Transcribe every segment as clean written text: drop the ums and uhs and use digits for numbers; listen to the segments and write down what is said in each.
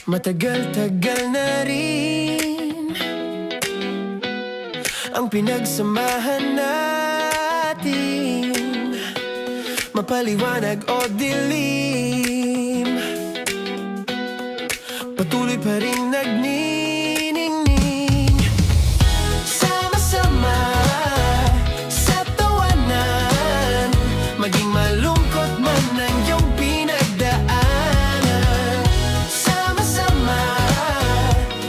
Matagal-tagal na rin ang pinagsamahan natin, mapaliwanag o dilim, patuloy pa rin nagniningning. Sama-sama sa tawanan, maging malungkot man ang iyong pinagdaanan. Sama-sama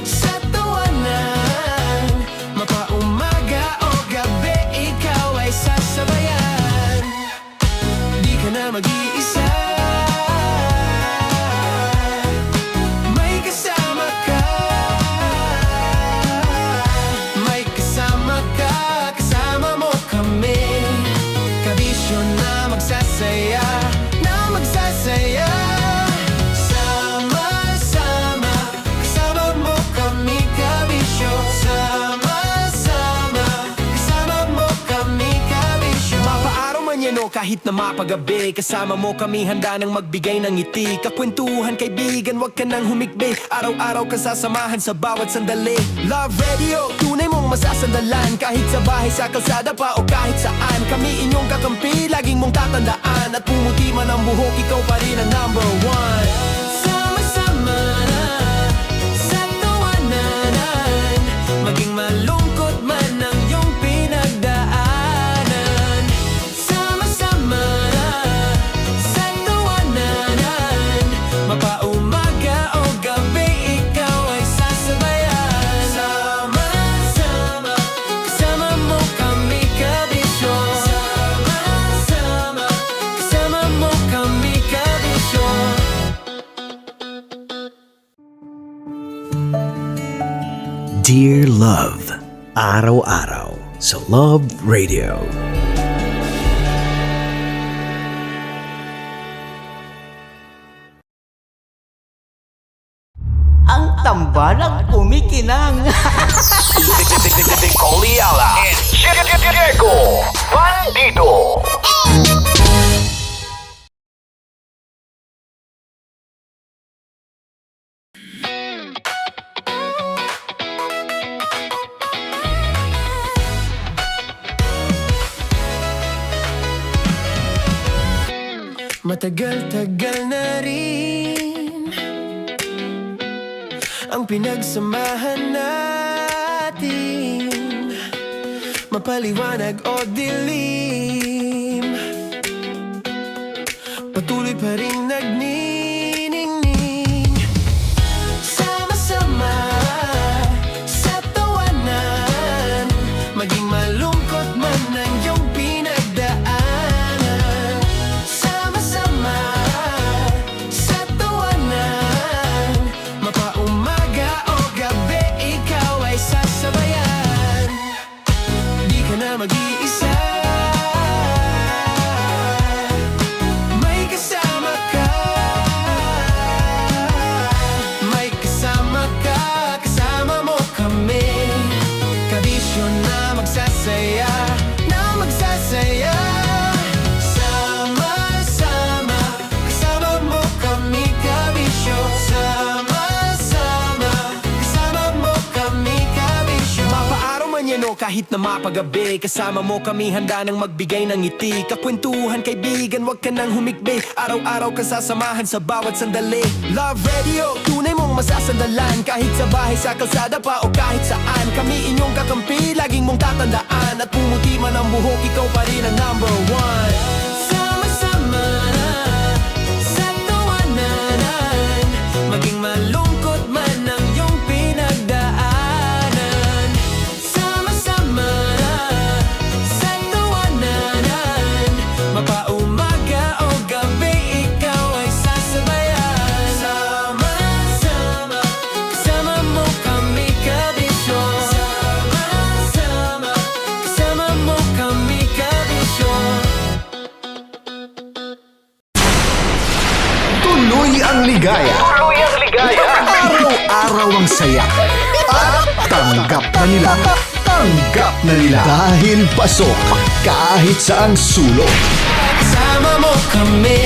sa tawanan, mapaumaga o gabi, ikaw ay sasabayan. Di ka na mag-iisa, magsasaya. Sama-sama, kasama mo kami, kabisyo. Sama-sama, kasama mo kami, kabisyo. Mapaaraw man yan o kahit na mapagabi, kasama mo kami, handa nang magbigay ng ngiti. Kakwentuhan kaibigan, wag ka nang humikbi. Araw-araw ka sasamahan sa bawat sandali. Love Radio, tunay mong masasandalan. Kahit sa bahay, sa kalsada pa o kahit saan, kami inyong kakampi, laging mong tatandaan. At pumuti man ang buhok, ikaw pa rin ang number one. Sama-sama na sa tawanan, maging malungkot man ang iyong pinagdaanan. Sama-sama na sa tawanan, mapaumaga o gabi, ikaw ay sasabayan. Sama-sama, kasama mo kami, kabisyo. Sama-sama, kasama mo kami, kabisyo. Dear Love, araw-araw sa Love Radio. Ang tambalang kumikinang. Coliala and Diego Bandido. Matagal-tagal na rin ang pinagsamahan natin, mapaliwanag o dilim, patuloy pa rin nagniningning. Sama-sama sa tawanan, maging malungkot man ang iyong pinagdaanan. Sama-sama sa tawanan, mapaumaga o gabi, ikaw ay sasabayan. Di ka na mag-iisa, may kasama ka. May kasama ka, kasama mo kami, kabisyo na magsasaya, na magsasaya. Sama-sama, kasama mo kami, kabisyo. Sama-sama, kasama mo kami, kabisyo. Mapaaraw man yan o kahit na mapagabi, kasama mo kami, handa nang magbigay ng ngiti. Kakwentuhan kaibigan, wag ka nang humikbi. Araw-araw ka sasamahan sa bawat sandali. Love Radio, tunay mong masasandalan. Kahit sa bahay, sa kalsada pa o kahit saan, kami inyong kakampi, laging mong tatandaan. At pumuti man ang buhok, ikaw pa rin ang number one. Sama-sama na sa tawanan, maging malungkot man ang iyong pinagdaanan. Sama-sama na sa tawanan, mapaumaga o gabi, ikaw ay sasabayan. Sama-sama, kasama mo kami, kabisyo. Sama-sama, kasama mo kami, kabisyo. Tuloy ang ligaya. Tuloy ang ligaya. Araw-araw ang saya. At tanggap na nila. Tanggap na nila. Dahil pasok kahit saang sulok. Kasama mo kami,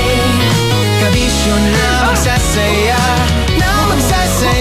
kabisyo na magsasaya, na magsasaya.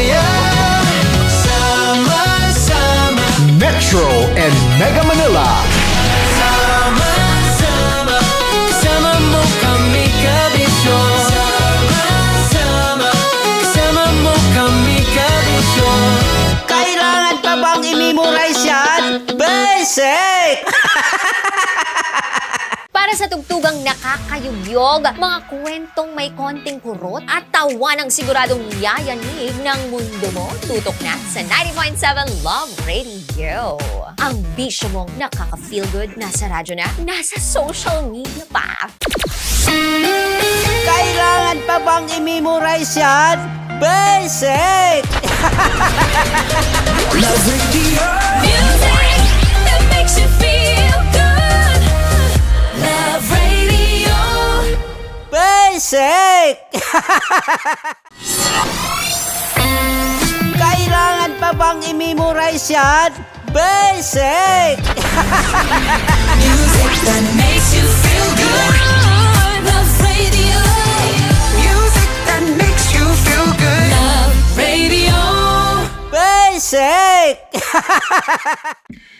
nakakayugyog, mga kwentong may konting kurot at tawa ng siguradong yayanig ng mundo mo. Tutok na sa 90.7 Love Radio. Ang bisyo mong nakaka-feel good, nasa radyo na, nasa social media pa. Kailangan pa bang i-memorize yan? Basic! Music that makes you feel good. Love Radio. Basic! Kailangan pa bang i-memorize yan? Basic! Music that makes you feel good. Love Radio. Music that makes you feel good. Love Radio. Basic!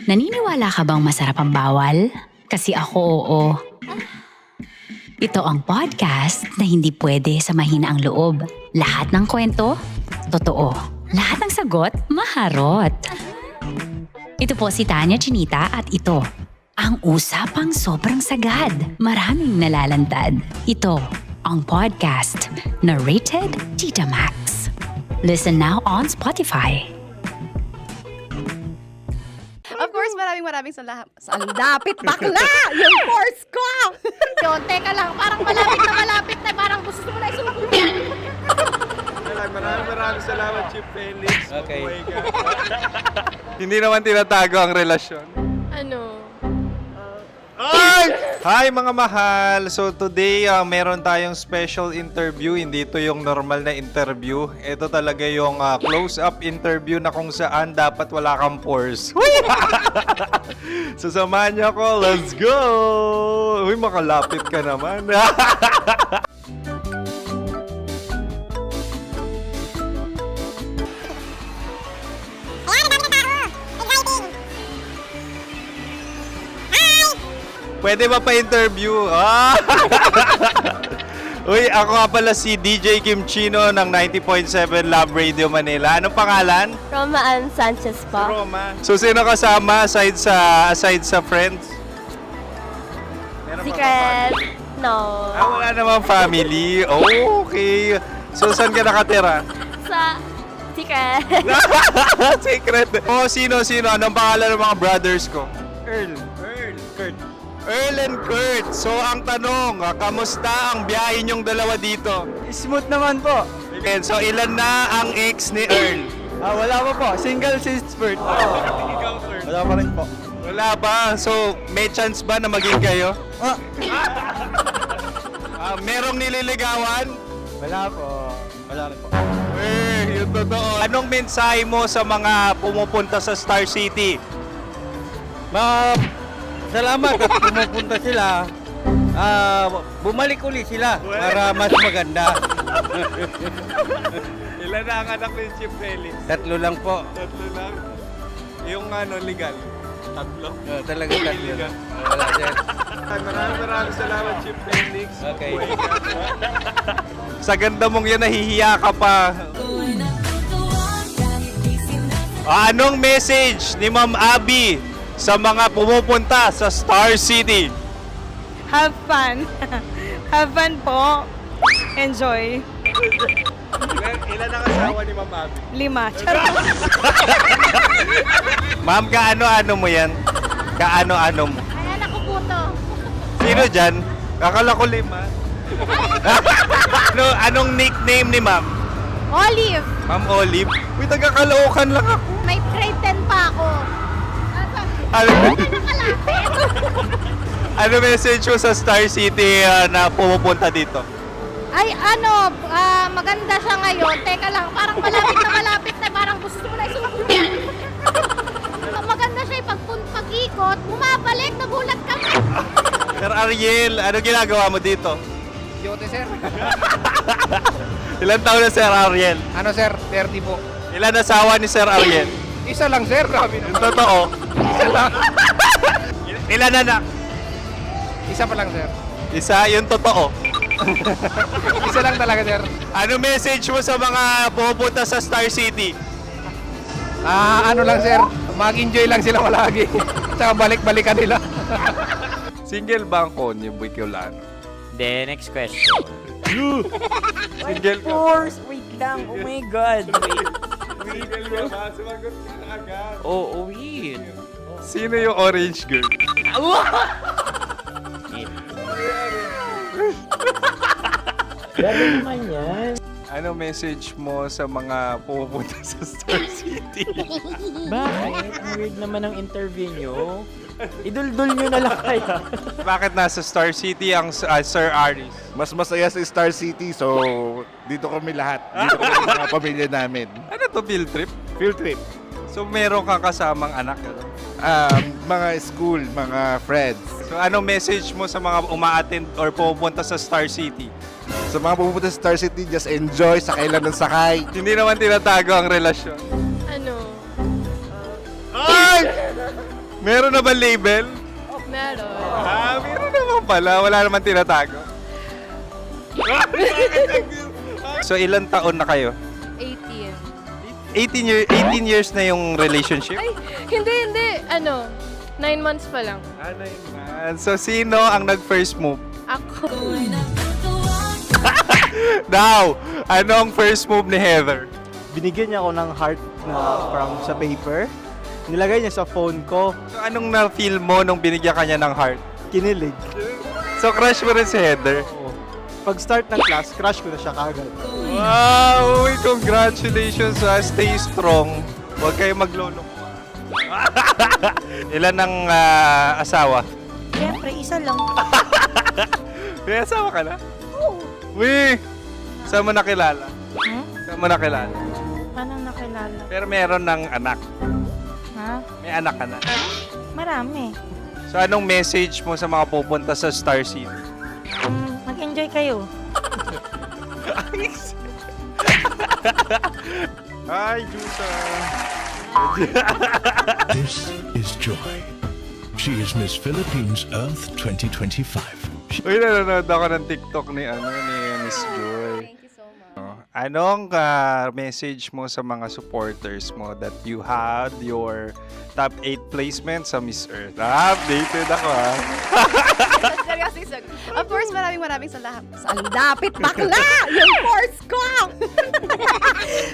Naniniwala ka bang masarap ang bawal? Kasi ako oo. Ito ang podcast na hindi pwede sa mahina ang loob. Lahat ng kwento, totoo. Lahat ng sagot, maharot. Ito po si Tanya Chinita at ito, ang usapang sobrang sagad. Maraming nalalantad. Ito, ang podcast na rated Tita Max. Listen now on Spotify. Of course, maraming salamat. Ang lapit bakla! Yung force ko! Yun, teka lang, parang malapit na, parang gusto mo na isumagot. Maraming salamat, Chief Felix. Okay. Hindi naman tinatago ang relasyon. Ano? Ay! Hi mga mahal! So today, meron tayong special interview. Hindi ito yung normal na interview. Ito talaga yung close-up interview na kung saan dapat wala kang pores. So samahan niyo ako. Let's go! Uy, makalapit ka naman. Pwede ba pa-interview? Ah! Uy, ako nga pala si DJ Kim Chino ng 90.7 Love Radio Manila. Anong pangalan? Roma Ann Sanchez po. Roma. So, sino kasama aside sa friends? Meron pa ba Secret. family? No. Wala namang family. Oh, okay. So, saan ka nakatira? Sa secret. Secret. Oh, sino? Anong pangalan ng mga brothers ko? Earl, Kurt. Earl and Kurt. So, ang tanong, kamusta ang biyahe niyong dalawa dito? Smooth naman po. And so, ilan na ang ex ni Earl? Wala pa po. Single since birth. Wala pa rin po. Wala ba? So, may chance ba na maging kayo? Merong nililigawan? Wala po. Wala rin po. Yung totoo. Anong mensahe mo sa mga pumupunta sa Star City? Salamat at pumupunta sila. Bumalik uli sila para mas maganda. Ilan na ang anak ni Chief Felix? 3 lang po. 3 lang? Yung legal? 3? Talagang 3 lang. Wala sir. Maraming salamat, Chief Felix. Okay. Sa ganda mong yan, nahihiya ka pa. Anong message ni Ma'am Abby sa mga pumupunta sa Star City? Have fun. Have fun po. Enjoy. Ilan ang asawa ni Ma'am Abby? 5. Charot. Ma'am, kaano-ano mo yan? Kaano-ano mo? Ayan ako po to. Sino dyan? Akala ko 5. Anong nickname ni Ma'am? Olive. Ma'am Olive? Uy, taga-Caloocan lang ako. May grade 10 pa ako. Ano message mo sa Star City na pumupunta dito? Ay, maganda siya ngayon. Teka lang, parang malapit na, parang gusto mo na isumagot. Maganda siya, pag-ikot, bumabalik, nagulat ka. Sir Ariel, ano ginagawa mo dito? Yote sir. Ilan taon na Sir Ariel? Ano sir? 30 po. Ilan asawa ni Sir Ariel? Isa lang sir. Yung totoo. Isa lang. Ilan anak? Isa pa lang sir. Isa, yung totoo. Isa lang talaga sir. Ano message mo sa mga pumupunta sa Star City? Ano lang sir. Mag-enjoy lang sila palagi. Tsaka balik-balikan nila. Single ba ang Connie Bicolano? Pwede, next question. Single ka. Course, wait lang. Oh my God. Single ka ba? Sumagot ka na agad. Oo, wait. Sino yung orange girl? Grabe naman yan. Ano message mo sa mga pupunta sa Star City? Bakit? Ang weird naman ng interview nyo. Idul-dul nyo na lang kaya. Bakit nasa Star City ang Sir Aris? Mas masaya sa Star City, so dito kami lahat. Dito kami sa mga pamilya namin. Ano to, field trip? Field trip. So meron kang kasamang anak? Ano? Mga school, mga friends. So ano message mo sa mga uma-attend or pupunta sa Star City? Sa mga pupunta sa Star City, just enjoy, sakay lang ng sakay. Hindi naman tinatago ang relasyon. Ano? Ay! Meron na ba label? Meron. Meron naman pala. Wala naman tinatago. So ilan taon na kayo? 18. 18 years na yung relationship? Ay, hindi. 9 months pa lang. Ano yun? So sino ang nag-first move? Ako. Now, anong first move ni Heather? Binigyan niya ako ng heart na from sa paper. Nilagay niya sa phone ko. So anong na-feel mo nung binigyan kanya ng heart? Kinilig. So crush mo rin si Heather? Pag start ng class, crush ko na siya kagad. Wow! Uy, congratulations ha! Stay strong. Huwag kayo maglolo. Ilan ang asawa? Siyempre, isa lang. May asawa ka na? Oo. Uy! Saan mo nakilala? Saan mo nakilala? Paano nakilala? Pero meron ng anak. Ha? May anak ka na. Marami. So anong message mo sa mga pupunta sa Star City? Mag-enjoy kayo. Hi, Juta! This is Joy. She is Miss Philippines Earth 2025. Uy, nanonood ako ng TikTok ni Miss Joy. Thank you so much. Anong message mo sa mga supporters mo that you had your top 8 placement sa Miss Earth? Updated ako ha. Seryoso. Of course, maraming salamat. Ang dapit bakla! Yung course ko!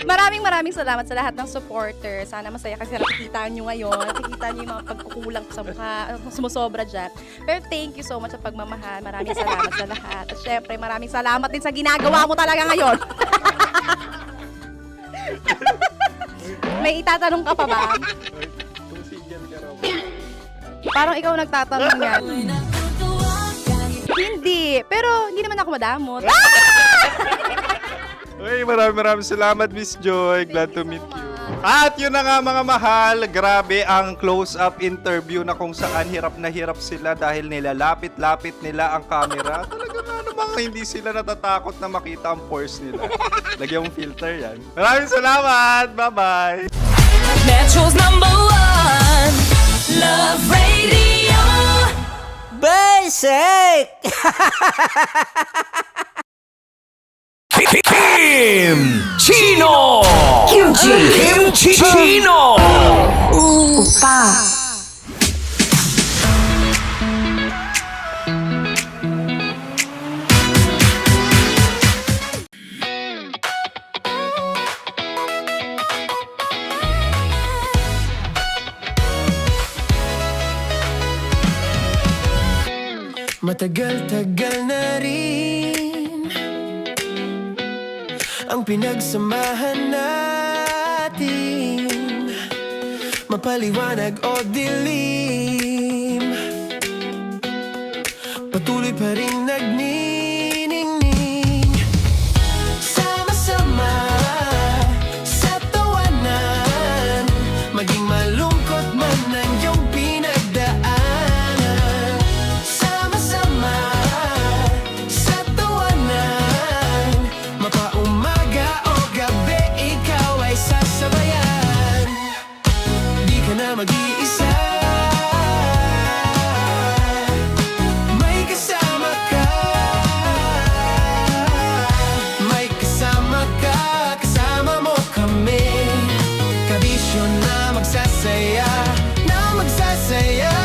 maraming salamat sa lahat ng supporter. Sana masaya kasi nakikita nyo ngayon. Nakikita nyo yung mga pagkukulang ko sa mukha. Sumusobra dyan. Pero thank you so much sa pagmamahal. Maraming salamat sa lahat. At syempre, maraming salamat din sa ginagawa mo talaga ngayon. May itatanong ka pa ba? Parang ikaw nagtatanong yan. Hindi. Pero hindi naman ako madamot. Uy, maraming salamat, Miss Joy. Glad to meet you. At yun na nga mga mahal, grabe ang close-up interview na kung saan hirap na hirap sila dahil nilalapit-lapit nila ang camera. Talaga nga namang hindi sila natatakot na makita ang pores nila. Lagyan mong filter yan. Maraming salamat! Bye-bye! Metro's #1 Love Radio. Basic! Kim Chino! Kimchi Chino! Matagal-tagal na rin ang pinagsamahan natin, mapaliwanag o dilim, patuloy pa rin nagniningning. Sama-sama sa tawanan, maging malungkot man ang iyong pinagdaanan. Sama-sama sa tawanan, mapaumaga o gabi, ikaw ay sasabayan. Di ka na mag-iisa, may kasama ka. May kasama ka, kasama mo kami. Kabisyo na magsasaya, na magsasaya.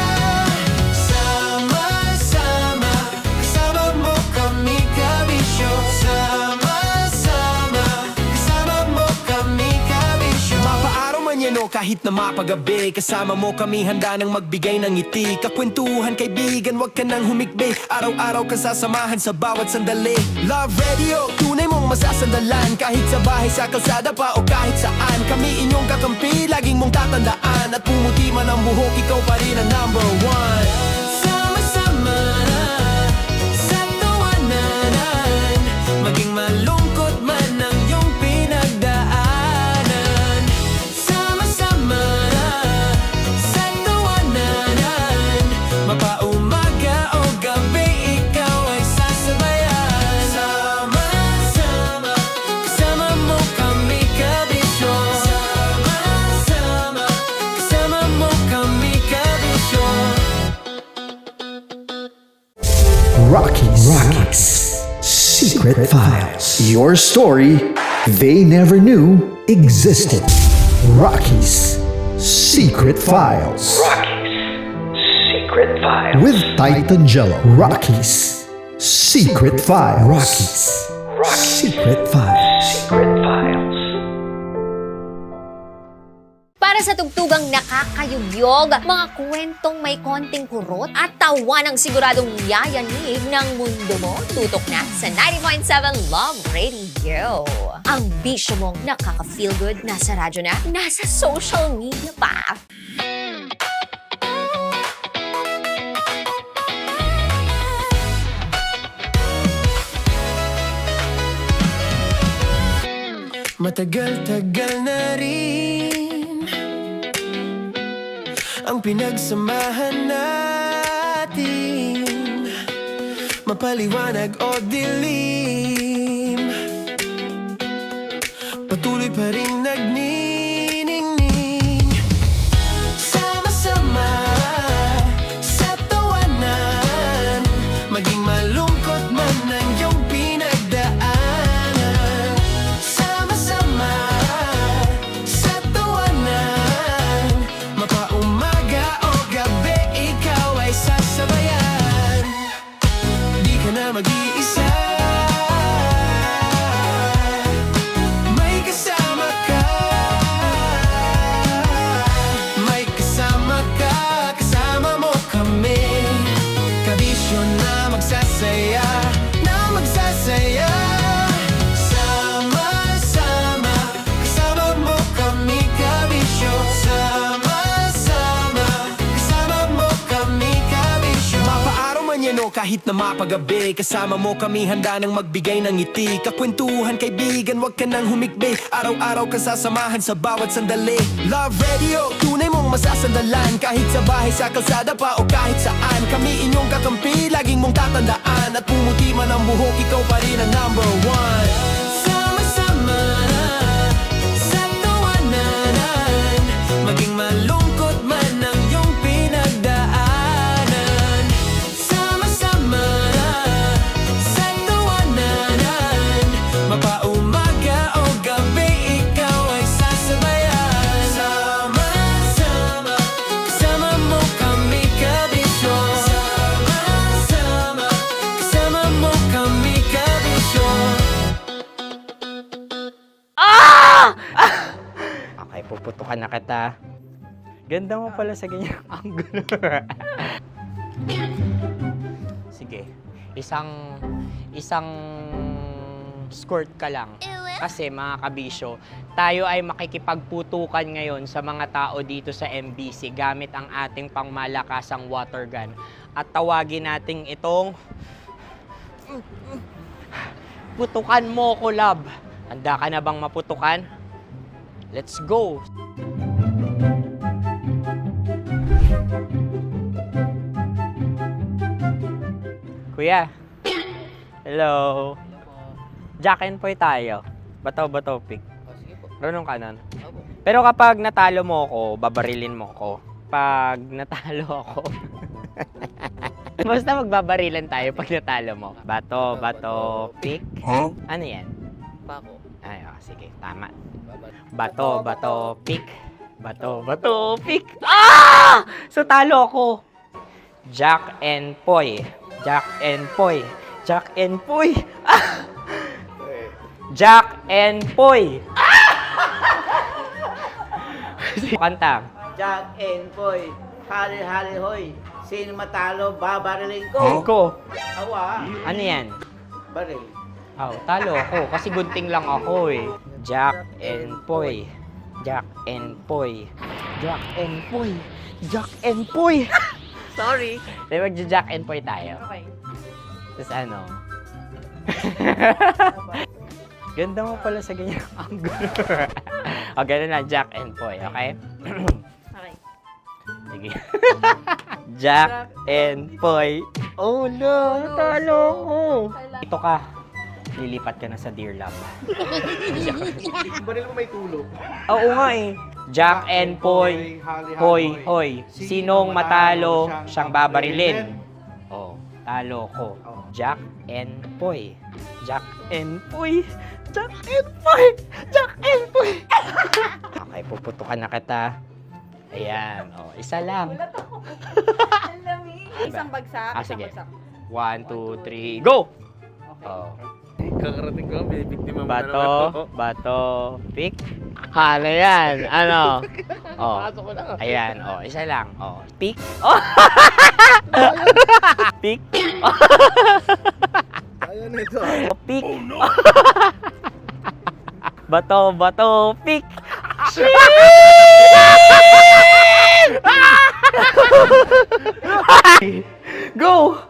Sama-sama, kasama mo kami. manyano kahit na mapagabi. Kasama mo kami handa nang magbigay ng ngiti. Kakwentuhan kaibigan, wag ka nang humikbi. Araw-araw ka sasamahan sa bawat sandali. Love Radio, tunay mong masasandalan. Kahit sa bahay, sa kalsada pa o kahit saan. Kami inyong kakampi, laging mong tatandaan. At pumuti man ang buhok, ikaw pa rin ang number one. Sama-sama na sa tawanan, maging malungkot man ang iyong pinagdaanan. Sama-sama na sa tawanan, mapaumaga o gabi, ikaw ay sasabayan. Sama-sama, kasama mo kami kabisyo. Sama-sama, kasama mo kami kabisyo. Rockies. Secret Files. Your story they never knew existed. Rockies. Secret Files. Secret Files. With Titan Jello. Rockies. Secret Files. Rockies. Secret Files. Secret Files. Para sa tugtugang nakakayugyog, mga kwentong may konting kurot at tawa ng siguradong yayanig ng mundo mo, tutok na sa 90.7 Love Radio. Ang bisyo mong nakaka-feel good, nasa radyo na, nasa social media pa. Matagal-tagal na rin ang pinagsamahan natin, mapaliwanag o dilim, patuloy pa rin nagniningning. Sama-sama sa tawanan, maging malungkot man ang iyong pinagdaanan. Sama-sama sa tawanan, mapaumaga o gabi, ikaw ay sasabayan. Di ka na mag-iisa, may kasama ka. May kasama ka, kasama mo kami. Kabisyo na magsasaya, na magsasaya. Sama-sama, kasama mo kami, kabisyo. Sama-sama, kasama mo kami, kabisyo. Mapaaraw man yan o kahit na mapagabi, kasama mo kami handa nang magbigay ng ngiti. Kakwentuhan kaibigan, wag ka nang humikbi. Araw-araw ka sasamahan sa bawat sandali. Love Radio, tunay mong masasandalan. Kahit sa bahay, sa kalsada pa o kahit saan. Kami inyong kakampi, laging mong tatandaan. At pumuti man ang buhok, ikaw pa rin ang number one. Sama-sama na sa tawanan, maging malungkot man ang iyong pinagdaanan. Sama-sama na sa tawanan, mapaumaga o gabi, ikaw ay sasabayan. Sama-sama, kasama mo kami, kabisyo. Sama-sama, kasama mo kami, kabisyo. Okay, puputukan na kita. Ganda mo pala sa ganyang angulo. Sige, isang skirt ka lang. Kasi mga kabisyo, tayo ay makikipagputukan ngayon sa mga tao dito sa MBC gamit ang ating pangmalakasang water gun. At tawagin natin itong putukan mo ko, love. Handa ka na bang maputukan? Let's go! Kuya. Hello. Jack and Poy tayo. Bato-bato pick. Runong ka nun. Pero kapag natalo mo ako, babarilin mo ako. Pag natalo ako, basta magbabarilan tayo pag natalo mo. Bato, pick. Huh? Ano yan? Pako. Ay, oh, sige, tama. Bato, pick. Bato, pick. Ah! So talo ako. Jack and Poy. Jack and Poy. Jack and Poy. Ah! Jack and Poy. Ah! Kanta. Jack and Poy, hali-hali hoy. Sino matalo, babariling ko. Ko. Awa, Ano yan? baril. Oh, talo ako kasi gunting lang ako eh. Jack and Poy. Jack and Poy. Jack and Poy. Jack and Poy. Sorry. Di ba Jack and Poy tayo? Okay. Tapos ano? Ganda mo pala sa ganyan angle. O, ganun lang. Jack and Poy, okay? Okay. Sige. Jack and Poy. Oh no, natalo ko. Ito ka. Lilipat ka na sa Dear Love. Baril mo may tulog. Oo nga eh. Jack and Poy. Hoy, hoy. Sinong matalo, siyang babarilin. Oh, talo ko. Jack and Poy. Jack and Poy. Jack and Poy. Jack and Poy. Okay, puputukan na kita. Ayan. Oh, isa lang. Isang bagsak. Ah, sige. 1, 2, 3, go! Oh. Kakarating ko lang, binibiktima mo na naman Bato, to. bato, pick. Hala yan. Ano? Oh. Pasok ko na. Ayan. Oh, isa lang. Oh, pick. Oh. Pick. Ayaw na ito. Oh, pick. Bato, bato, pick. Go!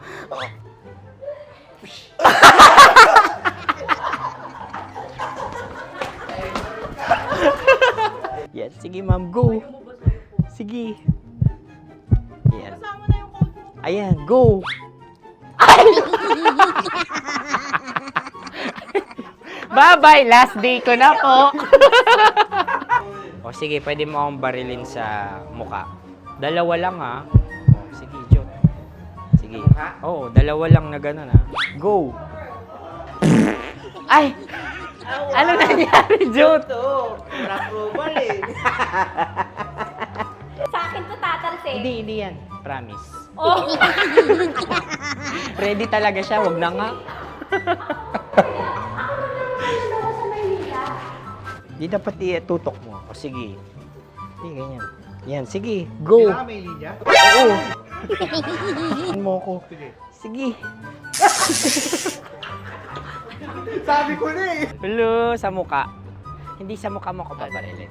Yan, sige ma'am, go. Sige. Ayan. Ayan, go. Ay! Bye-bye, last day ko na po. O sige, pwede mo akong barilin sa muka. Dalawa lang ha. O, sige, Jot. Sige. Oo, dalawa lang na gano'n ha. Go. Ay! Ano nangyari, Jot? Approval eh. Sa akin to tatalsik. Hindi yan. Promise. Oh. Ready talaga siya, wag na nga. Di dapat itutok mo. O sige. Sige, ganyan. Yan, sige. Go. Kailangan may linya? Oo. Mo ko. Sige. Sabi ko na eh. Hello, sa muka. Hindi sa muka mo ko paparilin.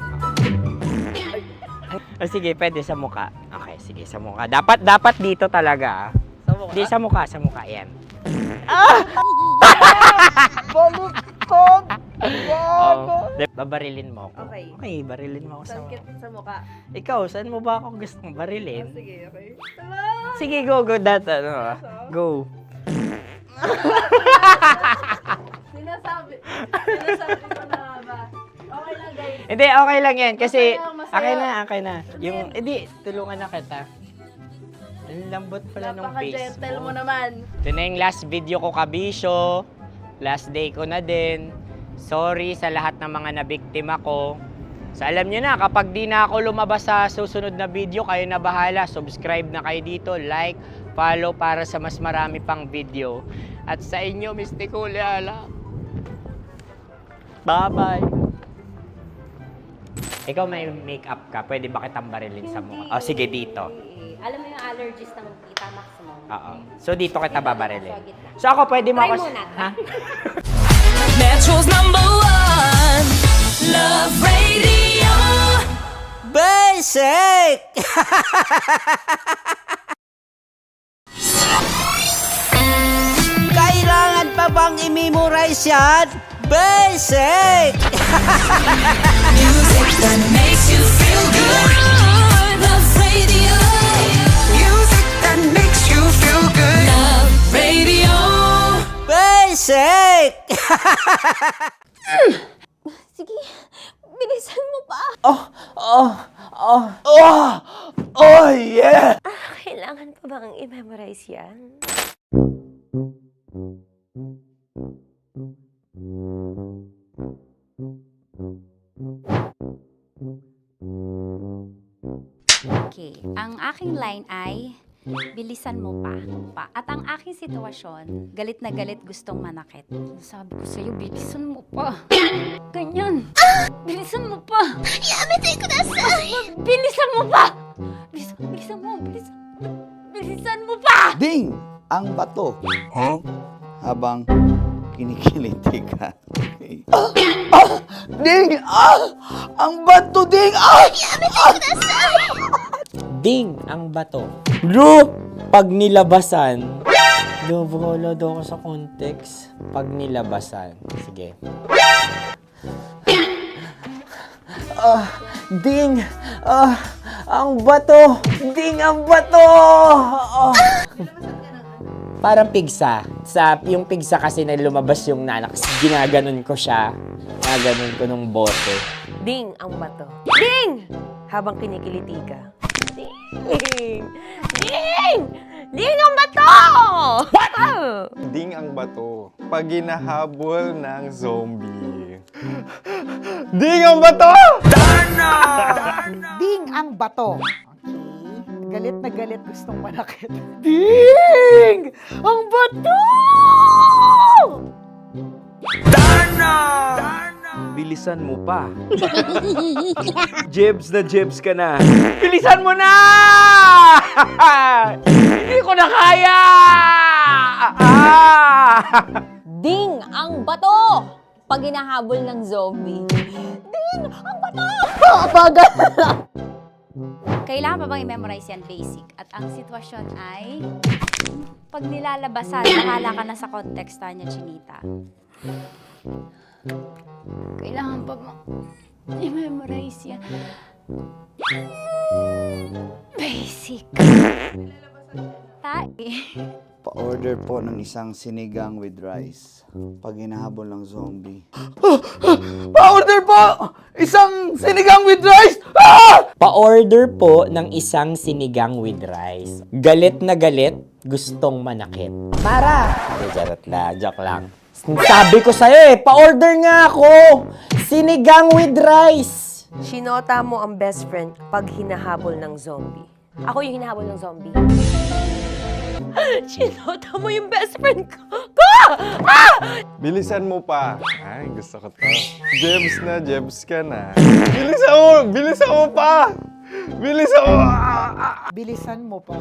O sige, pwede sa muka. Okay, sige, sa muka. Dapat dito talaga. Sa mukha? Hindi sa muka, yan. Baluktot! Oh, babarilin mo ako. Okay. Okay, barilin mo ako sa Saan muka. sa mukha? Ikaw, saan mo ba ako gustong barilin? Sige, okay. Sige, go, that, go. Sinasabi ko na nga ba? Okay lang, guys. Hindi, okay lang yan. Kasi, Masaya, masaya. okay na. Yung, hindi, tulungan na kita. Ang lambot pala ng face Napaka-gentle mo. mo naman. Ito na yung last video ko, kabisyo. Last day ko na din. Sorry sa lahat ng mga nabiktima ko. So alam nyo na, kapag di na ako lumabas sa susunod na video, kayo na bahala. Subscribe na kayo dito, like, follow para sa mas marami pang video. At sa inyo, Mistiko Leala. Bye-bye. Ikaw may makeup ka, pwede ba kitang barilin sa mukha? Oh, sige, dito. Alam mo yung allergies ng Tita Max mo? Oo. So dito kita babarilin. So ako pwede mo Try ako... muna. Ha? Metro's number one. Love Radio. Basic! Kailangan pa bang i-memorize yan? Basic! Music that makes you feel good. Love Radio. Music that makes you feel good. Love Radio. Basic! Sige, bilisan mo pa. Oh yeah! Kailangan pa bang i-memorize yan? Okay, ang aking line ay, bilisan mo pa. At ang aking sitwasyon, galit na galit gustong manakit. Sabi ko sa'yo, bilisan mo pa. Ganyan. Bilisan mo pa. Yamitay ko na sa... Bilisan mo pa! Bilisan mo, bilisan mo pa! Ding! Ang bato. Habang kinikiliti ka. Okay. Ding! Ang bato, Ding! Ding ang bato. Bro, pag nilabasan. Wala daw ako sa context. Pag nilabasan. Sige. Ding! Ang bato! Ding ang bato! Parang pigsa. Yung pigsa kasi na lumabas yung nanak. Ginaganon ko siya. Ginaganon ko nung bote. Ding ang bato. Ding! Habang kinikiliti ka. Ding! Ding! Ding ang bato! What? Ding ang bato. Pag hinahabol ng zombie. Ding ang bato! Ding ang bato. Okay. Galit na galit, gustong manakit. Ding! Ang bato! Bilisan mo pa. Jebs ka na. Bilisan mo na! Hindi ko na kaya! Ding ang bato! Pag hinahabol ng zombie. Ding ang bato! Bagal! Kailangan pa bang i-memorize yan basic? At ang sitwasyon ay pag nilalabasan, nakala ka na sa konteksta niya, Chinita. Kailangan pa bang i-memorize yan? Basic. Pa-order po ng isang sinigang with rice. Pag hinahabol ng zombie. Pa-order po! Isang sinigang with rice! Pa-order po ng isang sinigang with rice. Galit na galit, gustong manakit. Para! Charot na, joke lang. Sabi ko sa'yo pa-order nga ako! Sinigang with rice! Sinota mo ang best friend pag hinahabol ng zombie. Ako yung hinahabol ng zombie. Sinota mo yung best friend ko! Bilisan mo pa. Ay, gusto ko to. Jebs ka na. Bilisan mo pa! Bilisan mo! Bilisan mo pa.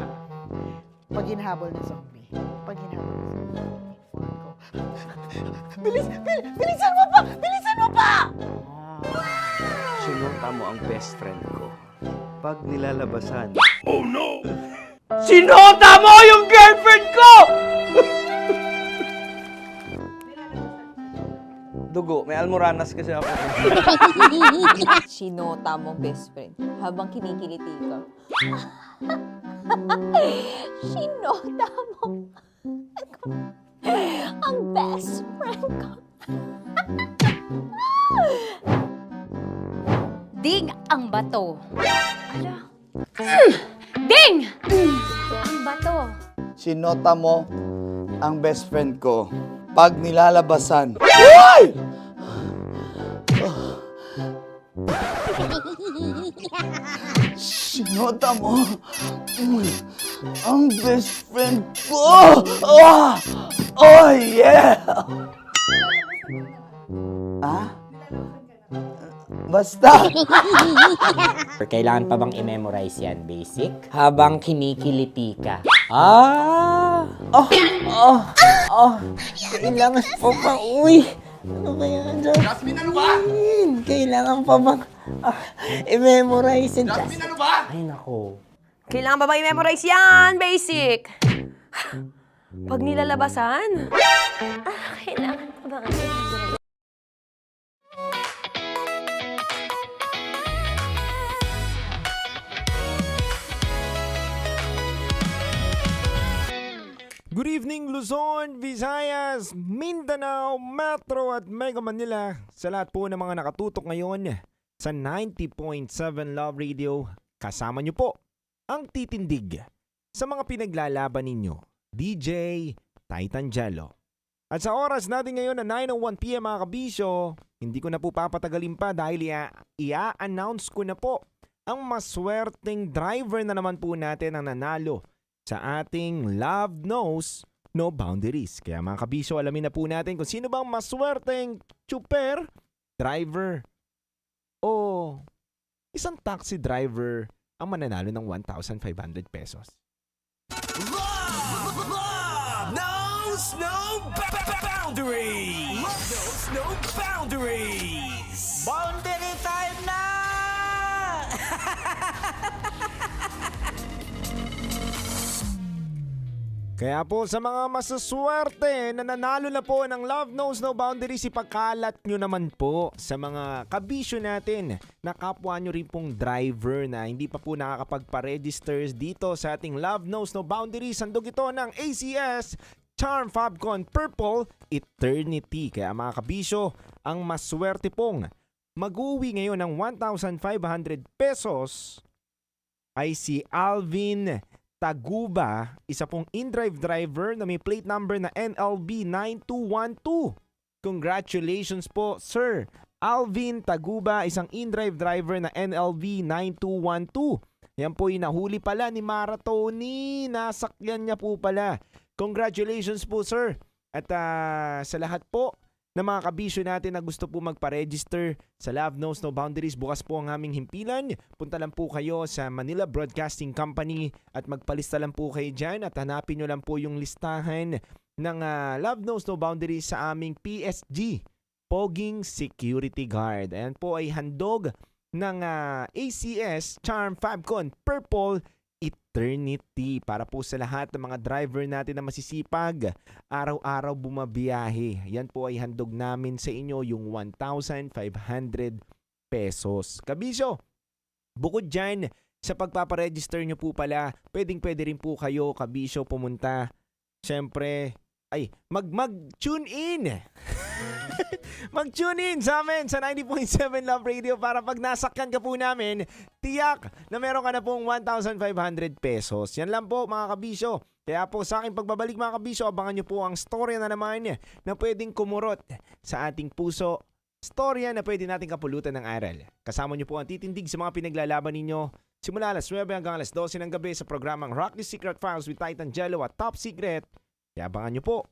Pag hinahabol ng zombie. Pag hinahabol ng zombie. Bilisan mo pa! Bilisan mo pa! Sinota mo ang best friend ko. Pag nilalabasan. Sinota mo yung girlfriend ko! Dugo, may almoranas kasi ako. Sinota mo, best friend, habang kinikiliti ka. Sinota mo ang best friend ko. Ding ang bato. Ding! Ang bato. Sinota mo ang best friend ko. Pag nilalabasan. Sinota mo ang best friend ko. Oh yeah! Basta. Kailangan pa bang i-memorize yan, basic? Habang kinikiliti ka. Kailangan pa bang, ano ba yan, Jasmine, ano ba? Kailangan pa bang i-memorize yan, Jasmine, ano ba? Ay, nako. Kailangan ba i-memorize yan? Basic! Pag nilalabasan? Kailangan pa ba i-memorize? Good evening Luzon, Visayas, Mindanao, Metro at Mega Manila. Sa lahat po ng mga nakatutok ngayon sa 90.7 Love Radio, kasama niyo po ang titindig sa mga pinaglalaban ninyo, DJ Titan Jello. At sa oras natin ngayon na 9:01 PM mga kabisyo, hindi ko na po papatagalin pa dahil i-announce ko na po ang maswerteng driver na naman po natin ang nanalo sa ating Love Knows No Boundaries. Kaya mga kabisyo, alamin na po natin kung sino bang maswerteng chuper, driver, o isang taxi driver ang mananalo ng 1,500 pesos. Love knows no boundaries. Love knows no boundaries. Boundary time na! Kaya po sa mga masuswerte na nanalo na po ng Love Knows No Boundaries, ipagkalat nyo naman po sa mga kabisyo natin na kapwa nyo rin pong driver na hindi pa po nakakapagpa-registers dito sa ating Love Knows No Boundaries. Handog ito ng ACS Charm Fabcon Purple Eternity. Kaya mga kabisyo, ang maswerte pong mag-uwi ngayon ng 1,500 pesos ay si Alvin Taguba, isa pong in-drive driver na may plate number na NLB 9212. Congratulations po, Sir Alvin Taguba, isang in-drive driver na NLB 9212. Yan po yung nahuli pala ni Maratoni. Nasakyan niya po pala. Congratulations po, sir. At sa lahat po ng mga kabisyo natin na gusto po magpa-register sa Love Knows No Boundaries, bukas po ang aming himpilan. Punta lang po kayo sa Manila Broadcasting Company at magpalista lang po kayo dyan at hanapin nyo lang po yung listahan ng Love Knows No Boundaries sa aming PSG Poging Security Guard. Ayan po ay handog ng ACS Charm Fabcon Purple Eternity para po sa lahat ng mga driver natin na masisipag, araw-araw bumabiyahe. Yan po ay handog namin sa inyo yung 1,500 pesos. Kabisyo, bukod dyan sa pagpaparegister nyo po pala, pwede rin po kayo, kabisyo, pumunta. Siyempre, mag-tune in! Mag-tune in sa amin sa 90.7 Love Radio para pag nasakyan ka po namin, tiyak na meron ka na pong 1,500 pesos. Yan lang po mga kabisyo. Kaya po sa aking pagbabalik mga kabisyo, abangan nyo po ang storya na naman na pwedeng kumurot sa ating puso. Storya na pwede natin kapulutan ng aral. Kasama nyo po ang titindig sa mga pinaglalaban ninyo simula alas 9 hanggang alas 12 ng gabi sa programang Rock the Secret Files with Titan Jello at Top Secret. Kaya abangan nyo po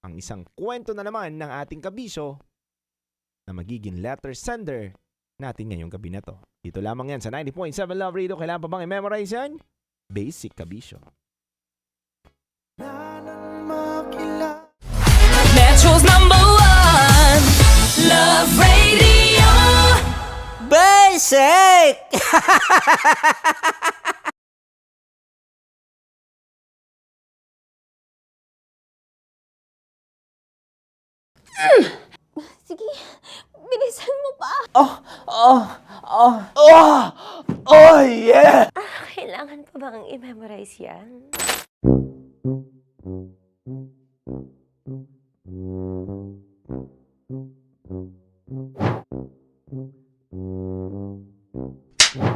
ang isang kwento na naman ng ating kabisyo na magiging letter sender natin ngayong gabi na to. Dito lamang yan sa 90.7 Love Radio. Kailangan pa bang i-memorize yan? Basic kabisyo. Metro's #1 Love Radio. Basic! Sige, bilisan mo pa. Oh, yeah! Kailangan pa bang i-memorize yan?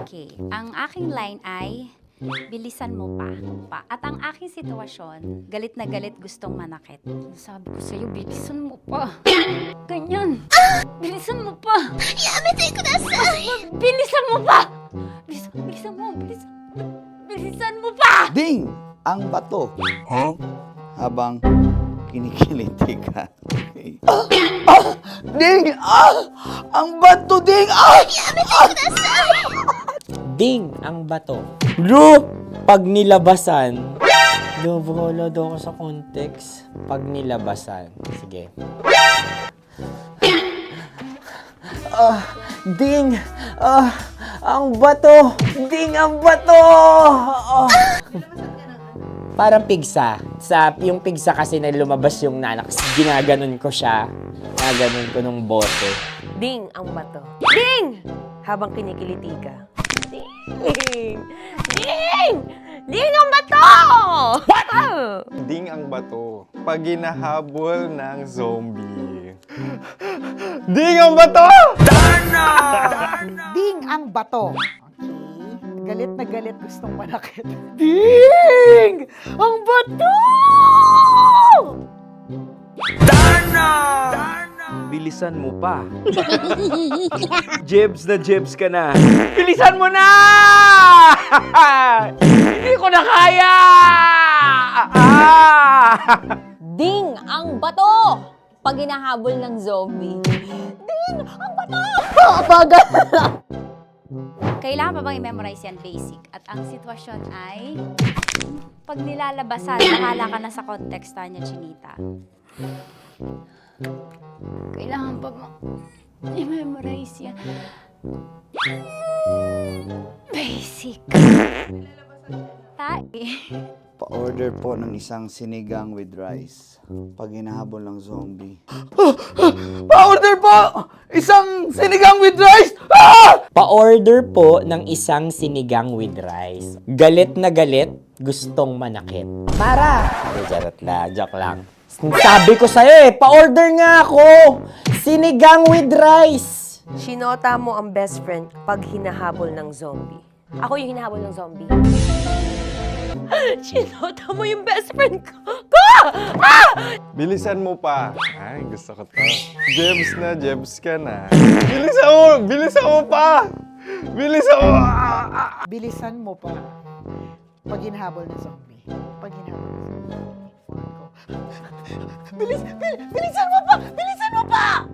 Okay, ang aking line ay, bilisan mo pa. At ang aking sitwasyon, galit na galit gustong manakit. Sabi ko sa'yo, bilisan mo pa. Ganyan. Bilisan mo pa. Yamitay ko na sa... Bilisan mo pa. Bilisan mo pa. Ding! Ang bato. Habang kinikiliti ka. Okay. Ding! Ang bato, Ding! Yamitay ko na sa... Ding ang bato. Bro, pag nilabasan. Wala daw ako sa context. Pag nilabasan. Sige. Ding! Ang bato! Ding ang bato! Parang pigsa. Yung pigsa kasi na lumabas yung nanak. Ginaganon ko siya. Ginaganon ko nung bote. Ding ang bato. Ding! Habang kinikiliti ka. Ding! Ding ang bato! What? Ding ang bato. Pag hinahabol ng zombie. Ding ang bato! Ding ang bato. Okay. Galit na galit gustong manakit. Ding! Ang bato! Bilisan mo pa. Jebs ka na. Bilisan mo na! Hindi ko na kaya! Ding ang bato! Pag hinahabol ng zombie. Ding ang bato! Bagal! Kailangan pa bang i-memorize yan basic? At ang sitwasyon ay, pag nilalabasan, nakala ka na sa context niya, Chinita. Kailangan pa bang i-memorize yan? Basic. Pa-order po ng isang sinigang with rice. Pag hinahabol ng zombie. Pa-order po! Isang sinigang with rice! Pa-order po ng isang sinigang with rice. Galit na galit, gustong manakit. Para! Charot lang, joke lang. Sabi ko sa'yo pa-order nga ako! Sinigang with rice! Sinota mo ang best friend pag hinahabol ng zombie. Ako yung hinahabol ng zombie. Sinota mo yung best friend ko! Bilisan mo pa. Ay, gusto ko to. Jebs ka na. Bilisan mo pa! Bilisan mo pa. Pag hinahabol ng zombie. Pag hinahabol ng zombie. Bilisan mo pa! Bilisan mo pa!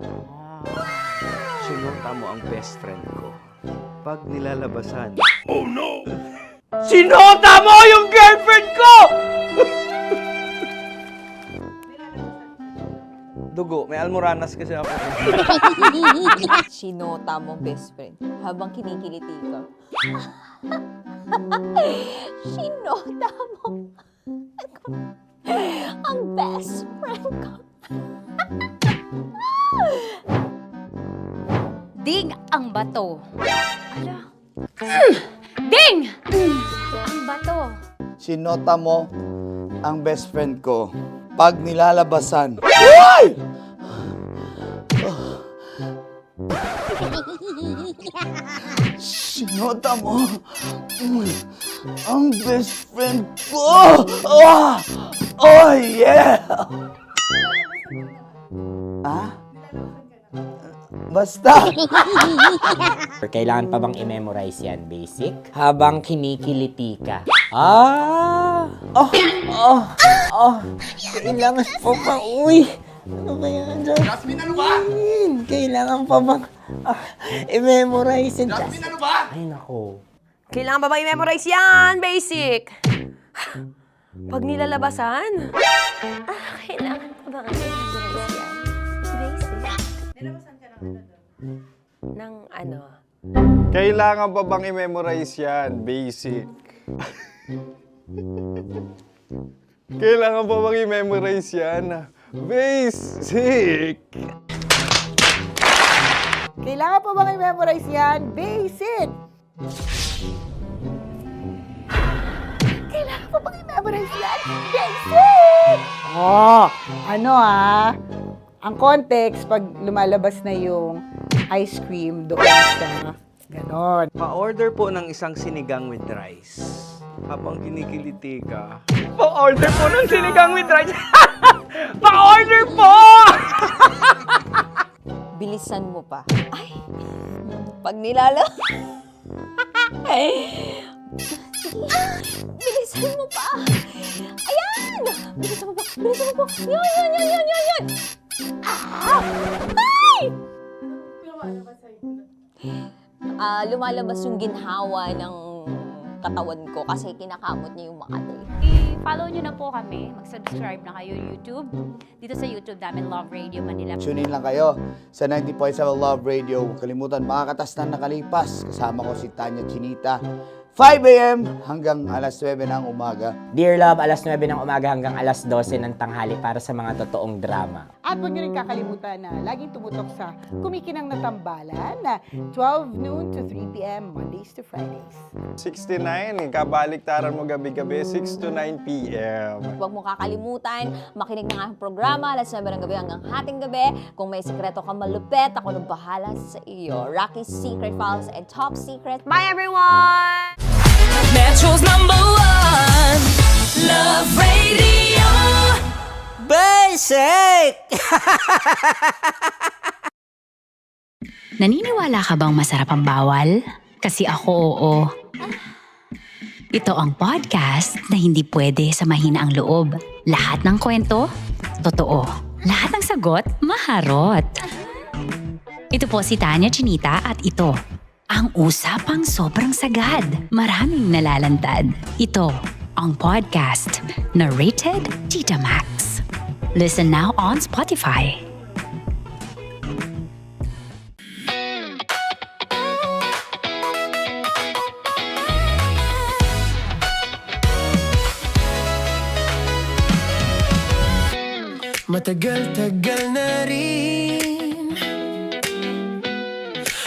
Sinota mo ang best friend ko. Pag nilalabasan. Oh no! Sinota mo yung girlfriend ko! Dugo, may almoranas kasi ako. Sinota mo best friend habang kinikiliti ka. Sinota mo ang best friend ko. Ding ang bato. Ala. Ding! Ang bato. Sinota mo ang best friend ko. Pag nilalabasan. Uy! Sinota mo ang best friend ko. Oh yeah! Basta! Kailangan pa bang i-memorize yan, basic? Habang kinikiliti ka. Kailangan pa bang, ano ba yan, Jasmine, ano ba? Kailangan pa bang i-memorize yan, Jasmine, ano ba? Ay, nako. Kailangan ba i-memorize yan? Basic. Pag nilalabasan? Kailangan pa ba i-memorize yan? Basic. Nilalabasan ka ng ano? Kailangan pa bang i-memorize yan? Basic. Kailangan pa bang i-memorize yan? Basic. Kailangan pa bang i-memorize yan? Basic! Kailangan pa bang i-memorize yan? Basic! Ang context, pag lumalabas na yung ice cream doon sa ganon. Pa-order po ng isang sinigang with rice. Habang kinikiliti ka. Pa-order po ng sinigang with rice! Pa-order po! Bilisan mo pa. Ay! Pag nilala... Bilisan mo pa! Ayan! Bilisan mo pa! Bilisan mo pa! Yan! Ay! Lumalabas yung ginhawa ng katawan ko kasi kinakamot niya yung Makati. I-follow nyo na po kami. Mag-subscribe na kayo YouTube. Dito sa YouTube namin, Love Radio Manila. Tune in lang kayo sa 90.7 Love Radio. Huwag kalimutan, makakatas na nakalipas. Kasama ko si Tanya Chinita. 5 a.m. hanggang alas 9 ng umaga. Dear Love, alas 9 ng umaga hanggang alas 12 ng tanghali para sa mga totoong drama. At huwag niyo rin kakalimutan na laging tumutok sa Kumikinang na Tambalan na 12 noon to 3 p.m. Mondays to Fridays. 69, kabaliktaran mo gabi-gabi, 6 to 9 p.m. Huwag mo kakalimutan, makinig ng aking programa, alas 9 ng gabi hanggang hating gabi. Kung may sekreto ka malupet, ako nang bahala sa iyo. Rocky's Secret Files and Top Secret. Bye everyone! Metro's #1 Love Radio. Basic! Naniniwala ka bang masarap ang bawal? Kasi ako, oo. Ito ang podcast na hindi pwede sa mahina ang loob. Lahat ng kwento, totoo. Lahat ng sagot, maharot. Ito po si Tanya Chinita at ito, Ang usapang sobrang sagad, maraming nalalantad. Ito ang podcast na Rated Tita Max. Listen now on Spotify. Matagal-tagal na rin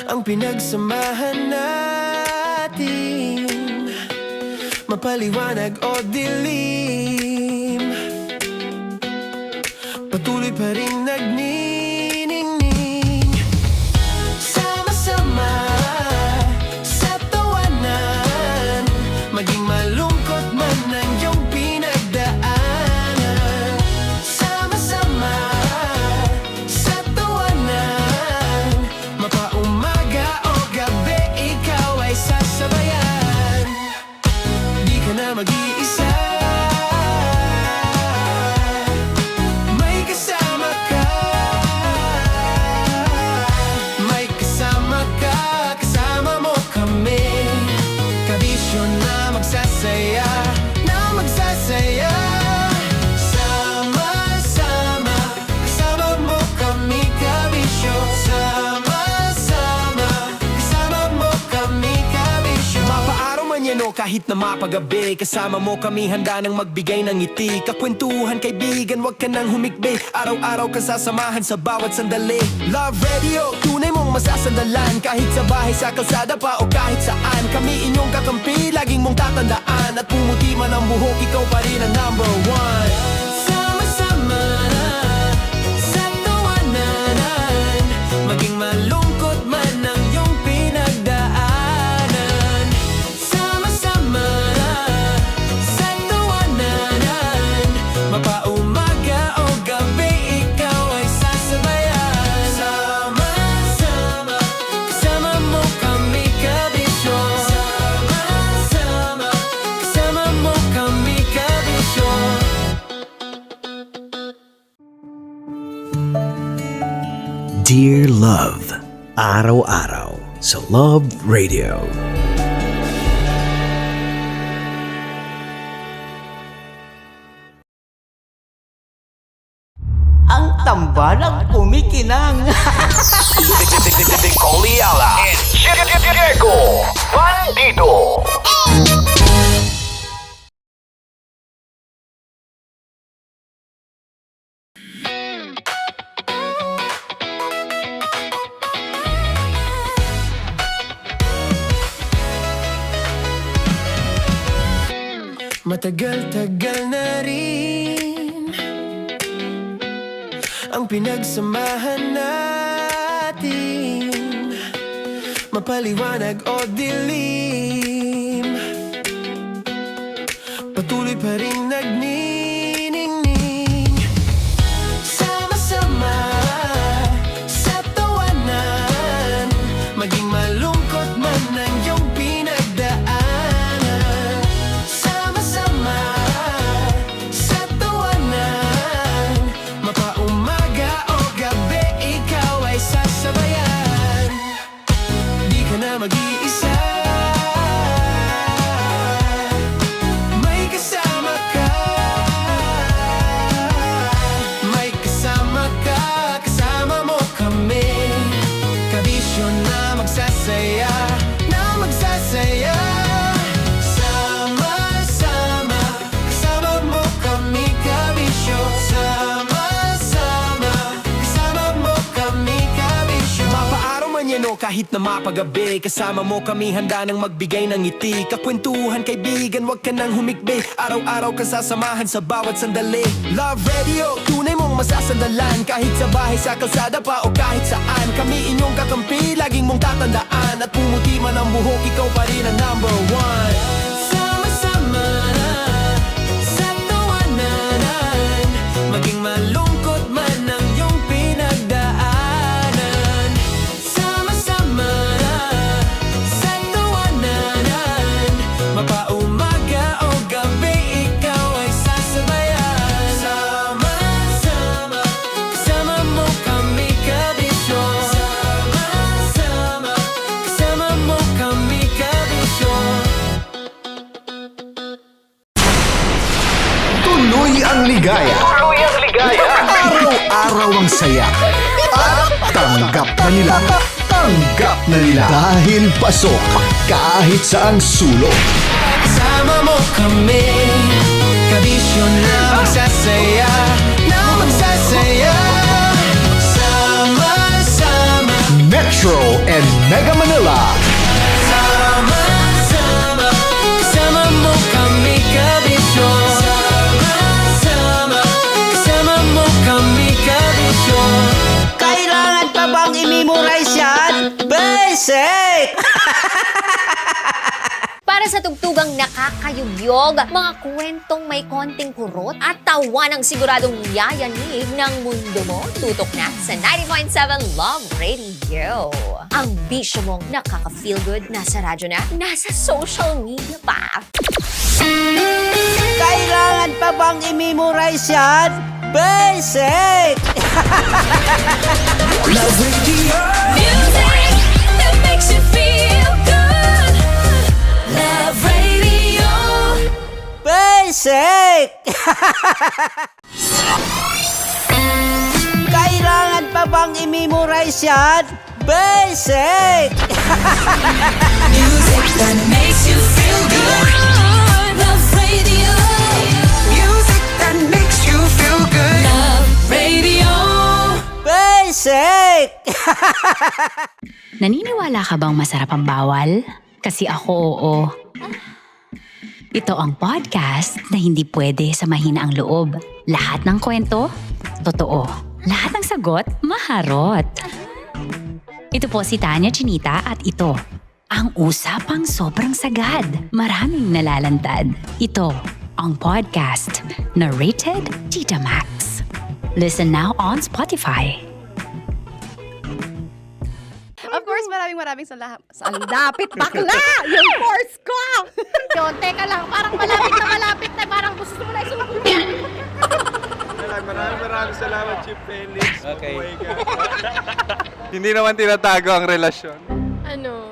ang pinagsamahan natin, mapaliwanag o dilim, patuloy pa rin nagniningning. Sama-sama sa tawanan, maging malungkot man ang iyong pinagdaanan. Sama-sama sa tawanan, mapaumaga o gabi, ikaw ay sasabayan. Di ka na mag-iisa, may kasama ka. May kasama ka, kasama mo kami. Kabisyo na magsasaya, na magsasaya. Sama-sama, kasama mo kami, kabisyo. Sama-sama, kasama mo kami, kabisyo. Mapaaraw man yan o kahit na mapagabi, kasama mo kami, handa nang magbigay ng ngiti. Kakwentuhan, kaibigan, wag ka nang humikbi. Araw-araw ka sasamahan sa bawat sandali. Love Radio, tunay mong masasandalan. Kahit sa bahay, sa kalsada pa o kahit saan, kami inyong kakampi, laging mong tatandaan. At pumuti man ang buhok, ikaw pa rin ang number one. Sama-sama sa tawanan, maging malungkot man ang iyong pinagdaanan. Sama-sama sa tawanan, mapaumaga o gabi, ikaw ay sasabayan. Sama-sama, kasama mo kami, kabisyo. Sama-sama, kasama mo kami, kabisyo. Dear Love, araw-araw sa Love Radio. Ang tambalang kumikinang. Coliala and Diego Bandido. Matagal-tagal na rin ang pinagsamahan natin, mapaliwanag o dilim, patuloy pa rin nagniningning. Sama-sama sa tawanan, maging malungkot man ang iyong pinagdaanan. Sama-sama sa tawanan, mapaumaga o gabi, ikaw ay sasabayan. Di ka na mag-iisa, may kasama ka. May kasama ka, kasama mo kami. Kabisyo na magsasaya, na magsasaya. Sama-sama, kasama mo kami, kabisyo. Sama-sama, kasama mo kami, kabisyo. Mapaaraw man yan o kahit na mapagabi, kasama mo kami, handa nang magbigay ng ngiti. Kakwentuhan, kaibigan, wag ka nang humikbi. Araw-araw ka sasamahan sa bawat sandali. Love Radio, tunay mong masasandalan. Kahit sa bahay, sa kalsada pa o kahit saan, kami inyong kakampi, laging mong tatandaan. At pumuti man ang buhok, ikaw pa rin ang number one. Sama-sama sa tawanan, maging malungkot man ang iyong pinagdaanan. Sama-sama sa tawanan, mapaumaga o gabi, ikaw ay sasabayan. Sama-sama, kasama mo kami, kabisyo. Sama-sama, kasama mo ligaya. Tuluyang ligaya. Araw-araw ang saya. At tanggap na nila. Tanggap na nila. Dahil pasok kahit saang sulok. Kasama mo kami, kabisyo na magsasaya, na magsasaya. Sama-sama, Metro and Mega Manila. sama-sama, kasama mo kami, kabisyo. Sama-sama, kasama mo kami, kabisyo. Kailangan pa bang i-memorize yan? Basic! Para sa tugtugang nakakayugyog, mga kwentong may konting kurot at tawa ng siguradong yayanig ng mundo mo, tutok na sa 90.7 Love Radio. Ang bisyo mong nakaka-feel good, nasa radyo na, nasa social media pa. Kailangan pa bang i-memorize yan? Basic! Love Radio. Music that makes you feel good. Love Radio. Basic! Kailangan pa bang i-memorize yan? Basic! Music that makes you feel good. Love Radio. Music that makes you feel good. Love Radio. Basic! Naniniwala ka bang masarap ang bawal? Kasi ako oo. Ito ang podcast na hindi pwede sa mahina ang loob. Lahat ng kwento, totoo. Lahat ng sagot, maharot. Ito po si Tanya Chinita at ito, ang usapang sobrang sagad. Maraming nalalantad. Ito, ang podcast na rated Tita Max. Listen now on Spotify. Of course, maraming salamat. Ang lapit bakla! Yung course ko! Yun, teka lang, parang malapit na, parang gusto mo na isulat. Maraming salamat, Chief Felix. Okay. Oh my God. Hindi naman tinatago ang relasyon. Ano?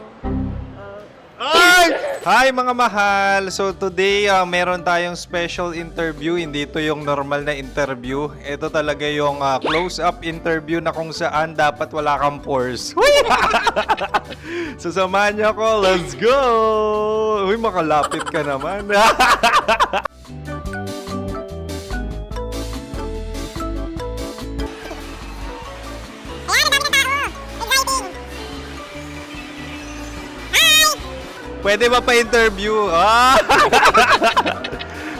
Ay! Hi mga mahal! So today, meron tayong special interview. Hindi ito yung normal na interview. Ito talaga yung close-up interview na kung saan dapat wala kang pores. So samahan niyo ako. Let's go! Uy, makalapit ka naman. Pwede ba pa-interview? Ah!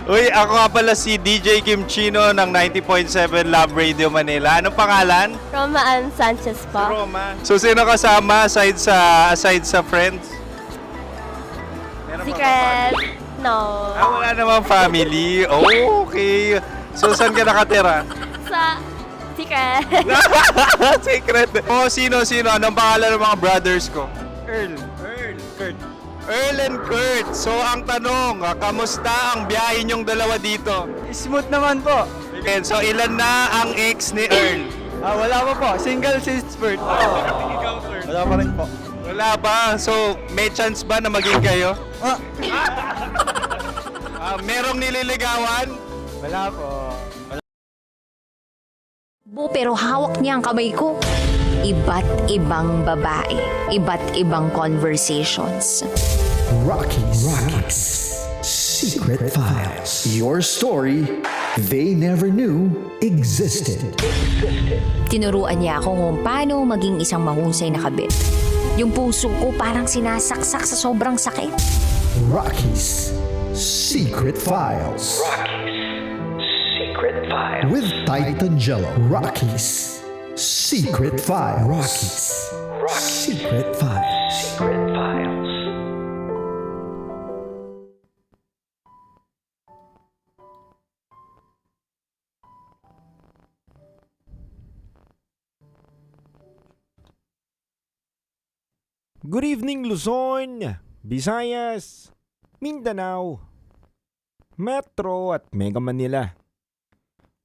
Uy, ako nga pala si DJ Kim Chino ng 90.7 Love Radio Manila. Anong pangalan? Roma Ann Sanchez po. Roma. So, sino kasama aside sa friends? Meron ba Secret. No. wala namang family. Oh, okay. So, saan ka nakatira? Sa Secret. Secret. Oh, sino? Anong pangalan ng mga brothers ko? Earl, Kurt. Earl and Kurt. So, ang tanong, kamusta ang biyahe niyong dalawa dito? Smooth naman po. Okay, so, ilan na ang ex ni Earl? Wala pa po. Single since birth. Wala pa rin po. Wala pa. So, may chance ba na maging kayo? Merong nililigawan? Wala po. Pero hawak niya ang kamay ko. Iba't ibang babae, iba't ibang conversations. Rockies. Secret Files. Your story they never knew existed. Tinuruan niya ako kung paano maging isang mahusay na kabit. Yung puso ko parang sinasaksak sa sobrang sakit. Rockies. Secret Files. Secret Files. With Titan Jello. Rockies. Secret Files. Secret Files. Secret Files. Good evening Luzon, Visayas, Mindanao, Metro at Mega Manila.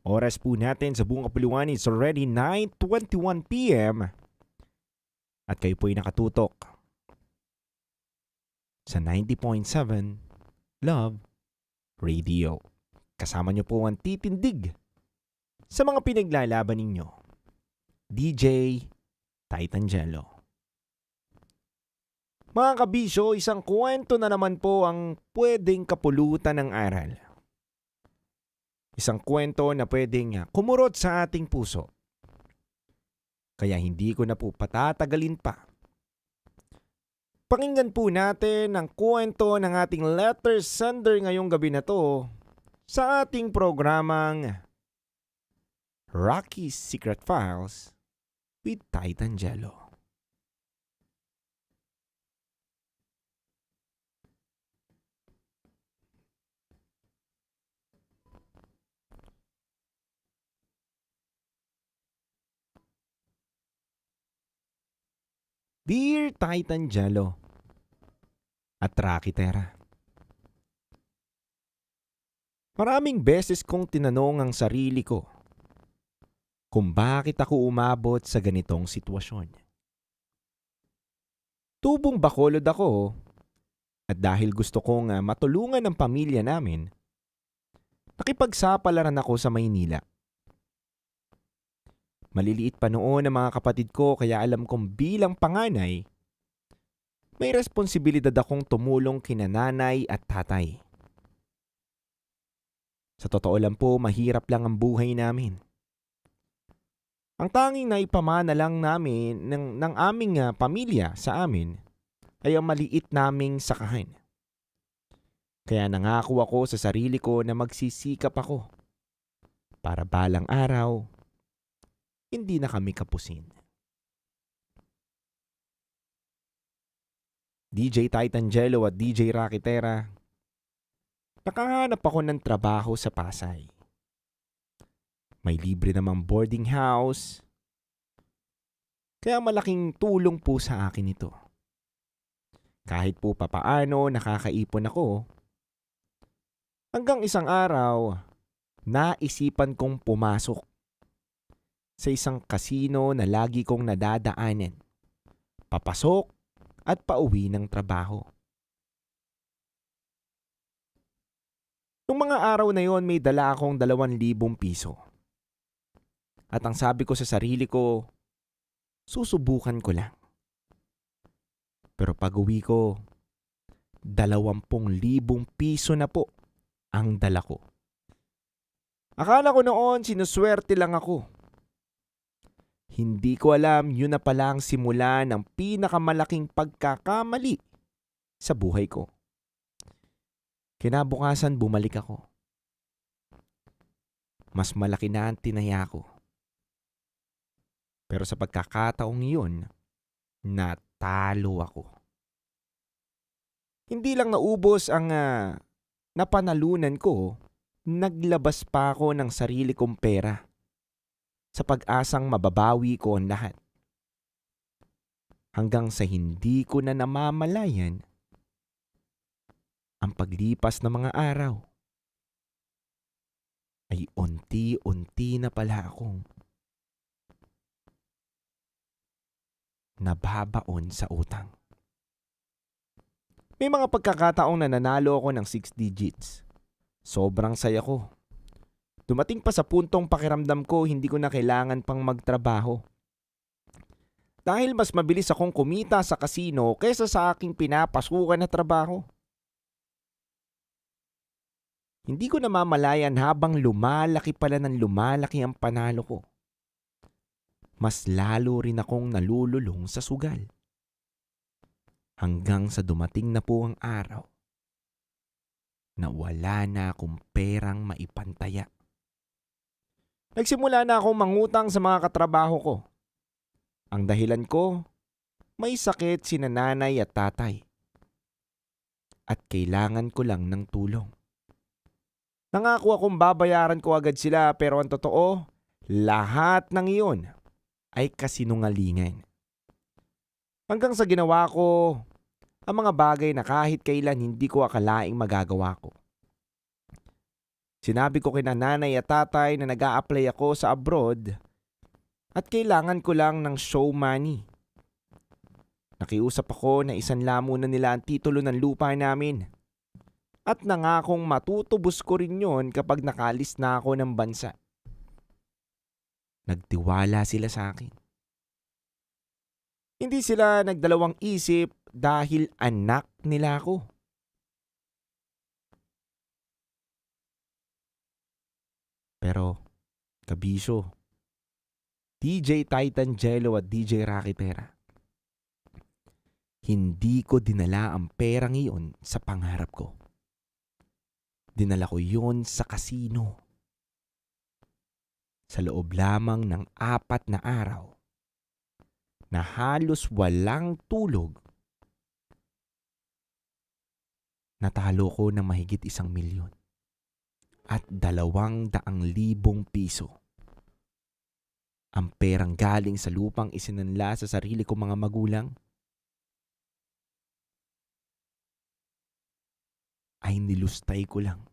Oras po natin sa buong kapuluan is already 9:21 PM at kayo po ay nakatutok sa 90.7 Love Radio. Kasama niyo po ang titindig sa mga pinaglalaban ninyo. DJ Titangelo. Mga kabisyo, isang kwento na naman po ang pwedeng kapulutan ng aral. Isang kwento na pwedeng kumurot sa ating puso. Kaya hindi ko na po patatagalin pa. Pakinggan po natin ang kwento ng ating letter sender ngayong gabi na to sa ating programang Rocky's Secret Files with Titangelo. Dear Titangelo at Rocky Terra, maraming beses kong tinanong ang sarili ko kung bakit ako umabot sa ganitong sitwasyon. Tubong Bacolod ako at dahil gusto kong matulungan ang pamilya namin, nakipagsapalaran ako sa Maynila. Maliliit pa noon ang mga kapatid ko kaya alam kong bilang panganay, may responsibilidad akong tumulong kina nanay at tatay. Sa totoo lang po, mahirap lang ang buhay namin. Ang tanging naipamana lang namin ng aming pamilya sa amin ay ang maliit naming sakahan. Kaya nangako ako sa sarili ko na magsisikap ako para balang araw, hindi na kami kapusin. DJ Titangelo at DJ Rocky Terra, nakahanap ako ng trabaho sa Pasay. May libre namang boarding house, kaya malaking tulong po sa akin ito. Kahit po papaano nakakaipon ako, hanggang isang araw, naisipan kong pumasok sa isang kasino na lagi kong nadadaanan, papasok at pauwi ng trabaho. Noong mga araw na yon, may dala akong 2,000 piso. At ang sabi ko sa sarili ko, susubukan ko lang. Pero pag-uwi ko, 20,000 piso na po ang dala ko. Akala ko noon sinuswerte lang ako. Hindi ko alam yun na pala ang simula ng pinakamalaking pagkakamali sa buhay ko. Kinabukasan bumalik ako. Mas malaki na ang tinaya ko. Pero sa pagkakataong iyon, natalo ako. Hindi lang naubos ang napanalunan ko, naglabas pa ako ng sarili kong pera sa pag-asang mababawi ko ang lahat. Hanggang sa hindi ko na namamalayan ang paglipas ng mga araw ay unti-unti na pala akong nababaon sa utang. May mga pagkakataong nananalo ako ng 6 digits. Sobrang saya ko. Dumating pa sa puntong pakiramdam ko hindi ko na kailangan pang magtrabaho. Dahil mas mabilis akong kumita sa kasino kaysa sa aking pinapasukan na trabaho. Hindi ko namamalayan habang lumalaki pala ng lumalaki ang panalo ko. Mas lalo rin akong nalululong sa sugal. Hanggang sa dumating na po ang araw na wala na akong perang maipantaya. Nagsimula na akong mangutang sa mga katrabaho ko. Ang dahilan ko, may sakit sina nanay at tatay. At kailangan ko lang ng tulong. Nangako akong babayaran ko agad sila pero ang totoo, lahat ng iyon ay kasinungalingan. Hanggang sa ginawa ko ang mga bagay na kahit kailan hindi ko akalaing magagawa ko. Sinabi ko kina nanay at tatay na nag-a-apply ako sa abroad at kailangan ko lang ng show money. Nakiusap ako na isanla muna nila ang titulo ng lupa namin At nangakong matutubos ko rin yon kapag nakalis na ako ng bansa. Nagtiwala sila sa akin. Hindi sila nagdalawang isip dahil anak nila ako. Pero, kabisyo, DJ Titan Jello at DJ Rocky Pera, hindi ko dinala ang perang iyon sa pangarap ko. Dinala ko yon sa kasino. Sa loob lamang ng 4 na araw, na halos walang tulog, natalo ko ng mahigit 1 milyon at 200,000 piso. Ang perang galing sa lupang isinanla sa sarili kong mga magulang ay nilustay ko lang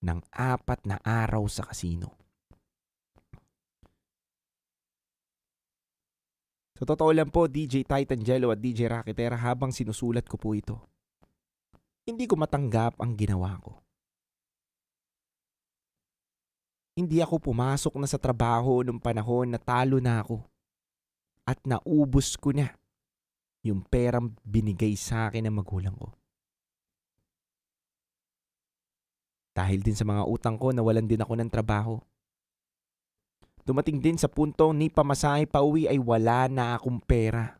ng 4 na araw sa kasino. Sa totoo lang po, DJ Titan Jello at DJ Raketera, habang sinusulat ko po ito, hindi ko matanggap ang ginawa ko. Hindi ako pumasok na sa trabaho nung panahon na talo na ako at naubos ko na yung perang binigay sa akin ng magulang ko. Dahil din sa mga utang ko, nawalan din ako ng trabaho. Dumating din sa puntong ni pamasahe pa uwi ay wala na akong pera.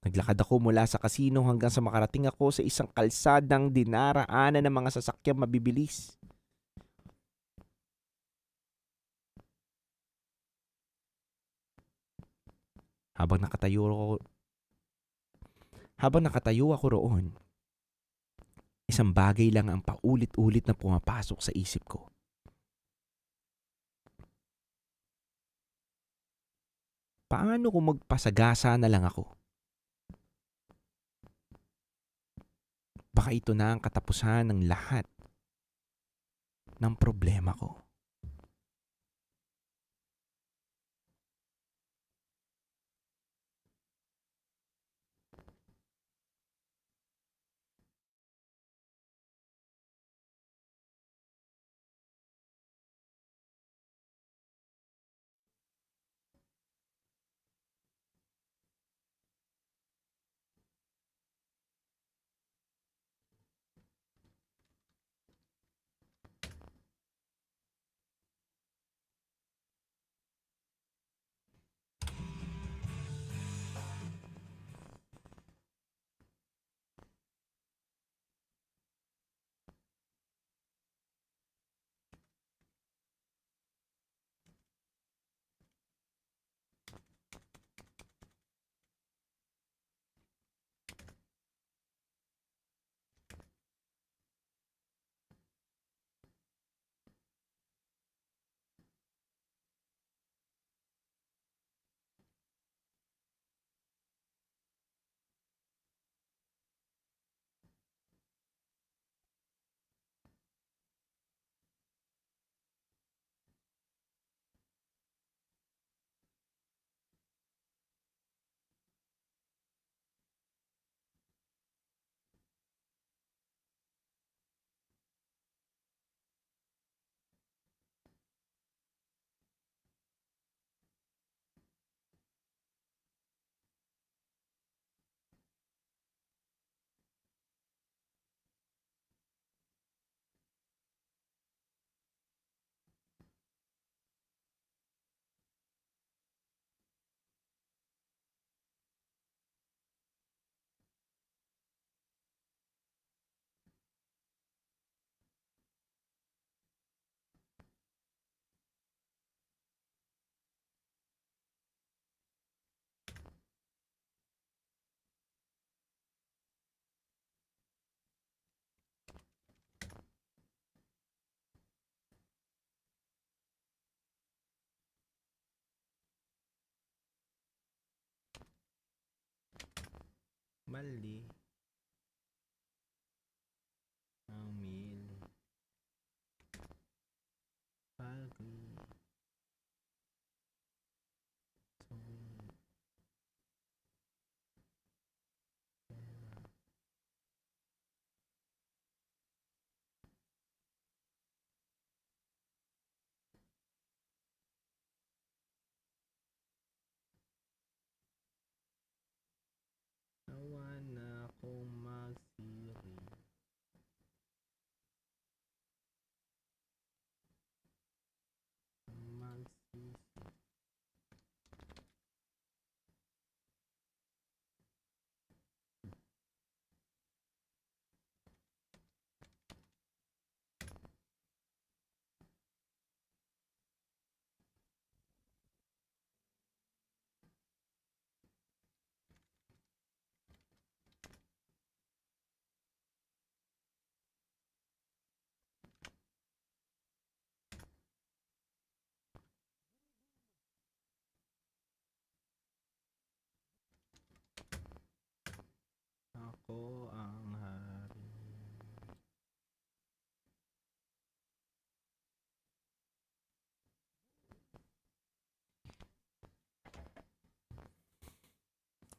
Naglakad ako mula sa kasino hanggang sa makarating ako sa isang kalsadang dinaraanan ng mga sasakyang mabibilis. Habang nakatayo ako roon, isang bagay lang ang paulit-ulit na pumapasok sa isip ko. Paano kung magpasagasa na lang ako? Baka ito na ang katapusan ng lahat ng problema ko. Mali. Amil. Pagi. O ang hari.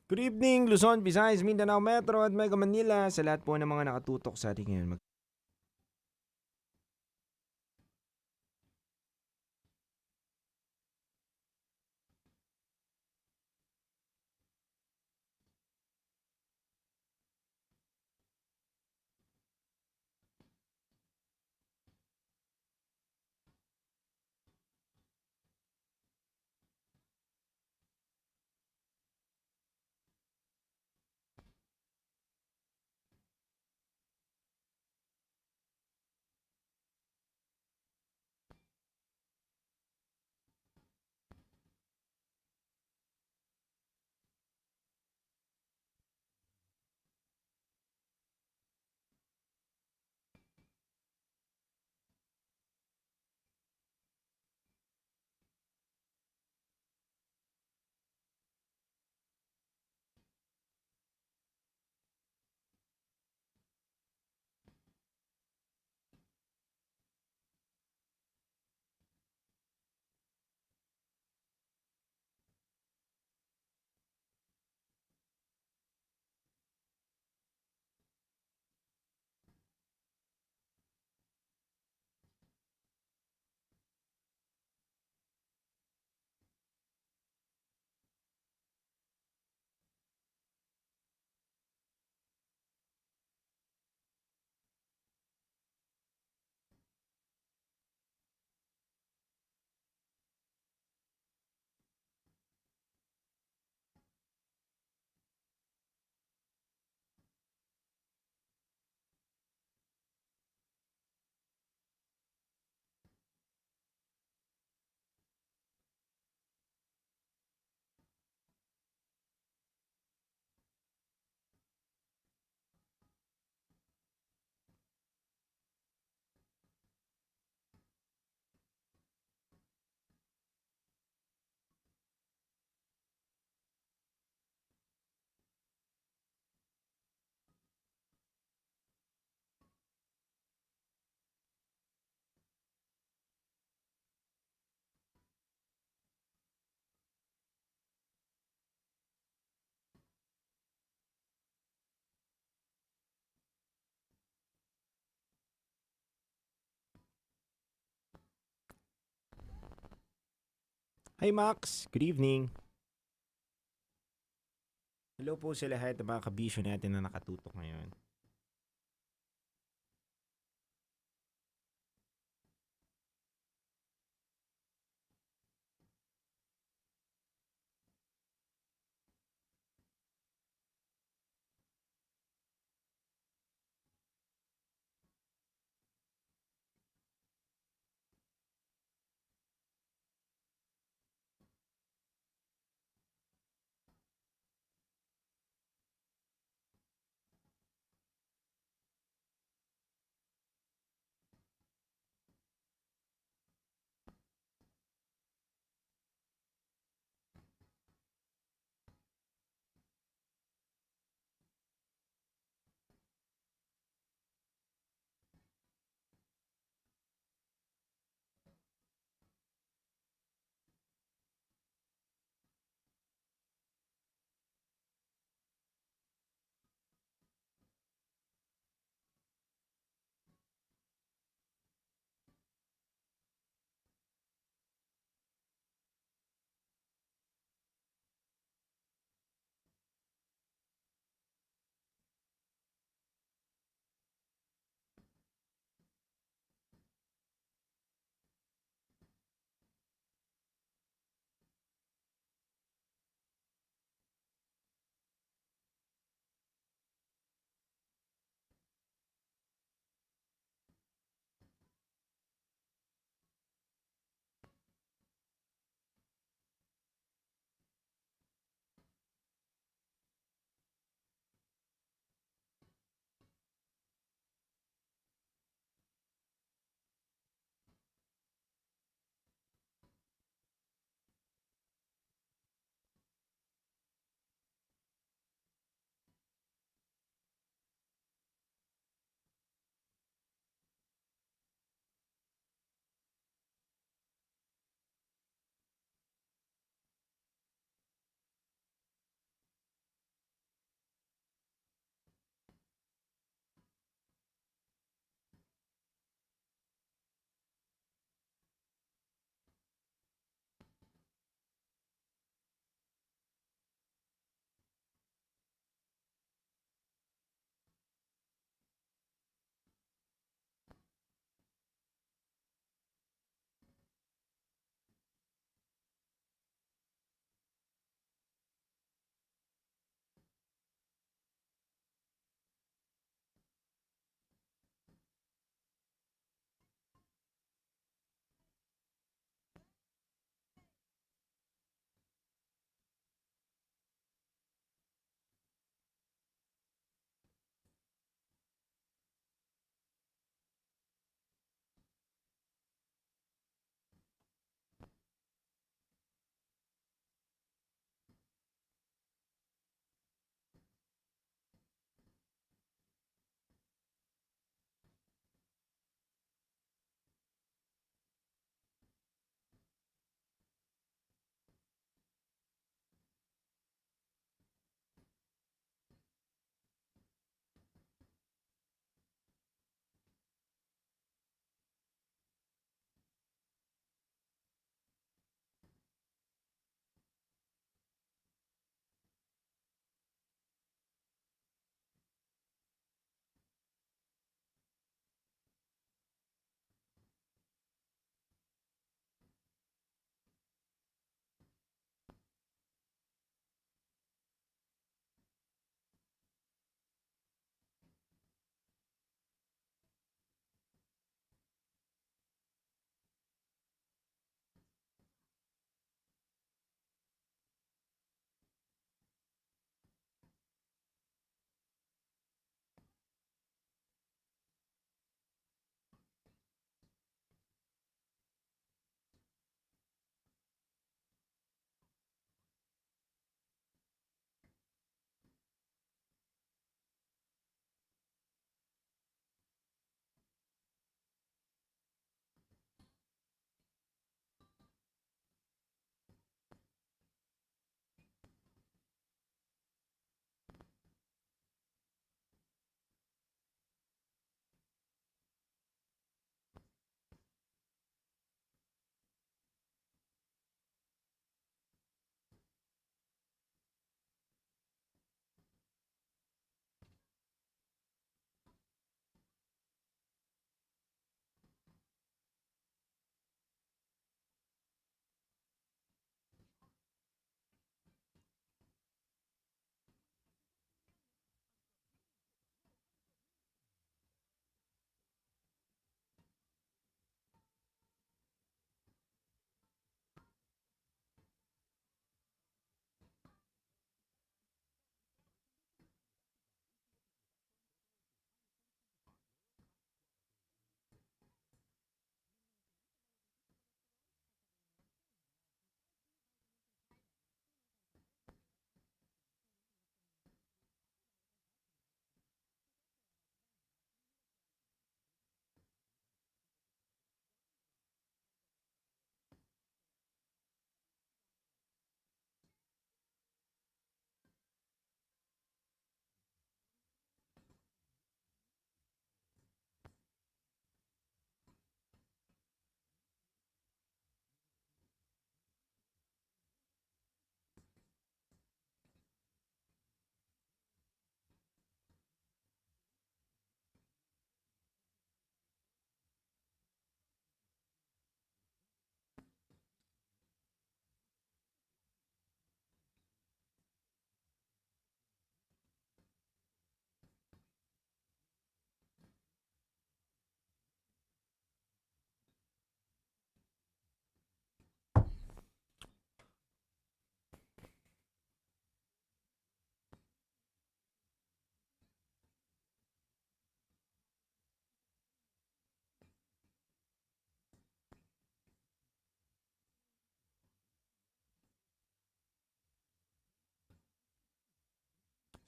Good evening, Luzon, Visayas, Mindanao Metro at Mega Manila sa lahat po ng mga nakatutok sa ating ngayon. Hi Max, good evening. Hello po sa lahat ng mga kabisyo natin na nakatutok ngayon.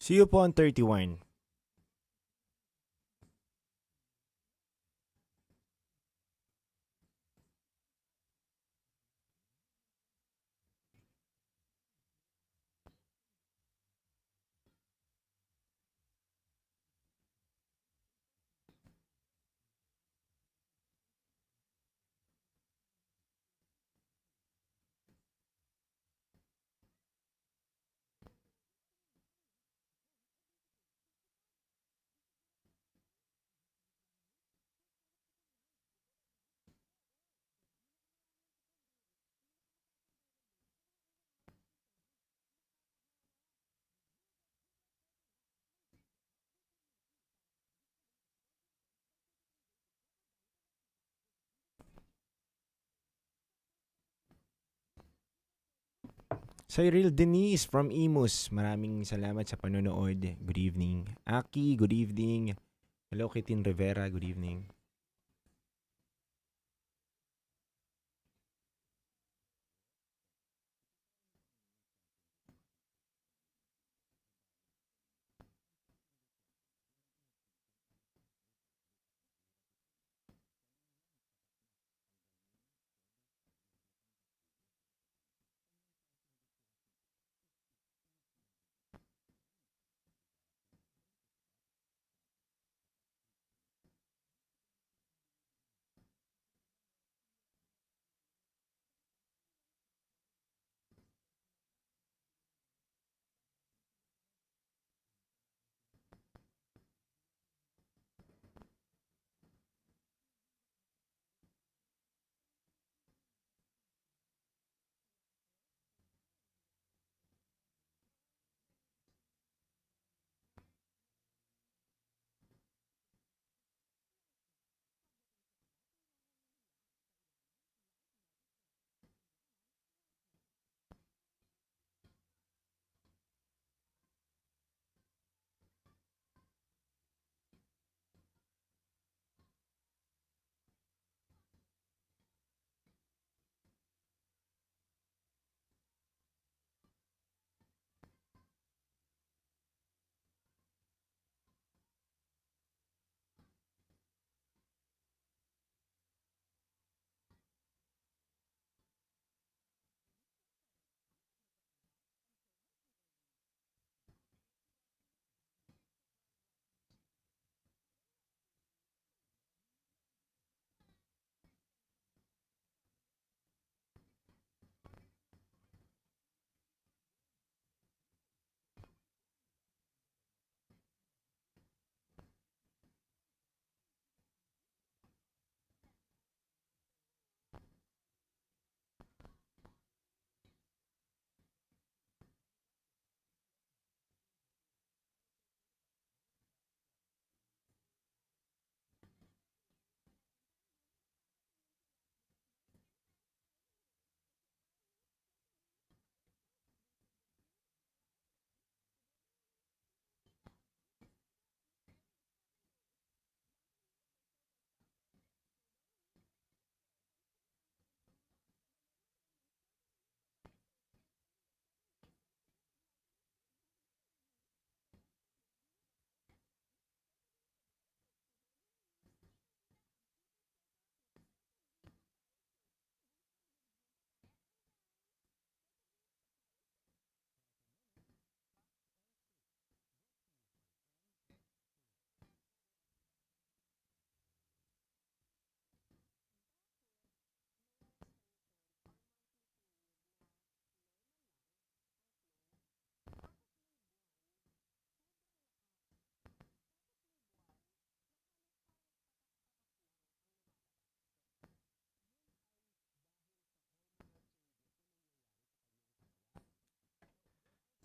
See you po on 31. Cyril Denise from Imus, maraming salamat sa panonood. Good evening. Aki, good evening. Hello, Kitin Rivera, good evening.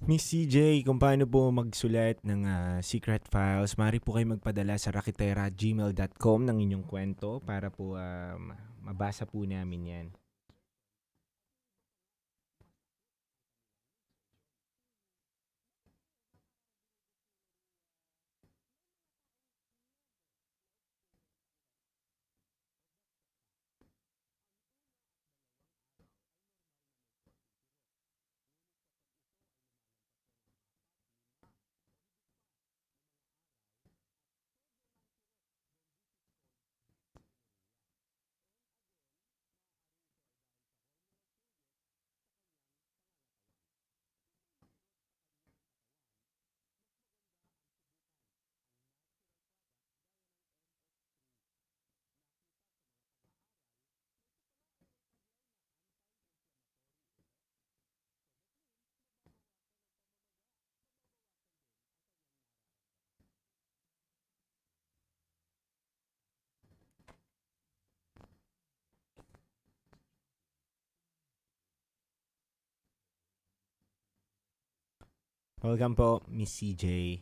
Miss CJ, kung paano po magsulat ng secret files, maaari po kayo magpadala sa rakitera@gmail.com ng inyong kwento para po mabasa po namin yan. Welcome po, Miss CJ.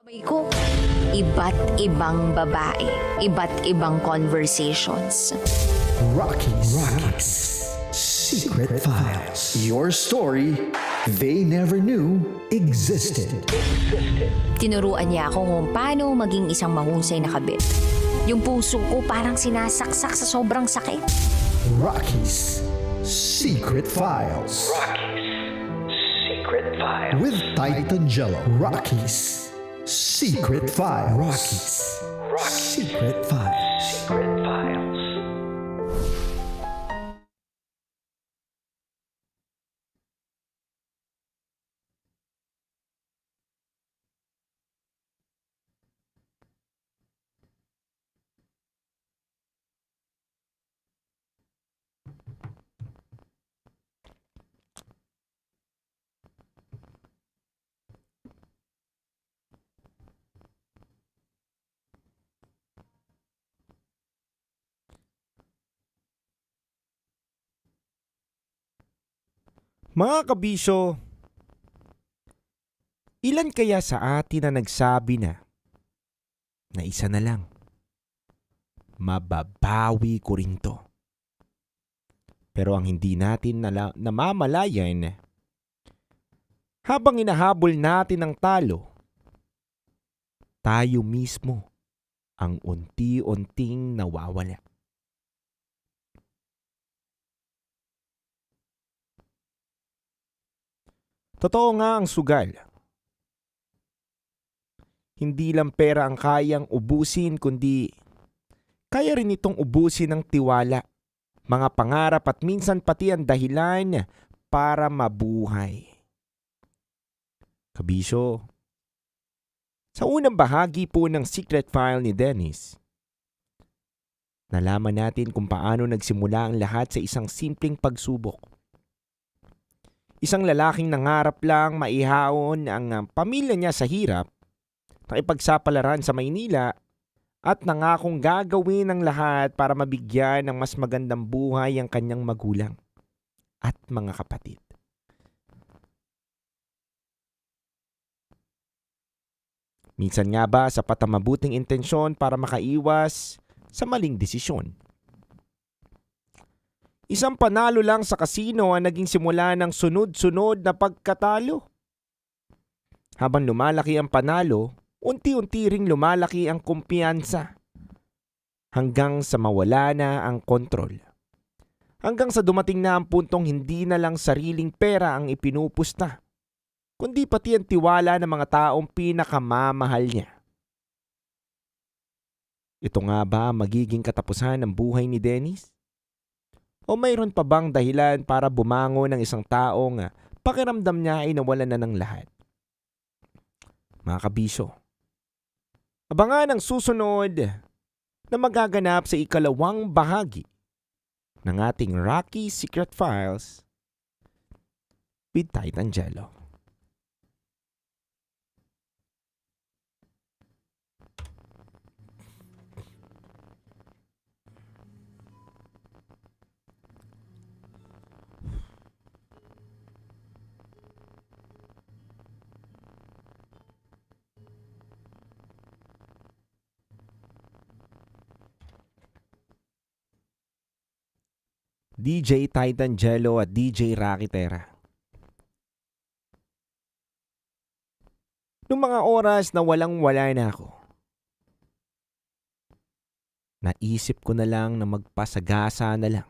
Kamay ko, iba't ibang babae, iba't ibang conversations. Rockies Secret Files. Your story they never knew existed. Tinuruan niya ako kung paano maging isang mahusay na kabit. Yung puso ko parang sinasaksak sa sobrang sakit. Rockies Secret Files. Secret Files. With Titan Jello. Rockies Secret Files. Rockies Secret Files. Secret Files. Mga kabisyo, ilan kaya sa atin na nagsabi na isa na lang, mababawi ko rin to. Pero ang hindi natin namamalayan, habang inahabol natin ang talo, tayo mismo ang unti-unting nawawala. Totoo nga ang sugal. Hindi lang pera ang kayang ubusin, kundi kaya rin itong ubusin ng tiwala, mga pangarap at minsan pati ang dahilan para mabuhay. Kabisyo, sa unang bahagi po ng Secret File ni Dennis, nalaman natin kung paano nagsimula ang lahat sa isang simpleng pagsubok. Isang lalaking nangarap lang maihaon ang pamilya niya sa hirap, nakipagsapalaran sa Maynila at nangakong gagawin ang lahat para mabigyan ng mas magandang buhay ang kanyang magulang at mga kapatid. Minsan nga ba sapat ang mabuting intensyon para makaiwas sa maling desisyon? Isang panalo lang sa kasino ang naging simula ng sunod-sunod na pagkatalo. Habang lumalaki ang panalo, unti-unti ring lumalaki ang kumpiyansa hanggang sa mawala na ang kontrol. Hanggang sa dumating na ang puntong hindi na lang sariling pera ang ipinupusta, kundi pati ang tiwala ng mga taong pinakamamahal niya. Ito nga ba magiging katapusan ng buhay ni Dennis? O mayroon pa bang dahilan para bumangon ng isang taong pakiramdam niya ay nawalan na ng lahat? Mga kabisyo, abangan ang susunod na magaganap sa ikalawang bahagi ng ating Rocky Secret Files with Titan Jello. DJ Titan Jello at DJ Rocky Terra. Noong mga oras na walang-wala na ako, naisip ko na lang na magpasagasa na lang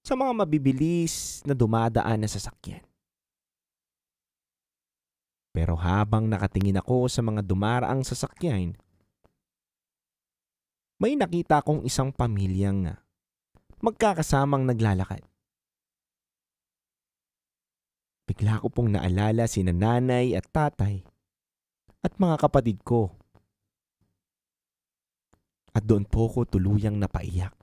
sa mga mabibilis na dumadaan na sasakyan. Pero habang nakatingin ako sa mga dumaraang sasakyan, may nakita kong isang pamilyang magkakasamang naglalakad. Bigla ko pong naalala sina nanay at tatay at mga kapatid ko. At doon po ko tuluyang napaiyak.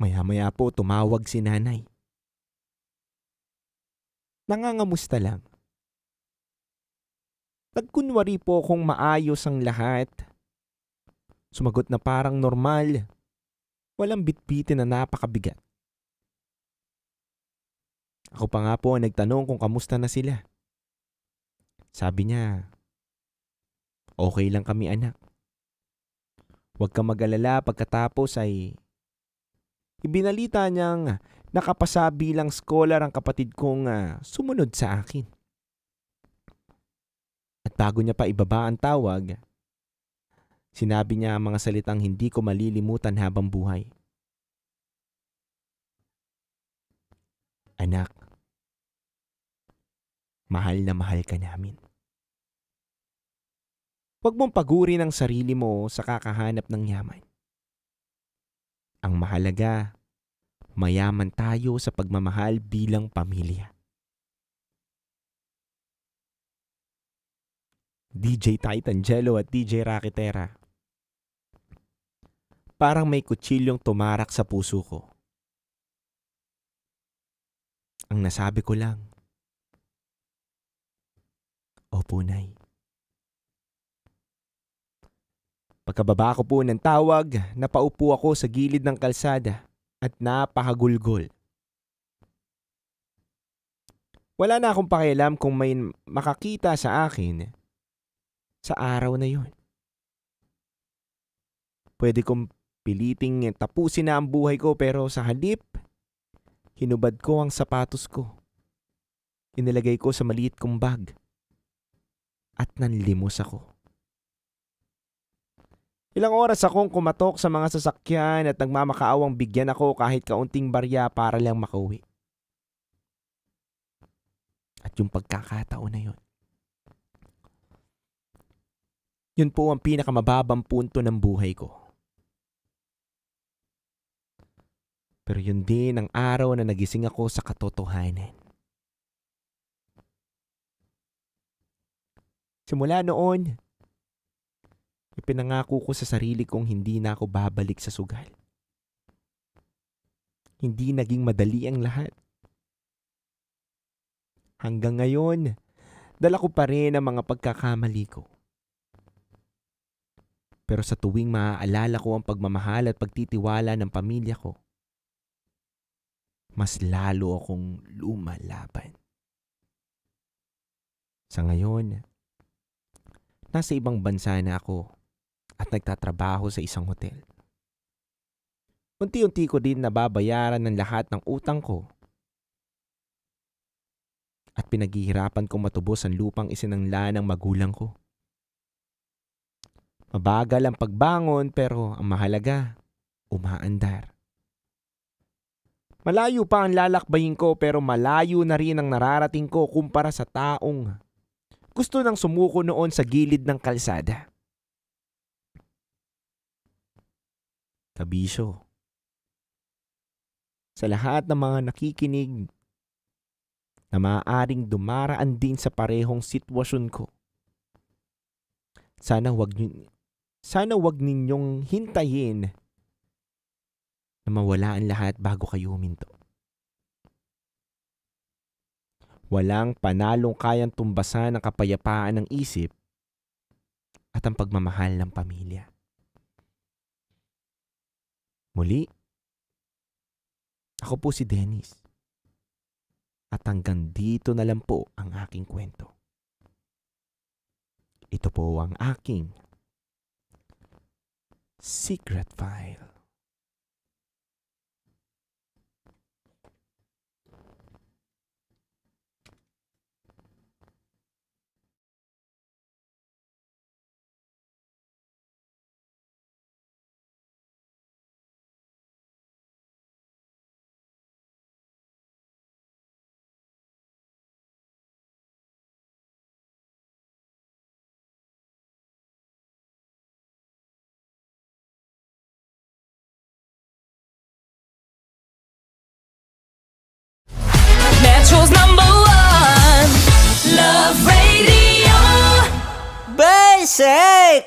Maya-maya po tumawag si nanay. Nangangamusta lang. Nagkunwari po kung maayos ang lahat. Sumagot na parang normal. Walang bitbitin na napakabigat. Ako pa nga po nagtanong kung kamusta na sila. Sabi niya, okay lang kami anak. Huwag kang mag-alala pagkatapos ay ibinalita niyang nakapasa bilang scholar ang kapatid kong sumunod sa akin. At bago niya pa ibaba ang tawag, sinabi niya ang mga salitang hindi ko malilimutan habang buhay. Anak, mahal na mahal ka namin. Huwag mong pagurin ang sarili mo sa kakahanap ng yaman. Ang mahalaga, mayaman tayo sa pagmamahal bilang pamilya. DJ Titan Jello at DJ Rocky Terra. Parang may kutsilyong tumarak sa puso ko. Ang nasabi ko lang, opo, Nay. Pagkababa ko po ng tawag, napaupo ako sa gilid ng kalsada at napahagulgol. Wala na akong pakialam kung may makakita sa akin sa araw na yun. Pwede kong piliting tapusin na ang buhay ko pero sa halip, hinubad ko ang sapatos ko. Inilagay ko sa maliit kong bag at nanlimos ako. Ilang oras akong kumatok sa mga sasakyan at nagmamakaawang bigyan ako kahit kaunting barya para lang makauwi. At yung pagkakataon na yun, yun po ang pinakamababang punto ng buhay ko. Pero yun din ang araw na nagising ako sa katotohanan. Simula noon, ipinangako ko sa sarili kong hindi na ako babalik sa sugal. Hindi naging madali ang lahat. Hanggang ngayon, dala ko pa rin ang mga pagkakamali ko. Pero sa tuwing maaalala ko ang pagmamahal at pagtitiwala ng pamilya ko, mas lalo akong lumalaban. Sa ngayon, nasa ibang bansa na ako at nagtatrabaho sa isang hotel. Unti-unti ko din nababayaran ng lahat ng utang ko at pinaghihirapan kong matubos ang lupang isinangla ng magulang ko. Mabagal ang pagbangon pero ang mahalaga, umaandar. Malayo pa ang lalakbayin ko pero malayo na rin ang nararating ko kumpara sa taong gusto nang sumuko noon sa gilid ng kalsada. Kabisyo. Sa lahat ng mga nakikinig na maaaring dumaraan din sa parehong sitwasyon ko, sana wag ninyong hintayin na mawala ang lahat bago kayo huminto. Walang panalong kayang tumbasan ang kapayapaan ng isip at ang pagmamahal ng pamilya. Muli, ako po si Dennis. At hanggang dito na lang po ang aking kwento. Ito po ang aking secret file. Metro's #1 Love Radio. Basic!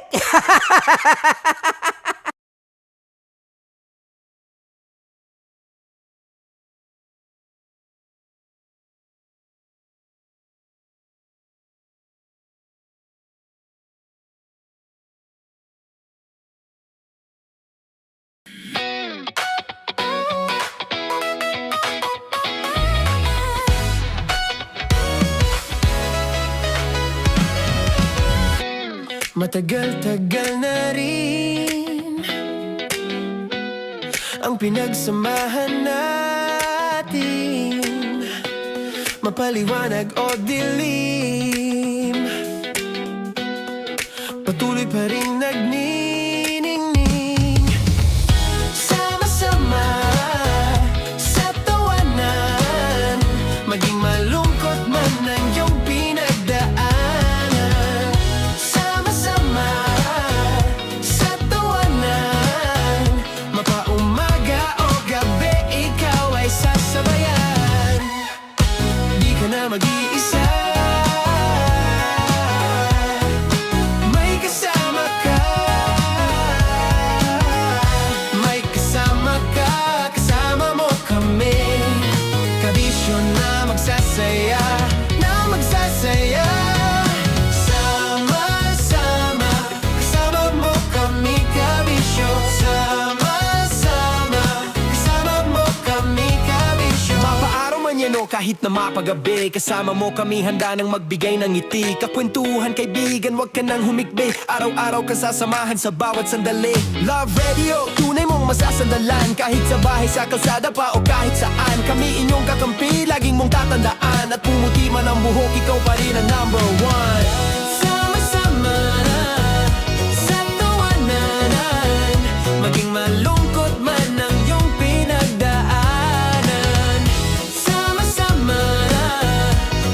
Matagal-tagal na rin ang pinagsamahan natin, mapaliwanag o dilim, patuloy pa rin nagniningning. Sama-sama sa tawanan, maging malungkot man ang iyong pinagdaanan. Sama-sama sa tawanan, mapaumaga o gabi, ikaw ay sasabayan. Di ka na mag-iisa, may kasama ka. May kasama ka, kasama mo kami. Kabisyo na magsasaya, na magsasaya. Sama-sama, kasama mo kami, kabisyo. Sama-sama, kasama mo kami, kabisyo. Mapaaraw man yan o kahit na mapagabi, kasama mo kami, handa nang magbigay ng ngiti. Kakwentuhan, kaibigan, wag ka nang humikbi. Araw-araw ka sasamahan sa bawat sandali. Love Radio, tunay mong masasandalan. Kahit sa bahay, sa kalsada pa o kahit saan, kami inyong kakampi, laging mong tatandaan. At pumuti man ang buhok, ikaw pa rin ang #1. Sama-sama sa tawanan, maging malungkot man ang iyong pinagdaanan. Sama-sama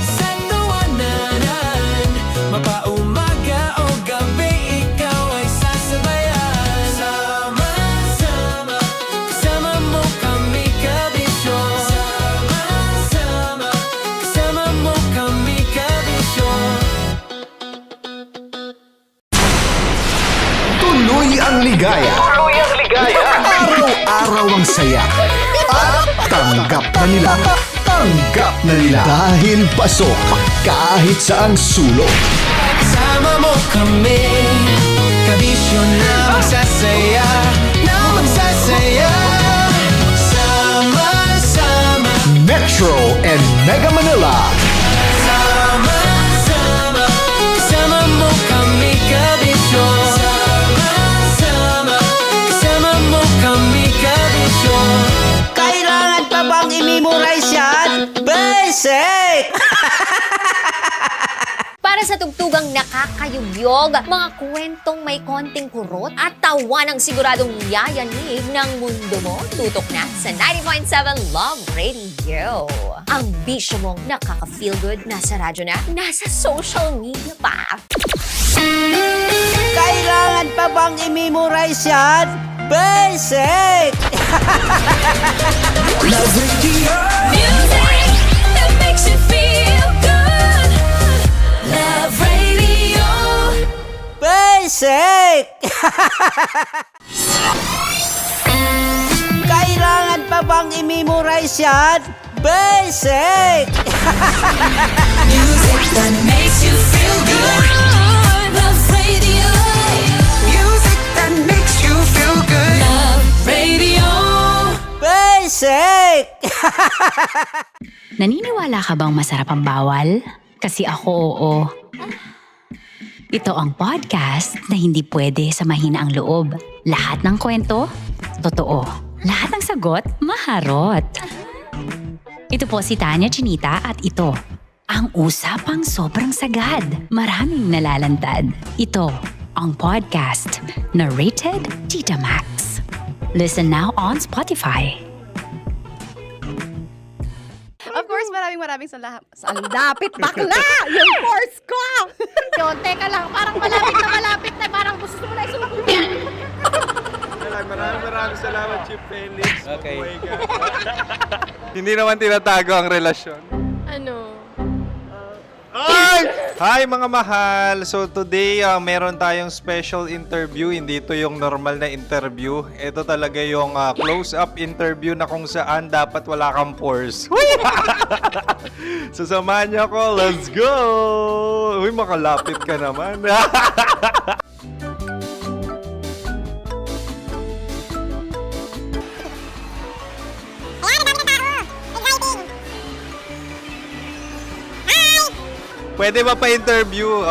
sa tawanan, mapaumaga o gabi, ikaw ay sasabayan. Sama-sama, kasama mo kami, kabisyo. Sama-sama, kasama mo kami, kabisyo. Tuloy ang ligaya. Tuloy ang ligaya. Araw-araw ang saya. At tanggap na nila. Tanggap na nila. Dahil pasok kahit saang sulok. Kasama mo kami, kabisyo na magsasaya, na magsasaya. Sama-sama, Metro and Mega Manila. sama-sama, kasama mo kami kabisyo. Sama-sama, kasama mo kami kabisyo. Kailangan pa bang i-memorize yan? Basic! Para sa tugtugang nakakayugyog, mga kwentong may konting kurot at tawa ng siguradong yayanig ng mundo mo, tutok na sa 90.7 Love Radio. Ang bisyo mong nakaka-feel good, nasa radyo na, nasa social media pa. Kailangan pa bang i-memorize yan? Basic! Love Radio. Music that makes you feel good. Love Radio. Basic! Kailangan pa bang i-memorize yan? Basic! Music that makes you feel good. Love Radio. Music that makes you feel good. Love Radio. Basic! Naniniwala ka bang masarap ang bawal? Kasi ako, oo. Ito ang podcast na hindi pwede sa mahina ang loob. Lahat ng kwento, totoo. Lahat ng sagot, maharot. Ito po si Tanya Chinita at ito, ang usapang sobrang sagad. Maraming nalalantad. Ito, ang podcast na rated Tita Max. Listen now on Spotify. Of course, maraming salamat. Ang lapit bakla! Yung course ko! Yun, teka lang, parang malapit na, parang gusto mo na isulat. Maraming salamat, Chief Felix. Okay. Oh my God. Hindi naman tinatago ang relasyon. Ano? Ay! Hi mga mahal! So today, meron tayong special interview. Hindi ito yung normal na interview. Ito talaga yung close-up interview na kung saan dapat wala kang pores. So samahan niyo ako. Let's go! Uy, makalapit ka naman. Pwede ba pa-interview?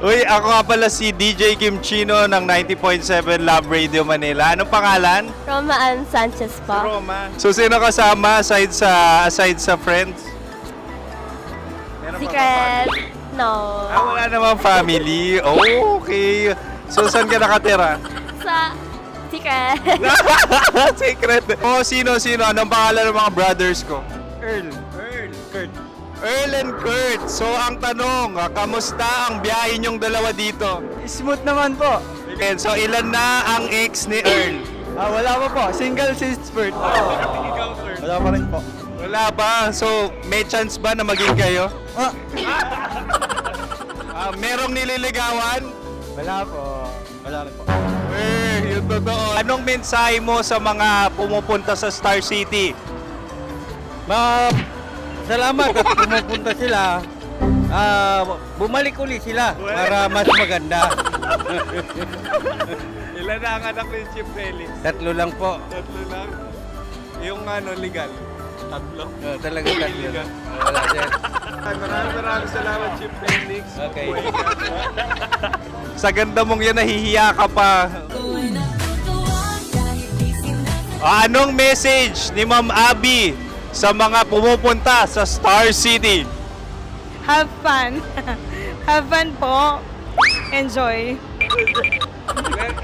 Uy, ako nga pala si DJ Kim Chino ng 90.7 Love Radio Manila. Anong pangalan? Roma Ann Sanchez po. Roma. So, sino kasama aside sa friends? Meron ba Secret. No. wala namang family. Oh, okay. So, saan ka nakatira? Sa Secret. Secret. Oh, sino? Anong pangalan ng mga brothers ko? Earl, Kurt. Earl and Kurt. So, ang tanong, kamusta ang biyahe niyong dalawa dito? Smooth naman po. Okay, so ilan na ang ex ni Earl? Wala pa po. Single since birth. Wala pa rin po. Wala ba? So, may chance ba na maging kayo? Merong nililigawan? Wala po. Wala rin po. Yung totoo. Anong mensahe mo sa mga pumupunta sa Star City? Salamat at pumupunta sila. Bumalik uli sila para mas maganda. Ilan na ang anak ni Chief Felix? 3 lang po. 3 lang? Yung legal? 3? Talaga 3 lang. Wala din. Maraming salamat, Chief Felix. Okay. Sa ganda mong yan, nahihiya ka pa. Anong message ni Ma'am Abby sa mga pumupunta sa Star City? Have fun. Have fun po. Enjoy.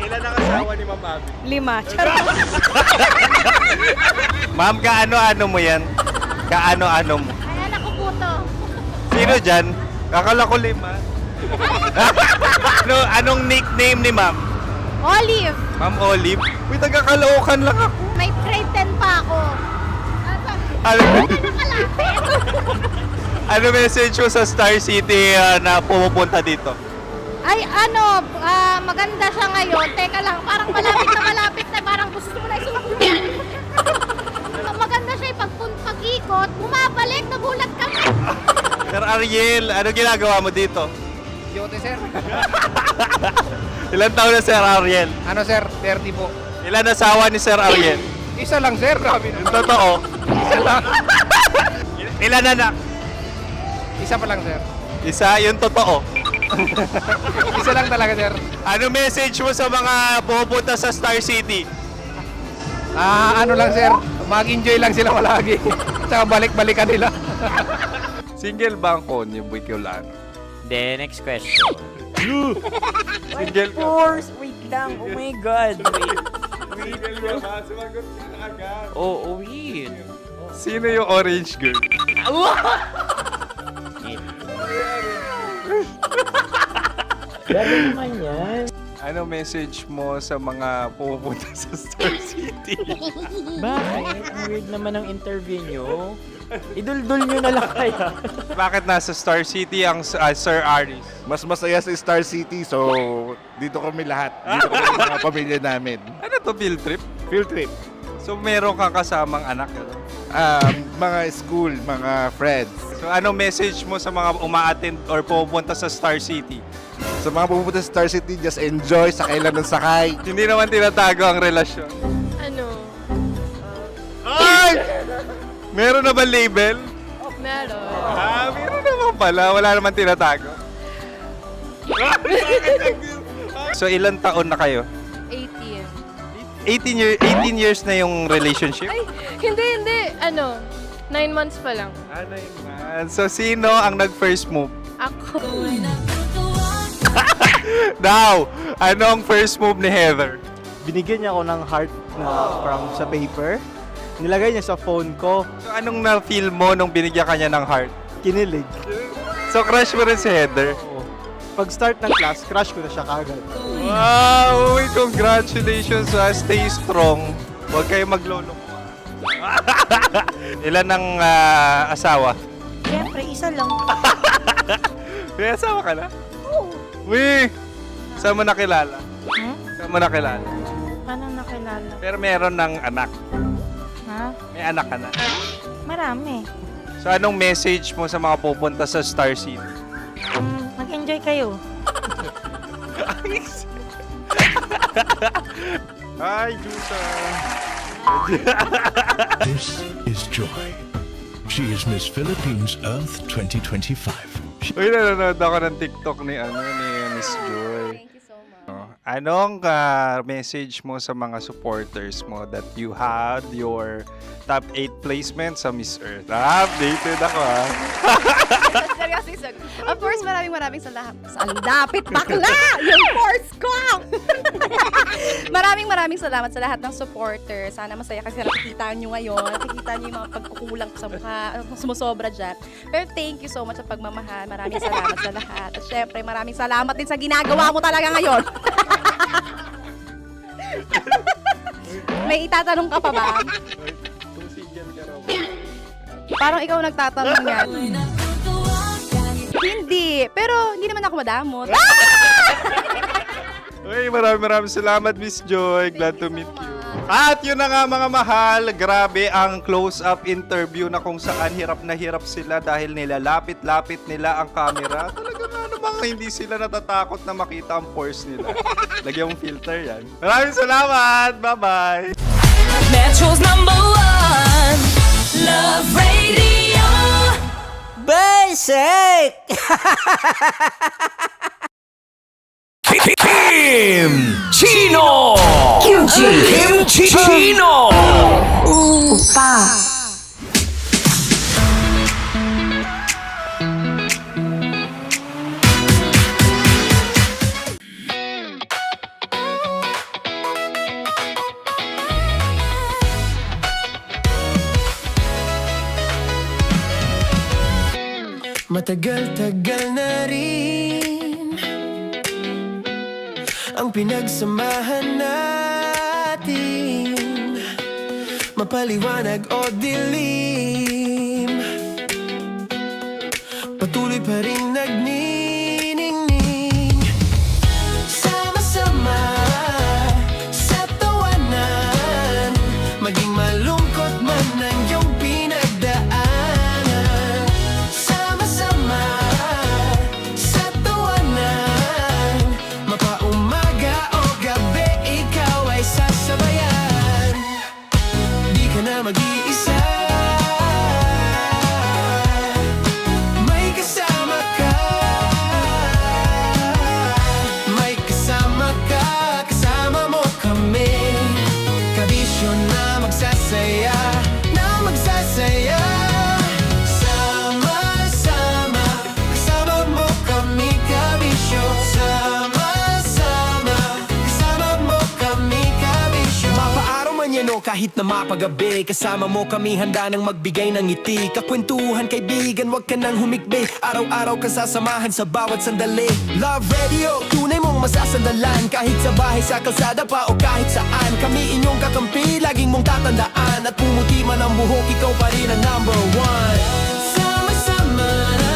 Ilan ang asawa ni Ma'am Abby? 5. Charot. Ma'am, kaano-ano mo yan? Kaano-ano mo? Ay, anak ko po to. Sino dyan? Kakala ko 5. Anong nickname ni Ma'am? Olive. Ma'am Olive? Uy, taga-Caloocan lang ako. May grade 10 pa ako. Ano message mo sa Star City na pumupunta dito? Ay, maganda siya ngayon. Teka lang, parang malapit na, parang gusto mo na isulat. Maganda siya pag-ikot, bumabalik, nagulat kami. Sir Ariel, ano ginagawa mo dito? Yote, sir. Ilan taon na Sir Ariel? Ano, sir? 30 po. Ilan asawa ni Sir Ariel? Isa lang, sir. Grabe Yung totoo. Isa lang. Ilan anak? Isa pa lang, sir. Isa, yung totoo. Isa lang talaga, sir. Ano message mo sa mga pupunta sa Star City? Ano lang, sir. Mag-enjoy lang sila palagi. Tsaka balik-balikan nila. Single ba ang Konyo Bicolano? Then, next question. Single ka? course! Wait lang. Oh my God. Single ka ba? Sumagot ka na agad. Oo, wait. Sino yung orange girl? Gano'n naman yan. Ano message mo sa mga pupunta sa Star City? Bakit? Ang weird naman ng interview nyo. Idul-dul nyo na lang kaya. Bakit nasa Star City ang Sir Aris? Mas masaya sa Star City, so dito kami lahat. Dito kami mga pamilya namin. Ano to, field trip? Field trip. So meron kang kasamang anak? Ano? Mga school, mga friends. So ano message mo sa mga uma-attend or pupunta sa Star City? Sa mga pupunta sa Star City, just enjoy, sakay lang ng sakay. Hindi naman tinatago ang relasyon. Ano? Ay! Meron na ba label? Meron. Meron naman pala. Wala naman tinatago. So ilan taon na kayo? 18. 18 years na yung relationship? Ay, hindi. Ano? 9 months pa lang. Ano yun? So sino ang nag-first move? Ako. Now, ano ang first move ni Heather? Binigyan niya ako ng heart na from sa paper. Nilagay niya sa phone ko. So anong na-feel mo nung binigyan ka niya ng heart? Kinilig. So crush mo rin si Heather? Pag start ng class, crush ko na siya kagad. Wow! Uy, congratulations! Stay strong. Huwag kayo maglolo. Ilan ang asawa? Siyempre, isa lang. May asawa ka na? Oo. Uy! Saan mo nakilala? Saan mo nakilala? Paano nakilala? Pero meron ng anak. Ha? May anak ka na. Marami. So anong message mo sa mga pupunta sa Star City? Mag-enjoy kayo. Hi, Jusa! This is Joy. She is Miss Philippines Earth 2025. Uy, nanonood ako ng TikTok ni Miss Joy. Thank you so much. Anong message mo sa mga supporters mo that you had your top 8 placement sa Miss Earth? Updated ako Seryoso. Of course, maraming salamat. Ang lapit bakla! Yung force ko! maraming salamat sa lahat ng supporters. Sana masaya kasi nakikita nyo ngayon. Nakikita nyo yung mga pagkukulang sa mukha. Sumusobra dyan. Pero thank you so much sa pagmamahal. Maraming salamat sa lahat. At syempre, maraming salamat din sa ginagawa mo talaga ngayon. May itatanong ka pa ba? Parang ikaw nagtatanong yan. Hindi. Pero hindi naman ako madamot. Uy, maraming salamat, Miss Joy. Glad to meet you. At yun na nga mga mahal, grabe ang close-up interview na kung saan hirap na hirap sila dahil nilalapit-lapit nila ang camera. Talaga na namang hindi sila natatakot na makita ang pores nila. Lagyan mong filter yan. Maraming salamat! Bye-bye! Metro's #1 Love Radio. Basic! Kim Chino! Kimchi Chino! Opa. Matagal-tagal na rin ang pinagsamahan natin, mapaliwanag o dilim, patuloy pa rin nagniningning. Sama-sama sa tawanan, maging malungkot man ang iyong pinagdaanan. Sama-sama sa tawanan, mag-iisa, may kasama ka. May kasama ka, kasama mo kami. Kabisyo na magsasaya, na magsasaya. Sama-sama, kasama mo kami, kabisyo. Sama-sama, kasama mo kami, kabisyo. Mapaaraw man yan o kahit na mapagabi, kasama mo kami handa nang magbigay ng ngiti. Kakwentuhan kaibigan, wag ka nang humikbi. Araw-araw ka sasamahan sa bawat sandali. Love Radio, tunay mong masasandalan. Kahit sa bahay, sa kalsada pa o kahit saan. Kami inyong kakampi, laging mong tatandaan. At pumuti man ang buhok, ikaw pa rin ang number one. Sama-sama na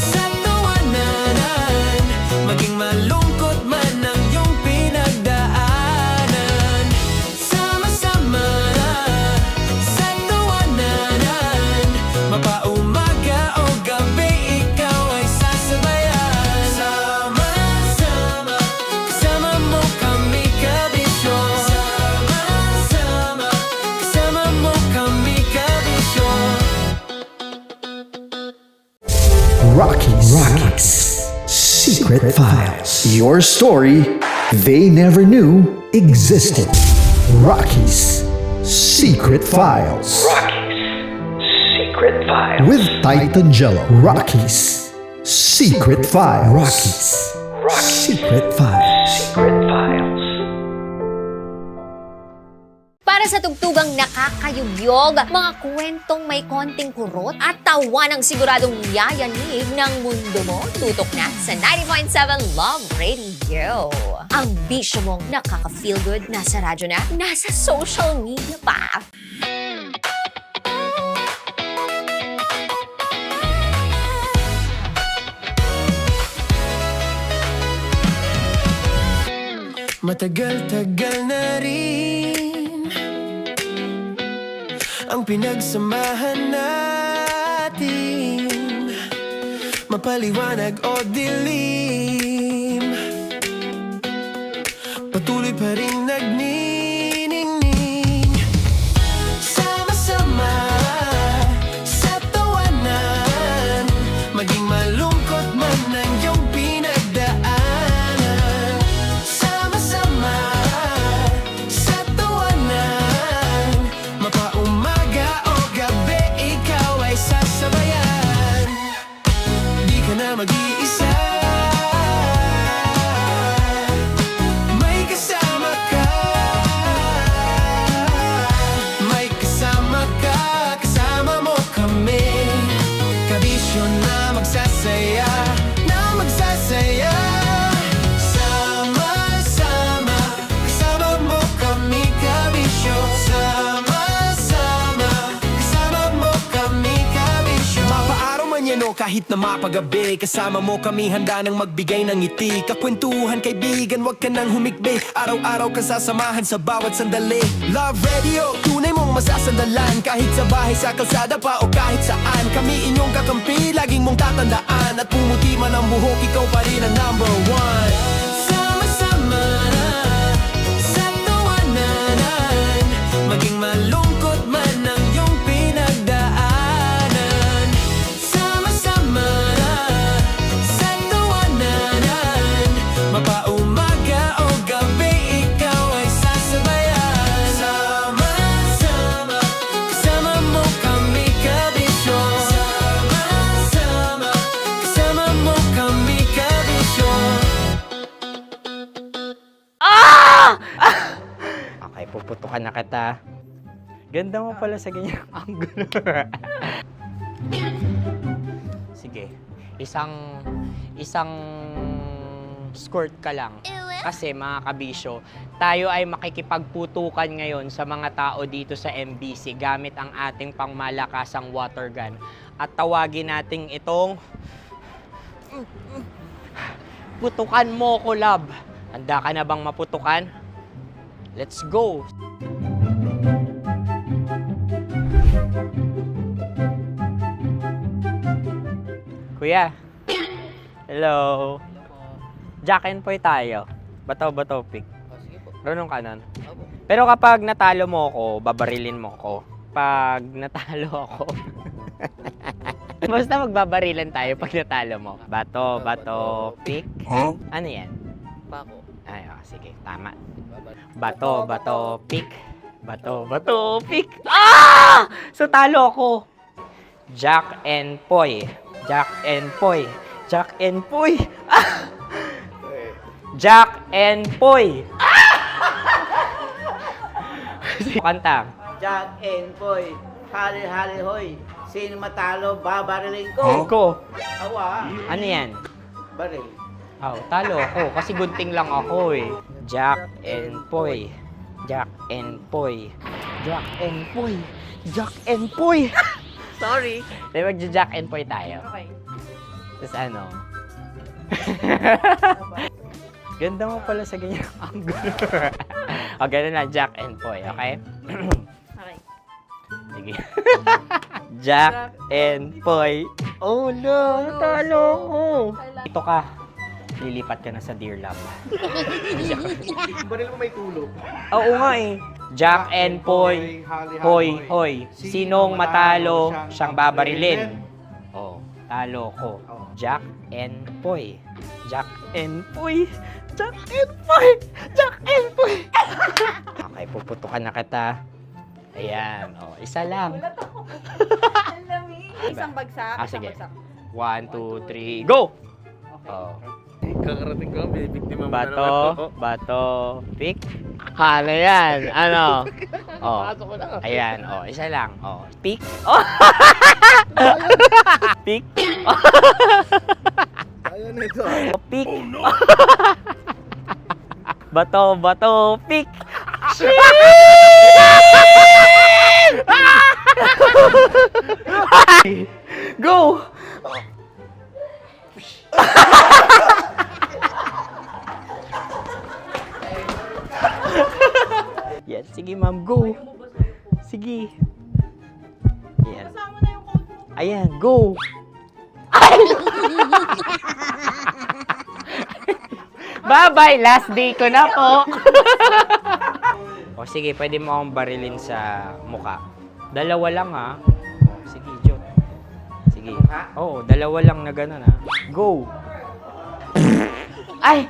sa tawanan, maging malungkot man ang iyong pinagdaanan. Sama-sama na sa tawanan, mapaumaga o gabi, ikaw ay sasabayan. Sama-sama, kasama mo kami, kabisyo. Sama-sama, kasama mo kami, kabisyo. Rocky's Secret Files. Your story they never knew existed. Rocky's Secret Files. Secret Files. With Titan Jello. Rocky's Secret Files. Rocky's Secret Files. Secret Files. Para sa tugtugang nakakayugyog, mga kwentong may konting kurot at tawa ng siguradong yayanig ng mundo mo, tutok na sa 90.7 Love Radio. Ang bisyo mong nakaka-feel good, nasa radyo na, nasa social media pa. Matagal-tagal na rin ang pinagsamahan natin, mapaliwanag o dilim, patuloy pa rin nagniningning. Sama-sama sa tawanan, maging malungkot man ang iyong pinagdaanan. Sama-sama sa tawanan, mapaumaga o gabi, ikaw ay sasabayan. Di ka na mag-iisa, may kasama ka. May kasama ka, kasama mo kami. Kabisyo na magsasaya, na magsasaya. Sama-sama, kasama mo kami, kabisyo. Sama-sama, kasama mo kami, kabisyo. Mapaaraw man yan o kahit na mapagabi, kasama mo kami handa nang magbigay ng ngiti. Kakwentuhan kaibigan, wag ka nang humikbi. Araw-araw ka sasamahan sa bawat sandali. Love Radio, tunay mong masasandalan. Kahit sa bahay, sa kalsada pa o kahit saan. Kami inyong kakampi, laging mong tatandaan. At pumuti man ang buhok, ikaw pa rin ang number one. Sama-sama na sa tawanan, maging malungkot man ang iyong pinagdaanan. Sama-sama na sa tawanan, mapaumaga o gabi, ikaw ay sasabayan. Sama-sama, kasama mo kami, kabisyo. Sama-sama, kasama mo kami, kabisyo. Okay, puputukan na kita. Ganda mo pala sa ganyang angulo. Sige, isang skirt ka lang. Kasi mga kabisyo, tayo ay makikipagputukan ngayon sa mga tao dito sa MBC gamit ang ating pangmalakasang water gun. At tawagin natin itong putukan mo ko, love. Handa ka na bang maputukan? Let's go! Kuya. Hello. Jack and Poy tayo. Bato-bato pick. Runong ka nun. Pero kapag natalo mo ako, babarilin mo ako. pag natalo ako. Basta magbabarilan tayo pag natalo mo. Bato, bato, pick. Ano yan? Pako. Ay, sige, tama. Bato, bato, pick. Bato, bato, pick. Ah! So, talo ako. Jack and Poy. Jack and Poy. Jack and Poy. Ah! Jack and Poy. Kanta. Jack and Poy, hali-hali hoy. Sino matalo, babariling ko. Ko. Awa. Ano yan? Baril. Oh, talo ako kasi gunting lang ako eh. Jack and Poy. Jack and Poy. Jack and Poy. Jack and Poy. Sorry. Di magja-Jack and Poy tayo. Okay. Tapos ano? Ganda mo pala sa ganyan angle. O, ganun na, Jack and Poy, okay? Okay. Sige. Jack and Poy. Oh no, natalo ko. Ito ka. Lilipat ka na sa Dear Love. Baril mo may tulog. Oo nga eh. Jack and Poy. Hoy, hoy. Sinong matalo, siyang babarilin. Oh, talo ko. Jack and Poy. Jack and Poy. Jack and Poy. Jack and Poy. Okay, puputukan na kita. Ayan. Oh, isa lang. Isang bagsak. Sige. 1, 2, 3, go! Oh. Kakarating ko, binibiktima mo Bato, bato, pick. Ano yan? Ano? Oh. Ayan, oh, isa lang. Oh, pick. Oh. Pick. Ayan na ito. Oh, pick. Bato, bato, pick. Go! Yan, sige ma'am, go. Sige. Ayan. Ayan, go. Bye-bye, last day ko na po. O sige, pwede mo akong barilin sa muka. Dalawa lang ha. O, sige, Jot. Sige. Oo, dalawa lang na gano'n ha. Go. Ay!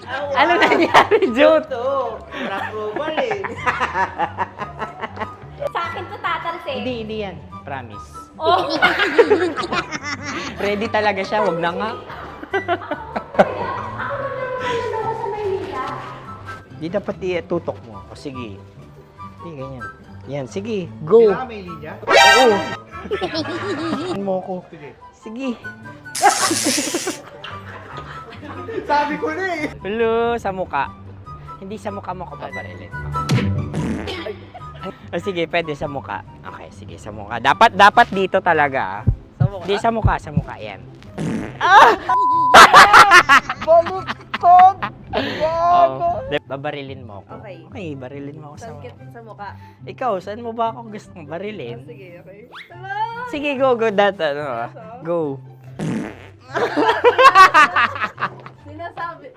Ano nangyari, Jot? Ito, approval eh. Sa akin to tatalsik. Hindi yan. Promise. Oh. Ready talaga siya, wag na nga. Di dapat tutok mo. O sige. Hindi, ganyan. Yan, sige. Go. Kailangan may linya? Oo. Mo ko. Sige. Sabi ko na eh. Hello, sa muka. Hindi sa muka mo ko babarilin. O sige, pwede sa muka. Okay, sige, sa muka. Dapat dito talaga. Sa mukha? Hindi, sa muka, yan. Baluktot! Oh, babarilin mo ako. Okay. Okay, barilin mo ako sa muka. Sa mukha. Ikaw, saan mo ba ako gustong barilin? Sige, okay. Sige, go, go. Sinasabi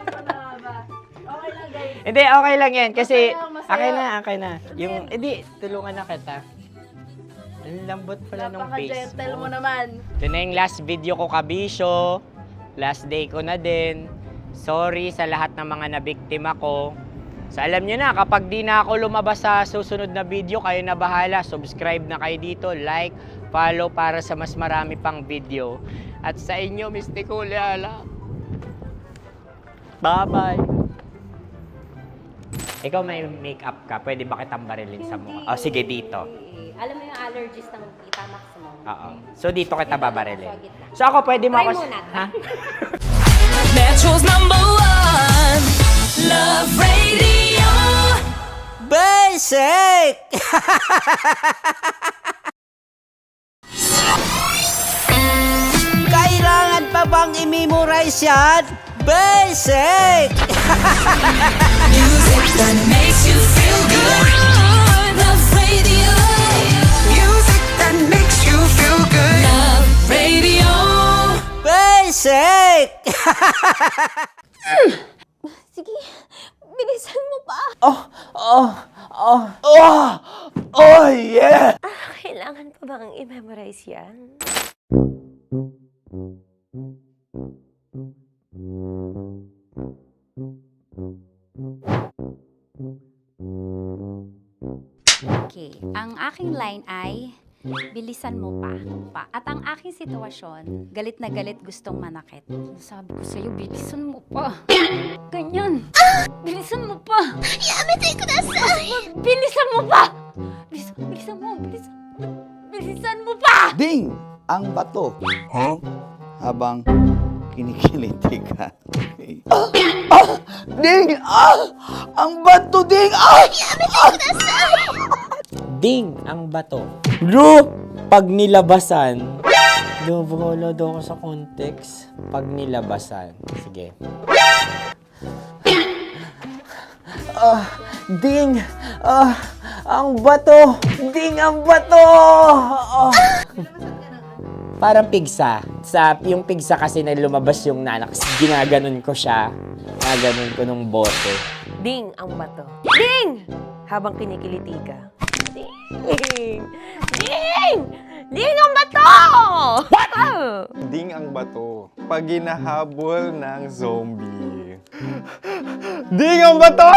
ko na ba? Okay lang, guys. Hindi, okay lang yan. Kasi, Masaya. okay na. Yung, hindi, tulungan na kita. Ang lambot pala nung face Napaka-gentle mo mo. naman. Ito na yung last video ko, kabisyo. Last day ko na din. Sorry sa lahat ng mga nabiktima ko. So alam nyo na, kapag di na ako lumabas sa susunod na video, kayo na bahala. Subscribe na kayo dito, like, follow para sa mas marami pang video. At sa inyo, Mistiko Leala. Bye-bye. Ikaw may makeup ka, pwede ba kitang barilin sa mukha? O sige, dito. Alam mo yung allergies ng Tita Maximum? Oo. So dito kita babarilin. So ako, pwede mo ako... Try muna. Ha? Metro's #1 Love Radio. Basic! Kailangan pa bang i-memorize yan? Basic! Music that makes you feel good. Love Radio. Music that makes you feel good. Love Radio. Basic! Sige, bilisan mo pa. Oh, yeah! Kailangan pa bang i-memorize yan? Okay, ang aking line ay, bilisan mo pa. At ang aking sitwasyon, galit na galit gustong manakit. Sabi ko sa'yo, bilisan mo pa. Ganyan. Bilisan mo pa. Yamitay ko na sa... Bilisan mo pa! Bilisan mo pa! Ding! Ang bato. Habang kinikiliti ka. Ding! Ang bato, Ding! Ding ang bato. Bro, pag nilabasan. Wala daw ako sa context. Pag nilabasan. Sige. Ding! Ang bato! Ding ang bato! Parang pigsa. Yung pigsa kasi na lumabas yung nanak. Ginaganon ko siya. Ginaganon ko nung bote. Ding ang bato. Ding! Habang kinikiliti ka. Ding! Ding! Ding ang bato! What? Ding ang bato. Pag hinahabol ng zombie. Ding ang bato!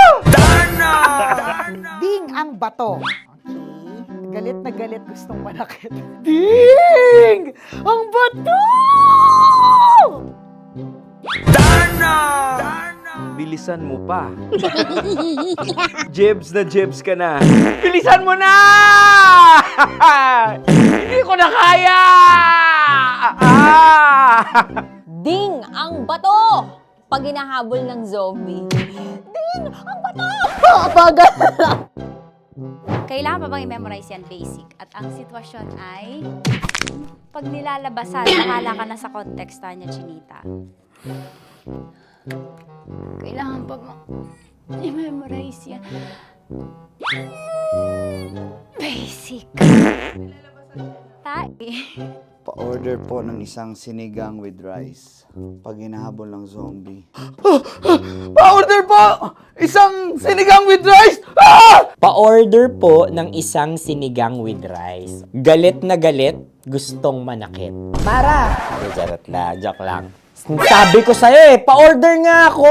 Ding ang bato. Okay. Galit na galit gustong manakit. Ding! Ang bato! Bilisan mo pa. Jebs ka na. Bilisan mo na! Hindi ko na kaya! Ding ang bato! Pag hinahabol ng zombie. Ding ang bato! Bagal! Kailangan pa bang i-memorize yan basic? At ang sitwasyon ay, pag nilalabasan, nakala ka na sa context niya, Chinita. Kailangan pa bang i-memorize yan? Basic. Pa-order po ng isang sinigang with rice. Pag hinahabol ng zombie. Pa-order po! Isang sinigang with rice! Pa-order po ng isang sinigang with rice. Galit na galit, gustong manakit. Mara! Joke lang. Sabi ko sa'yo pa-order nga ako!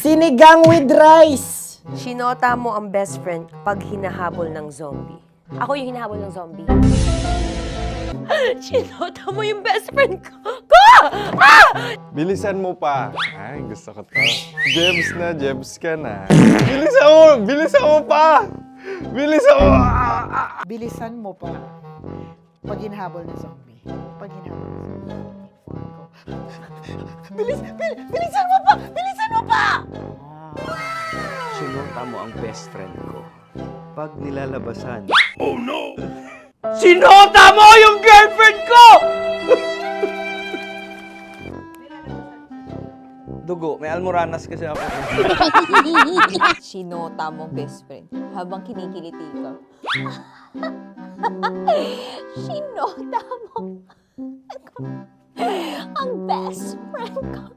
Sinigang with rice! Sinota mo ang best friend pag hinahabol ng zombie. Ako yung hinahabol ng zombie. Sinota mo yung best friend ko! Bilisan mo pa. Ay, gusto ko to. Jebs ka na. Bilisan mo pa! Bilisan mo pa. Pag hinahabol ng zombie. Pag hinahabol ng zombie. Bilisan mo pa! Bilisan mo pa! Sinota mo ang best friend ko. Pag nilalabasan. Oh no! Sinota mo yung girlfriend ko! Dugo, may almoranas kasi ako. Sinota mo best friend habang kinikiliti ka. Sinota mo ang best friend ko.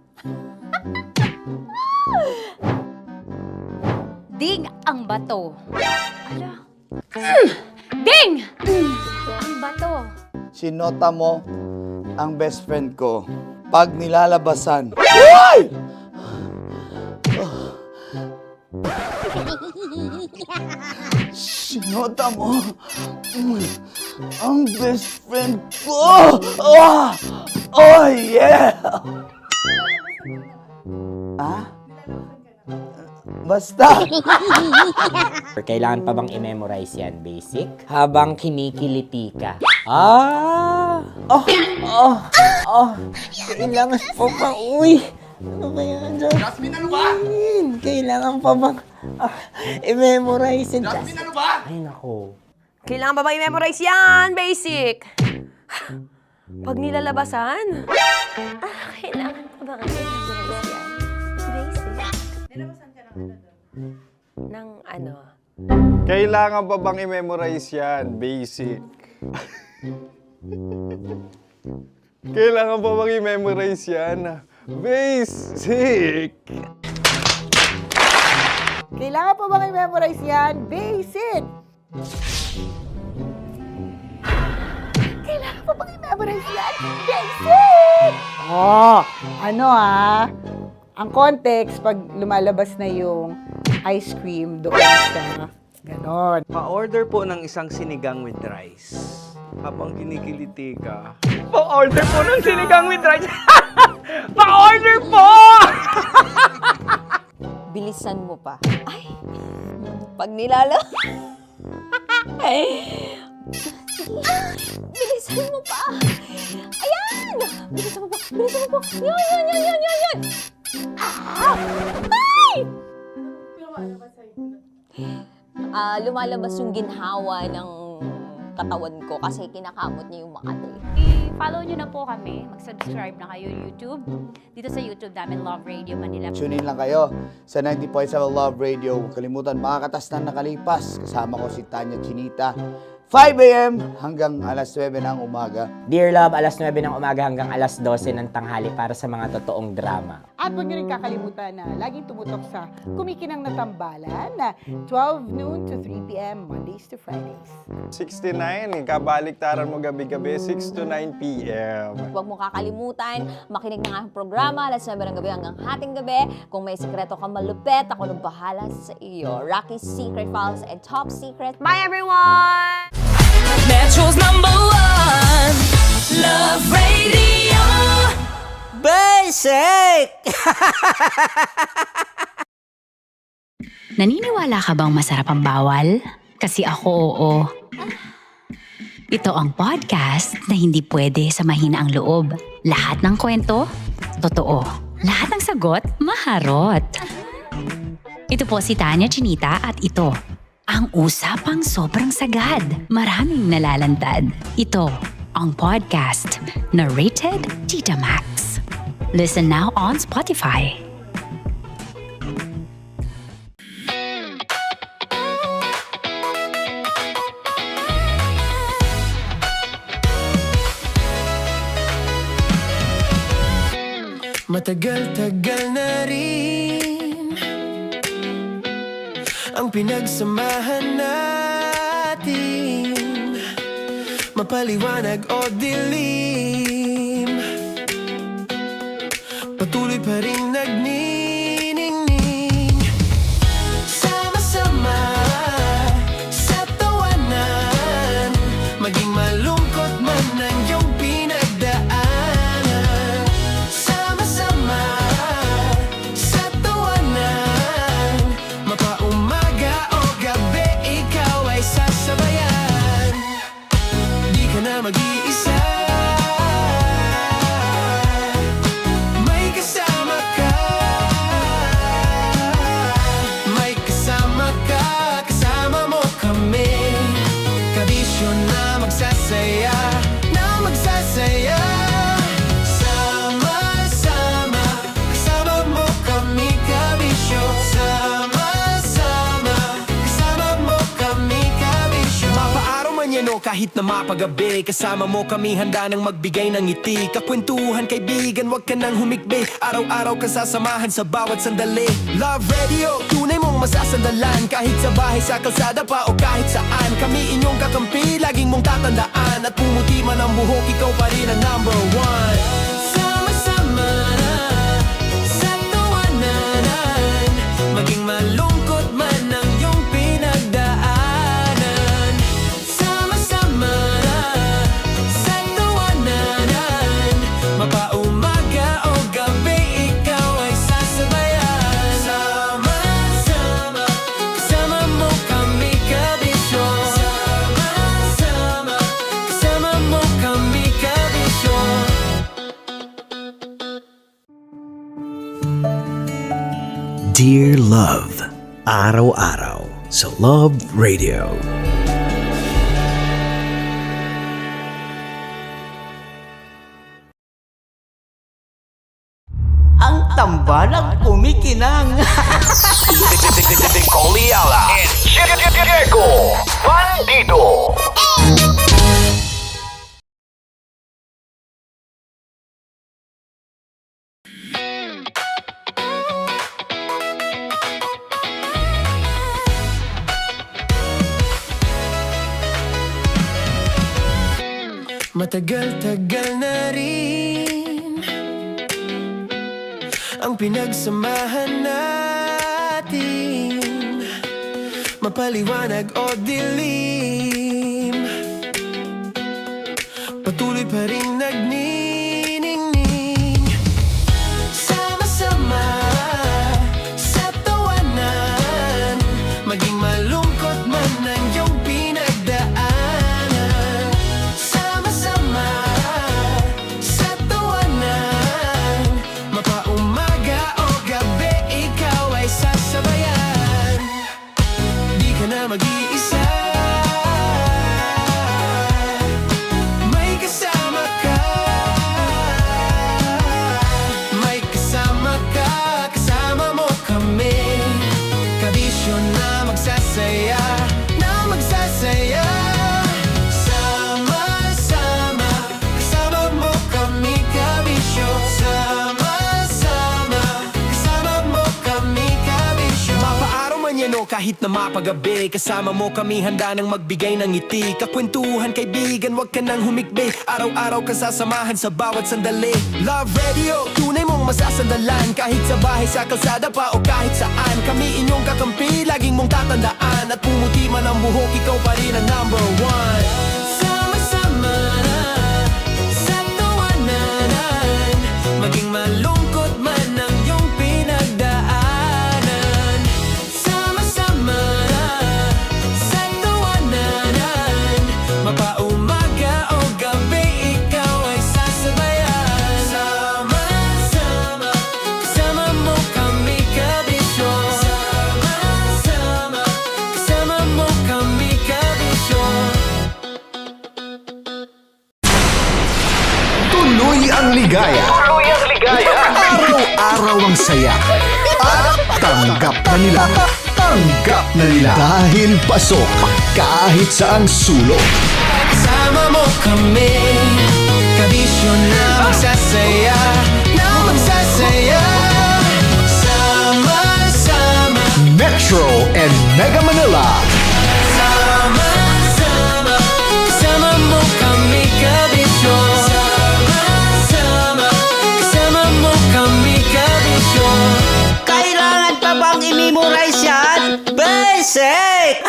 Ding ang bato. Ala. Ding! Ang bato. Sinota mo ang best friend ko. Pag nilalabasan. Uy! Sinota mo ang best friend ko. Oh, yeah! Basta! Kailangan pa bang i-memorize yan, basic? Habang kinikiliti ka. Kailangan pa bang, ano ba yan, Jasmine, ano ba? Kailangan pa bang i-memorize yan, Jasmine, ano ba? Ay, nako. Kailangan ba i-memorize yan? Basic. Pag nilalabasan? Kailangan pa ba i-memorize yan? Basic. Nilalabasan ka ng ano? Kailangan pa bang i-memorize yan? Basic. Kailangan pa bang i-memorize yan? Basic. Kailangan pa bang i-memorize yan? Basic! Kailangan pa bang i-memorize yan? Basic! Oh, ano ang context pag lumalabas na yung ice cream doon sa ganon. Pa-order po ng isang sinigang with rice. Habang kinikiliti ka. Pa-order po ng sinigang with rice. Pa-order po! Bilisan mo pa. Ay, pag nilala... Bilisan mo pa. Ayan! Bilisan mo pa. Bilisan mo pa. Yan. Ay! Lumalabas yung ginhawa ng katawan ko kasi kinakamot niya yung Makati. I-follow nyo na po kami. Mag-subscribe na kayo YouTube. Dito sa YouTube namin, Love Radio Manila. Tune in lang kayo sa 90.7 Love Radio. Huwag kalimutan, makakatas na nakalipas. Kasama ko si Tanya Chinita. 5 a.m. hanggang alas 9 ng umaga. Dear Love, alas 9 ng umaga hanggang alas 12 ng tanghali para sa mga totoong drama. At huwag niyo rin kakalimutan na laging tumutok sa Kumikinang na Tambalan na 12 noon to 3 p.m. Mondays to Fridays. 69, kabaliktaran mo gabi-gabi, 6 to 9 p.m. Huwag mo kakalimutan, makinig ng aking programa, alas 9 ng gabi hanggang hating gabi. Kung may sikreto kang malupet, ako nang bahala sa iyo. Rocky's Secret Files and Top Secret. Bye everyone! Metro's #1 Love Radio. Basic! Naniniwala ka bang masarap ang bawal? Kasi ako, oo. Ito ang podcast na hindi pwede sa mahina ang loob. Lahat ng kwento, totoo. Lahat ng sagot, maharot. Ito po si Tanya Chinita at ito, ang usapang sobrang sagad. Maraming nalalantad. Ito, ang podcast na Rated Tita Max. Listen now on Spotify. Matagal-tagal na rin ang pinagsamahan natin, mapaliwanag o dilim, patuloy pa rin nagniningning. Sama-sama sa tawanan, maging malungkot man ang iyong pinagdaanan. Sama-sama sa tawanan, mapaumaga o gabi, ikaw ay sasabayan. Di ka na mag-iisa, may kasama ka. May kasama ka, kasama mo kami. Kabisyo na magsasaya, na magsasaya. Sama-sama, kasama mo kami, kabisyo. Sama-sama, kasama mo kami, kabisyo. Mapaaraw man yan o kahit na mapagabi, kasama mo kami, handa nang magbigay ng ngiti. Kakwentuhan, kaibigan, wag ka nang humikbi. Araw-araw ka sasamahan sa bawat sandali. Love Radio, tunay mong masasandalan. Kahit sa bahay, sa kalsada pa o kahit saan, kami inyong kakampi, laging mong tatandaan. At pumuti man ang buhok, ikaw pa rin ang #1. Sama-sama sa tawanan, maging malungkot man ang iyong pinagdaanan. Sama-sama sa tawanan, mapaumaga o gabi, ikaw ay sasabayan. Sama-sama, kasama mo kami, kabisyo. Sama-sama, kasama mo kami, kabisyo. Dear Love, araw-araw sa Love Radio. Ang tambalang kumikinang. Coliala and Diego Bandido. Matagal-tagal na rin ang pinagsamahan natin, mapaliwanag o dilim, patuloy pa rin nagniningning. Sama-sama sa tawanan, maging malungkot man ang iyong pinagdaanan. Sama-sama sa tawanan, mapaumaga o gabi, ikaw ay sasabayan. Di ka na mag-iisa, may kasama ka. May kasama ka, kasama mo kami. Kabisyo na magsasaya, na magsasaya. Sama-sama, kasama mo kami, kabisyo. Sama-sama, kasama mo kami, kabisyo. Mapaaraw man yan o kahit na mapagabi, kasama mo kami, handa nang magbigay ng ngiti. Kakwentuhan, kaibigan, wag ka nang humikbi. Araw-araw ka sasamahan sa bawat sandali. Love Radio, tunay mong masasandalan. Kahit sa bahay, sa kalsada pa o kahit saan, kami inyong kakampi, laging mong tatandaan. At pumuti man ang buhok, ikaw pa rin ang number one. Sama-sama sa tawanan, maging malungkot man ang iyong pinagdaanan. Sama-sama sa tawanan, mapaumaga o gabi, ikaw ay sasabayan. Sama-sama, kasama mo kami, kabisyo. Sama-sama, kasama mo kami, kabisyo. Tuloy ang ligaya. Tuloy ang ligaya. Araw-araw ang saya. At tanggap na nila. Tanggap na nila. Dahil pasok kahit saang sulok. Kasama mo kami, kabisyo na magsasaya, na magsasaya. Sama-sama, Metro and Mega Manila. sama-sama, kasama mo kami, kabisyo. Sama-sama, kasama mo kami, kabisyo. Kailangan pa bang i-memorize yan? Basic!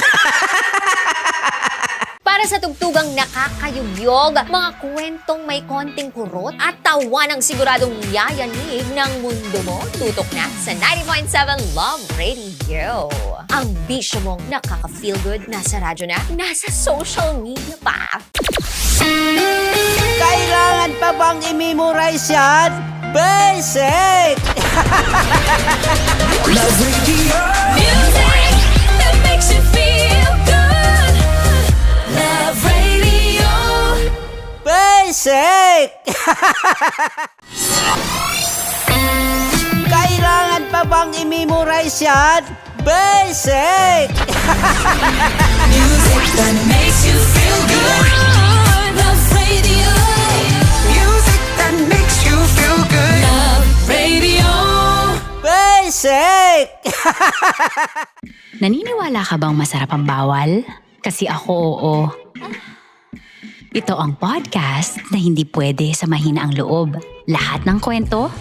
Para sa tugtugang nakakayugyog, mga kwentong may konting kurot at tawa ng siguradong yayanig ng mundo mo, tutok na sa 90.7 Love Radio. Ang bisyo mong nakaka-feel good, nasa radyo na, nasa social media pa. Kailangan pa bang i-memorize yan? Basic! Love Radio. Music that makes you feel good. Love Radio. Basic! Kailangan pa bang i-memorize yan? Basic! Music that makes you feel good. Love Radio. Music that makes you feel good. Love Radio. Basic! Naniniwala ka bang masarap ang bawal? Kasi ako oo. Ito ang podcast na hindi pwede sa mahina ang loob. Lahat ng kwento,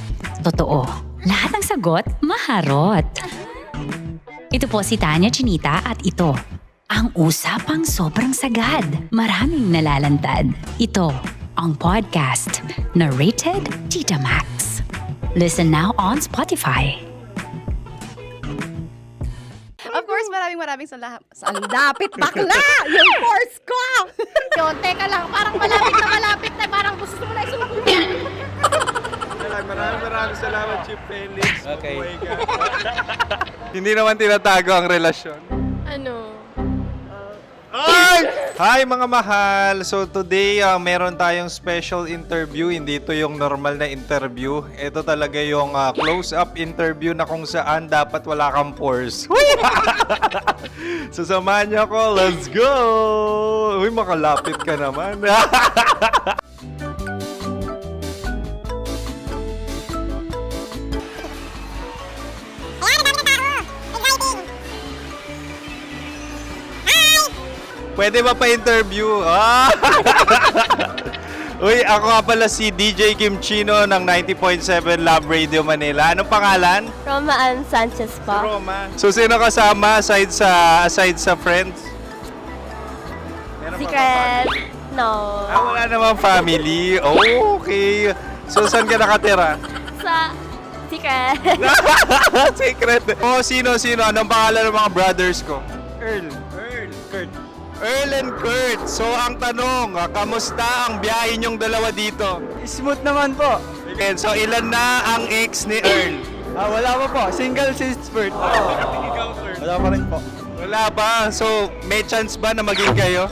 totoo. Lahat ng sagot, maharot. Ito po si Tanya Chinita at ito, ang usapang sobrang sagad. Maraming nalalantad. Ito, ang podcast na rated Tita Max. Listen now on Spotify. Of course, maraming salamat. Ang lapit bakla! Yung course ko! Yun, teka lang, parang malapit na, parang gusto mo na isulat. Maraming salamat, Chief Felix. Okay. Hindi naman tinatago ang relasyon. Ano? Hi mga mahal! So today, meron tayong special interview. Hindi ito yung normal na interview. Ito talaga yung close-up interview na kung saan dapat wala kang pores. So samahan niyo ako. Let's go! Uy, makalapit ka naman. Pwede ba pa-interview? Uy, ako nga pala si DJ Kim Chino ng 90.7 Love Radio Manila. Anong pangalan? Roma Ann Sanchez po. Roma. So, sino kasama aside sa friends? Meron ba Secret. No. wala namang family. Oh, okay. So, saan ka nakatira? Sa Secret. Secret. Oh, sino? Anong pangalan ng mga brothers ko? Earl, Kurt. Earl and Kurt. So, ang tanong, kamusta ang biyahe niyong dalawa dito? Smooth naman po. Okay, so, ilan na ang ex ni Earl? Wala pa po. Single since birth. Wala pa rin po. Wala pa. So, may chance ba na maging kayo?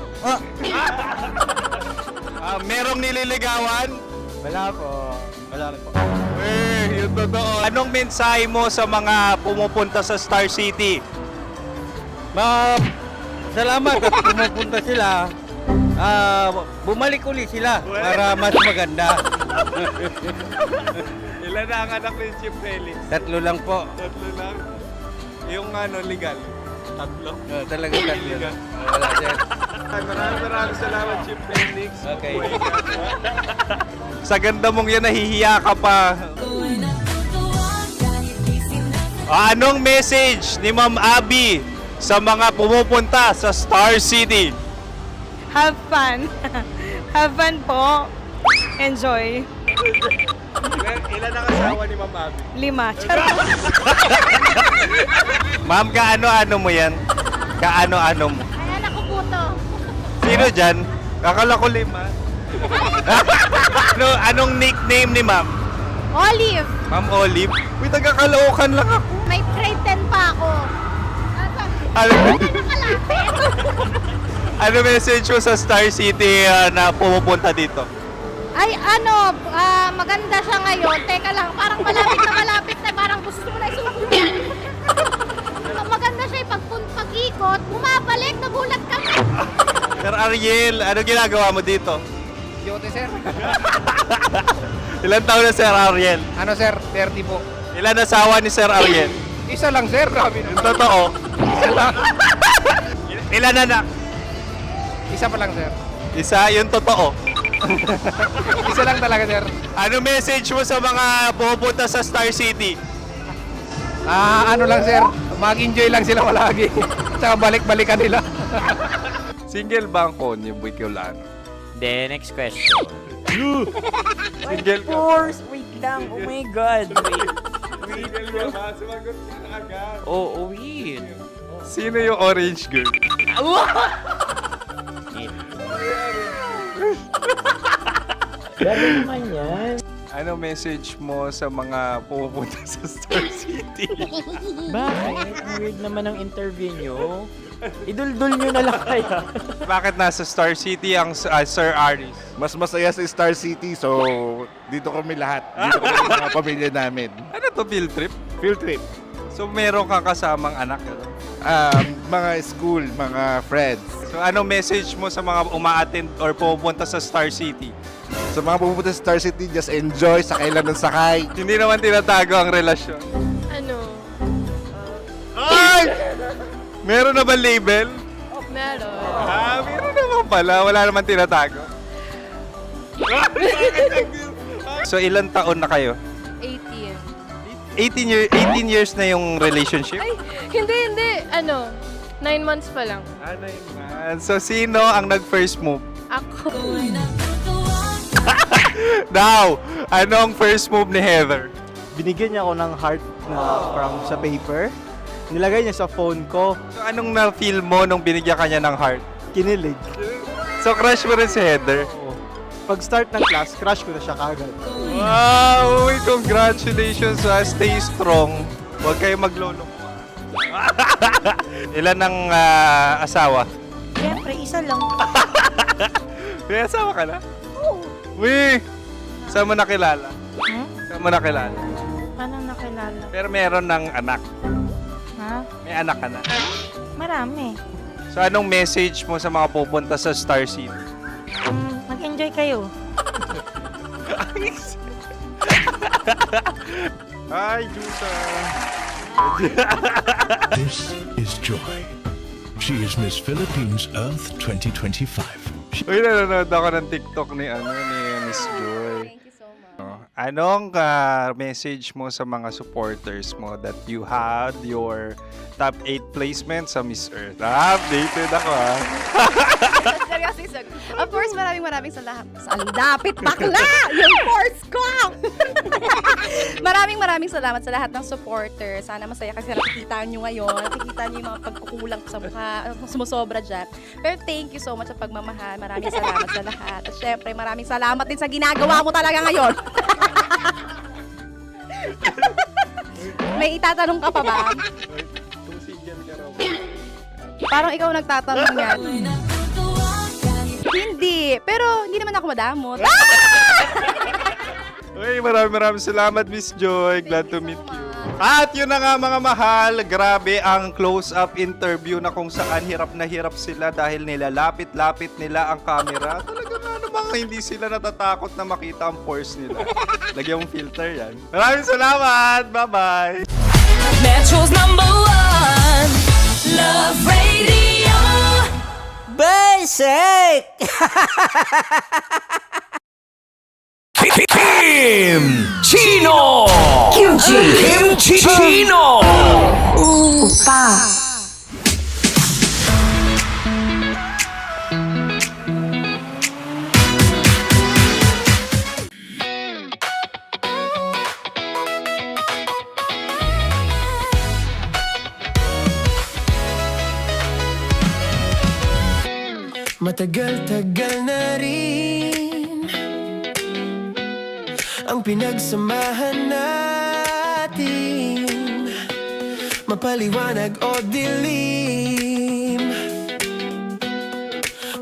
Merong nililigawan? Wala po. Wala rin po. Yung totoo. Anong mensahe mo sa mga pumupunta sa Star City? Salamat at pumupunta sila. Bumalik uli sila para mas maganda. Ilan na ang anak ni Chief Felix? 3 lang po. 3 lang? Yung legal? 3? Talaga 3 lang. Wala sir. Maraming salamat, Chief Felix. Okay. Sa ganda mong yan, nahihiya ka pa. Anong message ni Ma'am Abby sa mga pumupunta sa Star City? Have fun. Have fun po. Enjoy. Ilan ang asawa ni Ma'am Abby? 5. Charot. Ma'am, kaano-ano mo yan? Kaano-ano mo? Ay, anak ko po to. Sino dyan? Kakala ko 5. Anong nickname ni Ma'am? Olive. Ma'am Olive? Uy, taga-Caloocan lang ako. May grade 10 pa ako. Ano message mo sa Star City na pumupunta dito? Ay, maganda siya ngayon. Teka lang, parang malapit na, parang gusto mo na isuot. Maganda siya pag-ikot, bumabalik, nagulat ka. Sir Ariel, ano ginagawa mo dito? Yote sir. Ilan taon na Sir Ariel? Ano sir? 30 po. Ilan asawa ni Sir Ariel? Isa lang sir. Grabe Yung totoo? Isa lang. Ilan anak? Isa pa lang sir. Isa, yung totoo. Isa lang talaga sir. Ano message mo sa mga pupunta sa Star City? Ano lang sir. Mag-enjoy lang sila palagi. Tsaka balik-balikan nila. Single ba ang Connie Bicolano? Then, next question. Single ka? Wait lang. Oh my God. Single ka ba? Sumagot ka na agad. Oh, wait. Sino yung orange girl? Gano'n naman yan. Ano message mo sa mga pupunta sa Star City? Bakit? Ang weird naman ang interview nyo. Idul-dul nyo na lang kaya. Bakit nasa Star City ang Sir Aris? Mas masaya sa Star City, so dito kami lahat. Dito kami mga pamilya namin. Ano to, field trip? Field trip. So meron kang kasamang anak? Mga school, mga friends. So ano message mo sa mga uma-attend or pupunta sa Star City? Sa mga pupunta sa Star City, just enjoy, sakay lang ng sakay. Hindi naman tinatago ang relasyon. Ano? Ay! Meron na ba label? Meron. Meron naman pala. Wala naman tinatago. So ilan taon na kayo? 18. 18 years na yung relationship? Ay, hindi. 9 months pa lang. 9 months. So sino ang nag-first move? Ako. Now, anong first move ni Heather? Binigyan niya ako ng heart na from sa paper. Nilagay niya sa phone ko. So anong na-feel mo nung binigyan kanya ng heart? Kinilig. So crush mo rin si Heather? Pag start ng class, crush ko na siya kagad. Wow! Uy, congratulations! Stay strong. Huwag kayo maglolo. Ilan ang asawa? Siyempre, isa lang. May asawa ka na? Oo. Uy! Saan mo nakilala? Saan mo nakilala? Paano nakilala? Pero meron ng anak. Ha? May anak ka na. Marami. So anong message mo sa mga pupunta sa Star City? Mag-enjoy kayo. Hi, Jusa! This is Joy. She is Miss Philippines Earth 2025. Uy, nanonood ako ng TikTok ni Miss Joy. Thank you so much. Anong message mo sa mga supporters mo that you had your top 8 placement sa Miss Earth? Updated ako Seryoso. Of course, maraming salamat. Ang lapit bakla! Yung force ko! maraming salamat sa lahat ng supporter. Sana masaya kasi nakikita nyo ngayon. Nakikita nyo yung mga pagkukulang sa mukha, sumusobra dyan. Pero thank you so much sa pagmamahal. Maraming salamat sa lahat. At syempre, maraming salamat din sa ginagawa mo talaga ngayon. May itatanong ka pa ba? Parang ikaw nagtatanong yan. Hindi. Pero hindi naman ako madamot. Uy, maraming salamat, Miss Joy. Glad to meet you. At yun na nga mga mahal, grabe ang close-up interview na kung saan hirap na hirap sila dahil nilalapit-lapit nila ang camera. Talaga nga namang hindi sila natatakot na makita ang pores nila. Lagyan mong filter yan. Maraming salamat! Bye-bye! Metro's #1 Love Radio. Basic! Kim Chino! Kim Chino! Upa. Matagal-tagal na rin ang pinagsamahan natin, mapaliwanag o dilim,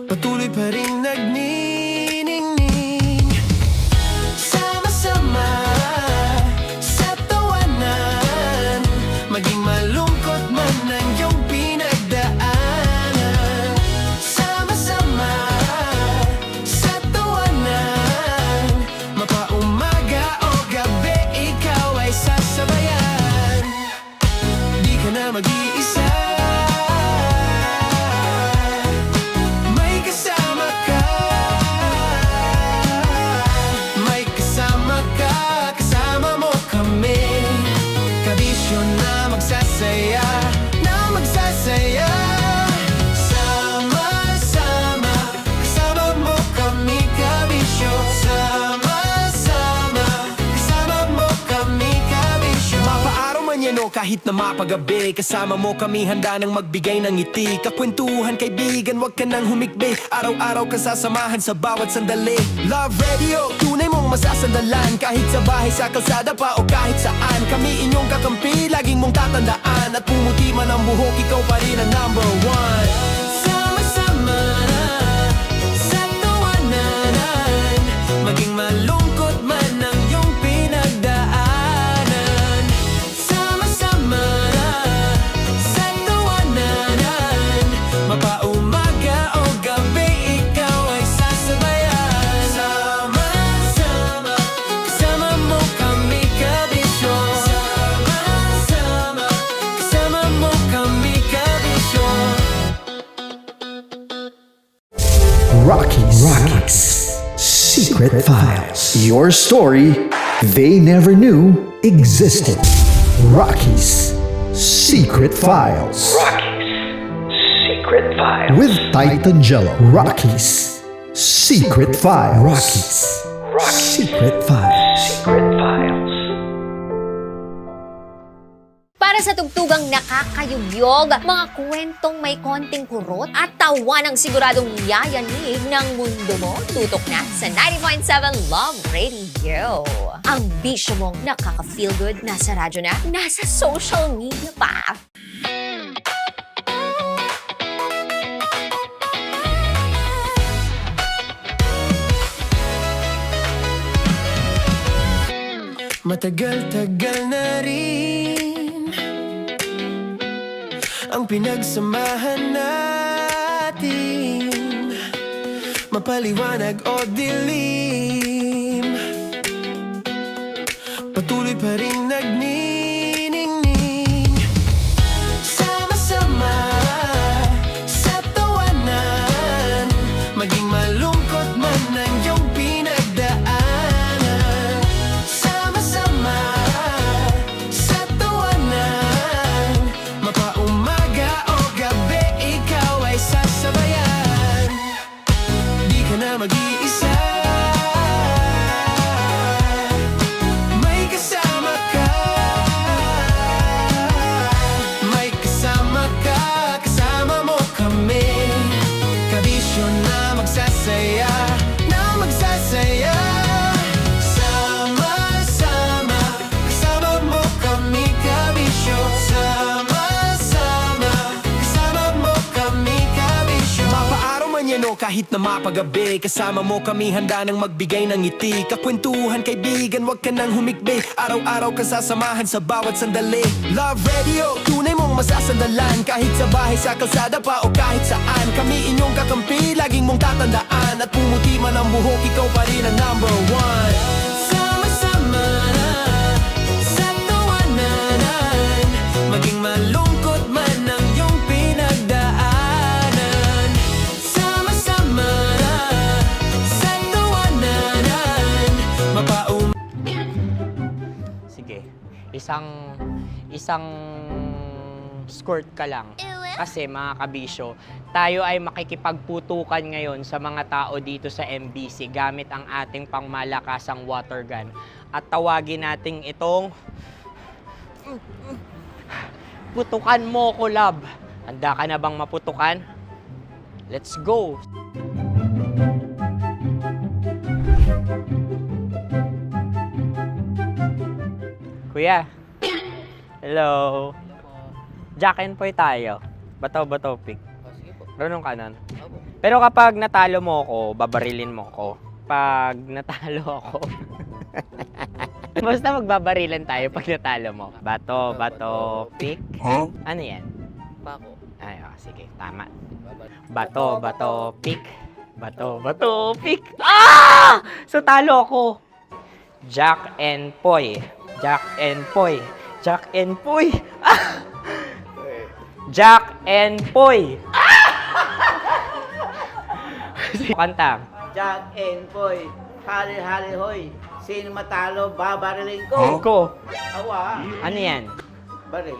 patuloy pa rin nagniningning, sama-sama sa tawanan, maging malungkot man ang iyong pinagdaanan, sama-sama sa tawanan, mapaumaga o gabi ikaw ay sasabayan, di ka na mag-iisa, may kasama ka, kasama mo kami, kabisyo na magsasaya, sama-sama, kasama mo kami, kabisyo, sama-sama, kasama mo kami, kabisyo. Mapaaraw man yan o kahit na mapagabi, kasama mo kami handa nang magbigay ng ngiti, kakwentuhan kaibigan, wag ka nang humikbi, araw-araw ka sasamahan sa bawat sandali. Love Radio, tunay mong masasandalan, kahit sa bahay, sa kalsada pa o kahit saan, kami inyong kakampi, laging mong tatandaan, at pumuti man ang buhok, ikaw pa rin ang #1. Sama-sama sa tawanan, maging malungkot man ang iyong pinagdaanan, sama-sama sa tawanan, mapaumaga o gabi ikaw ay sasabayan, sama-sama, kasama mo kami, kabisyo, sama-sama, kasama mo kami, kabisyo. Rockies Secret Files. Your story they never knew existed. Rockies Secret Files. Secret Files. With Titan Jello. Rockies Secret Files. Rockies Secret Files. Secret Files. Para sa tugtugang nakakayugyog, mga kwentong may konting kurot at tawa ng siguradong yayanig ng mundo mo, tutok na sa 90.7 Love Radio. Ang bisyo mong nakaka-feel good, nasa radyo na, nasa social media pa. Matagal-tagal na rin ang pinagsamahan natin, mapaliwanag o dilim, patuloy pa rin nagniningning, sama-sama sa tawanan, maging malungkot man ang iyong pinagdaanan, nag-iisa. May kasama ka. May kasama ka. Kasama mo kami. Kabisyo na magsasaya. Na magsasaya. Sama-sama. Kasama mo kami, kabisyo. Sama-sama. Kasama mo kami, kabisyo. Mapaaraw man yan o kahit na mapagabi, kasama mo kami handa nang magbigay ng ngiti. Kakwentuhan kaibigan, wag ka nang humikbi. Araw-araw ka sasamahan sa bawat sandali. Love Radio, tunay mong masasandalan. Kahit sa bahay, sa kalsada pa o kahit saan. Kami inyong kakampi, laging mong tatandaan. At pumuti man ang buhok, ikaw pa rin ang number one. Sama-sama na sa tawanan, maging malungkot man ang iyong pinagdaanan. Sama-sama na sa tawanan, mapaum. Sige, isang skirt ka lang. Kasi mga kabisyo, tayo ay makikipagputukan ngayon sa mga tao dito sa MBC gamit ang ating pangmalakasang water gun. At tawagin natin itong putukan mo ko, love. Handa ka na bang maputukan? Let's go! Kuya. Hello. Jack and Poy tayo. Bato-bato pick. Runong kanan. Pero kapag natalo mo ako, babarilin mo ako. Pag natalo ako, basta magbabarilan tayo pag natalo mo. Bato, pick. Huh? Ano yan? Bako. Ay, sige, tama. Bato, pick. Bato, pick. Ah! So talo ako. Jack and Poy. Jack and Poy. Jack and Poy. Ah! Jack and Poy. Kanta. Jack and Poy, hali-hali hoy. Sino matalo, babariling ko. Ko. Awa. Ano yan? Baril.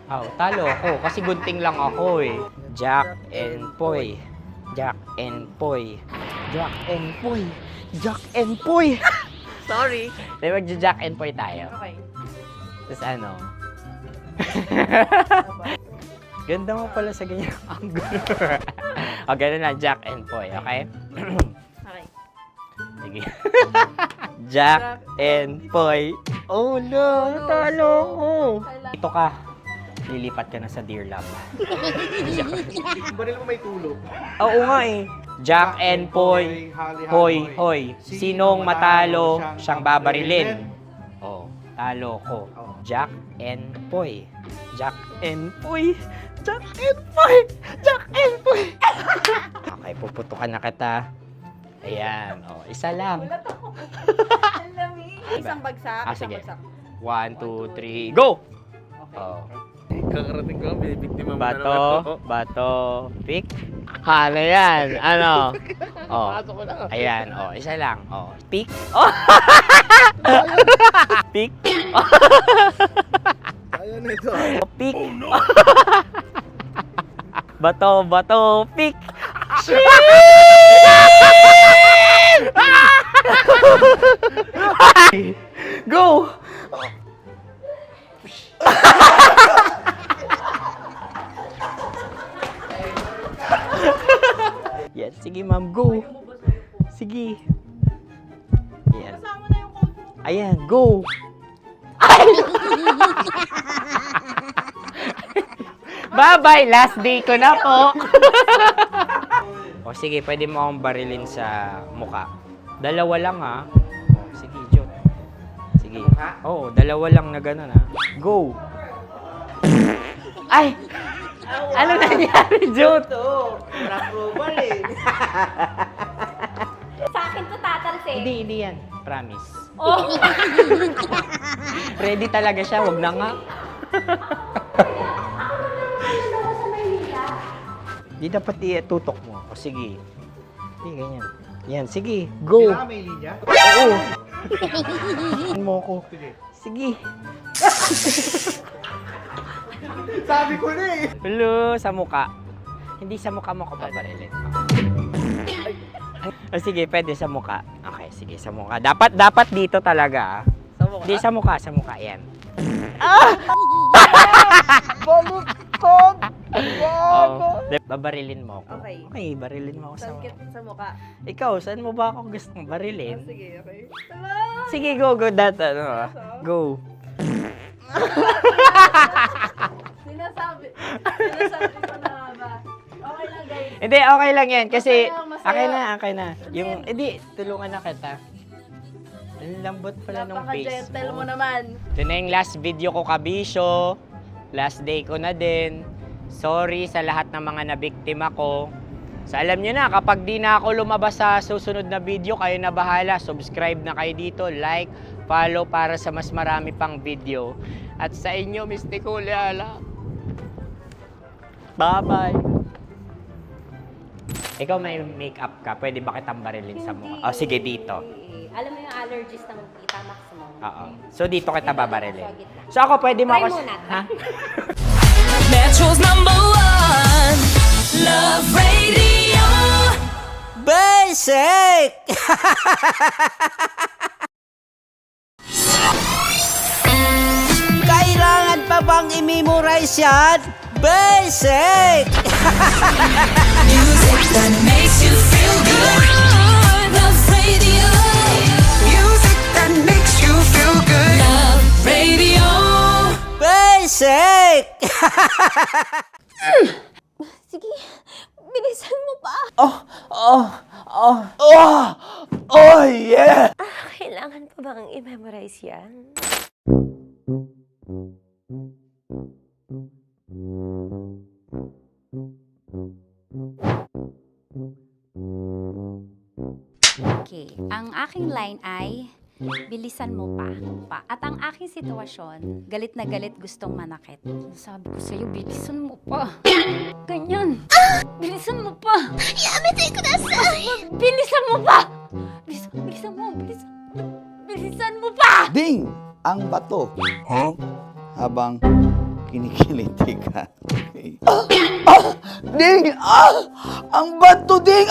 Oh, talo ako kasi gunting lang ako eh. Jack and Poy. Jack and Poy. Jack and Poy. Jack and Poy. Sorry. Dahil magja-Jack and Poy tayo. Okay. Tapos ano? Ganda mo pala sa ganyan angle. O, ganun lang, Jack and Poy, okay? Okay. Sige. Jack and Poy. Oh no, natalo ko. Ito ka. Lilipat ka na sa Dear Love. Baril mo may tulog. Oo nga eh. Jack and Poy. Hoy, hoy. Sinong matalo, siyang babarilin. Oh, talo ko. Jack and Poy. Jack and Poy. Jack and Poy. Jack and Poy. Okay, puputukan na kita. Ayan. Oh, isa lang. Isang bagsak. Ah, isang sige. bagsak. 1, 2, 3, go! Oh. Kakarating ko, bibiktima mo Bato, pick. Ano yan? Ano? Oh. Ayan, oh, isa lang. Oh, pick. Oh. Pick. Ayan na ito. Pick. Bato, pick. Go! Yan, sige ma'am, go. Sige. Ayan. Ayan, go. Bye-bye, last day ko na po. O sige, pwede mo akong barilin sa muka. Dalawa lang ha. O, sige, Jot. Sige. Oo, dalawa lang na gano'n ha. Go. Ay! Ano nangyari, Jot? Approval eh. Sa akin to tatalsik. Hindi yan. Promise. Oh. Ready talaga siya, wag na nga. Di dapat i-tutok mo. O sige. Sige, ganyan. Yan, sige. Go. Kailangan may linya? Oo. Mo ko. Sige. Sabi ko na eh. Hello, sa muka. Hindi sa mukha mo ko paparilin. O sige, pwede sa mukha. Okay, sige, sa mukha. Dapat dito talaga. Sa mukha? Hindi, sa mukha. Yan. Baluktot! Babarilin mo ako. Okay. Okay, barilin mo ako sa mukha. Sa mukha. Ikaw, saan mo ba ako gustong barilin? Sige, okay. Sige, go. Go. Sinasabi ko na ba? Okay lang, guys. Hindi, okay lang yan. Kasi, Masaya, masaya. okay na. Yung, hindi, tulungan na kita. Ang lambot pala ng face Napaka-gentle mo mo. naman. Ito na yung last video ko, kabisyo. Last day ko na din. Sorry sa lahat ng mga nabiktima ko. So alam nyo na, kapag di na ako lumabas sa susunod na video, kayo na bahala. Subscribe na kayo dito, like, follow para sa mas marami pang video. At sa inyo, Mistiko Leala. Bye-bye. Ikaw may makeup ka, pwede ba kitang barilin sa mukha? O sige, dito. Alam mo yung allergies ng Tita Max mo? Oo. So dito kita babarilin. So ako, pwede mo Try ako... muna. Ha? Metro's #1 Love Radio. Basic! Kailangan pa bang i-memorize yan? Basic! Music that makes you feel good. Love Radio. Music that makes you feel good. Love Radio. Basic! Sige, bilisan mo pa. Oh, yeah! Kailangan pa bang i-memorize yan? Okay, ang aking line ay bilisan mo pa. At ang aking sitwasyon, galit na galit gustong manakit. Sabi ko sa'yo, bilisan mo pa. Ganyan. Bilisan mo pa. Yamitay ko na sa... Bilisan mo pa. Bilisan mo pa. Ding! Ang bato. Habang kinikiliti ka. Ding! Ang bato, Ding!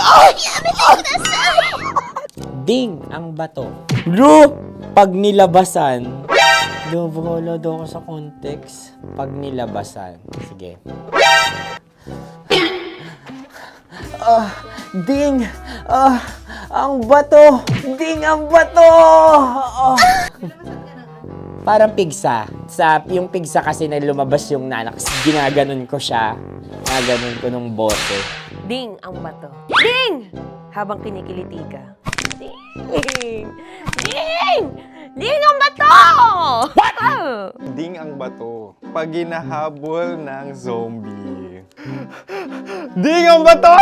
Ding ang bato. Bro! Pag nilabasan. Wala daw ako sa context. Pag nilabasan. Sige. Ding! Ang bato! Ding ang bato! Parang pigsa. Yung pigsa kasi na lumabas yung nanak. Ginaganon ko siya. Ginaganon ko nung bote. Ding ang bato. Ding! Habang kinikiliti ka. Ding! Ding! Ding ang bato! What? Ding ang bato. Pag hinahabol ng zombie. Ding ang bato!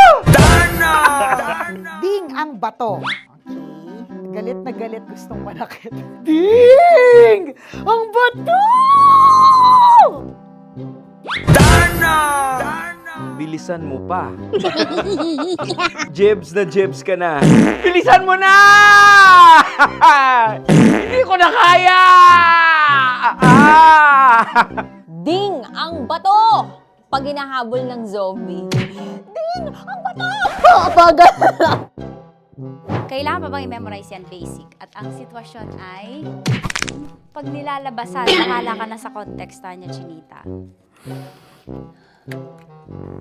Ding ang bato. Okay. Galit na galit gustong manakit. Ding! Ang bato! Bilisan mo pa. Jebs ka na. Bilisan mo na! Hindi ko na kaya! Ding ang bato! Pag hinahabol ng zombie. Ding ang bato! Bagal! Kailangan pa bang i-memorize yan basic? At ang sitwasyon ay pag nilalabasan, bahala ka na sa konteksta niya, Chinita.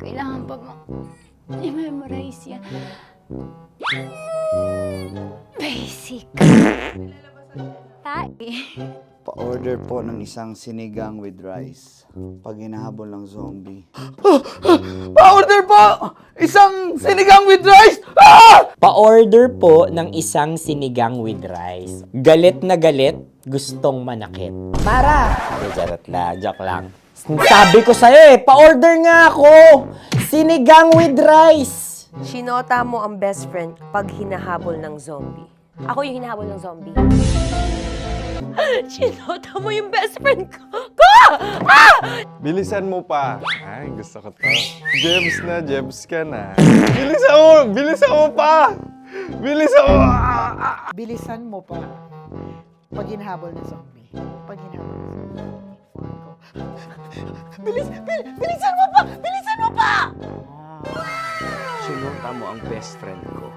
Kailangan pa bang i-memorize yan? Basic. Pa-order po ng isang sinigang with rice. Pag hinahabol ng zombie. Pa-order po! Isang sinigang with rice! Pa-order po ng isang sinigang with rice. Galit na galit, gustong manakit. Para! Joke lang. Sabi ko sa'yo pa-order nga ako! Sinigang with rice! Sinota mo ang best friend pag hinahabol ng zombie. Ako yung hinahabol ng zombie. Sinota mo yung best friend ko! Bilisan mo pa. Ay, gusto ko to. Jebs ka na. Bilisan mo pa! Bilisan mo pa. Pag hinahabol ng zombie. Pag hinahabol ng zombie. Bilisan mo pa! Bilisan mo pa! Sinunta mo ang best friend ko.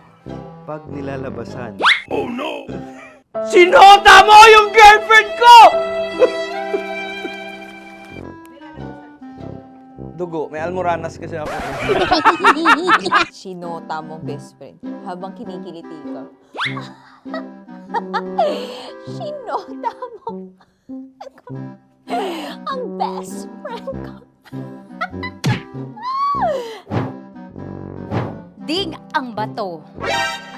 pag nilalabasan. Oh no! Sinota mo yung girlfriend ko! Dugo, may almoranas kasi ako. Sinota mo, best friend, habang kinikiliti ka. Sinota mo ang best friend ko. Ding ang bato.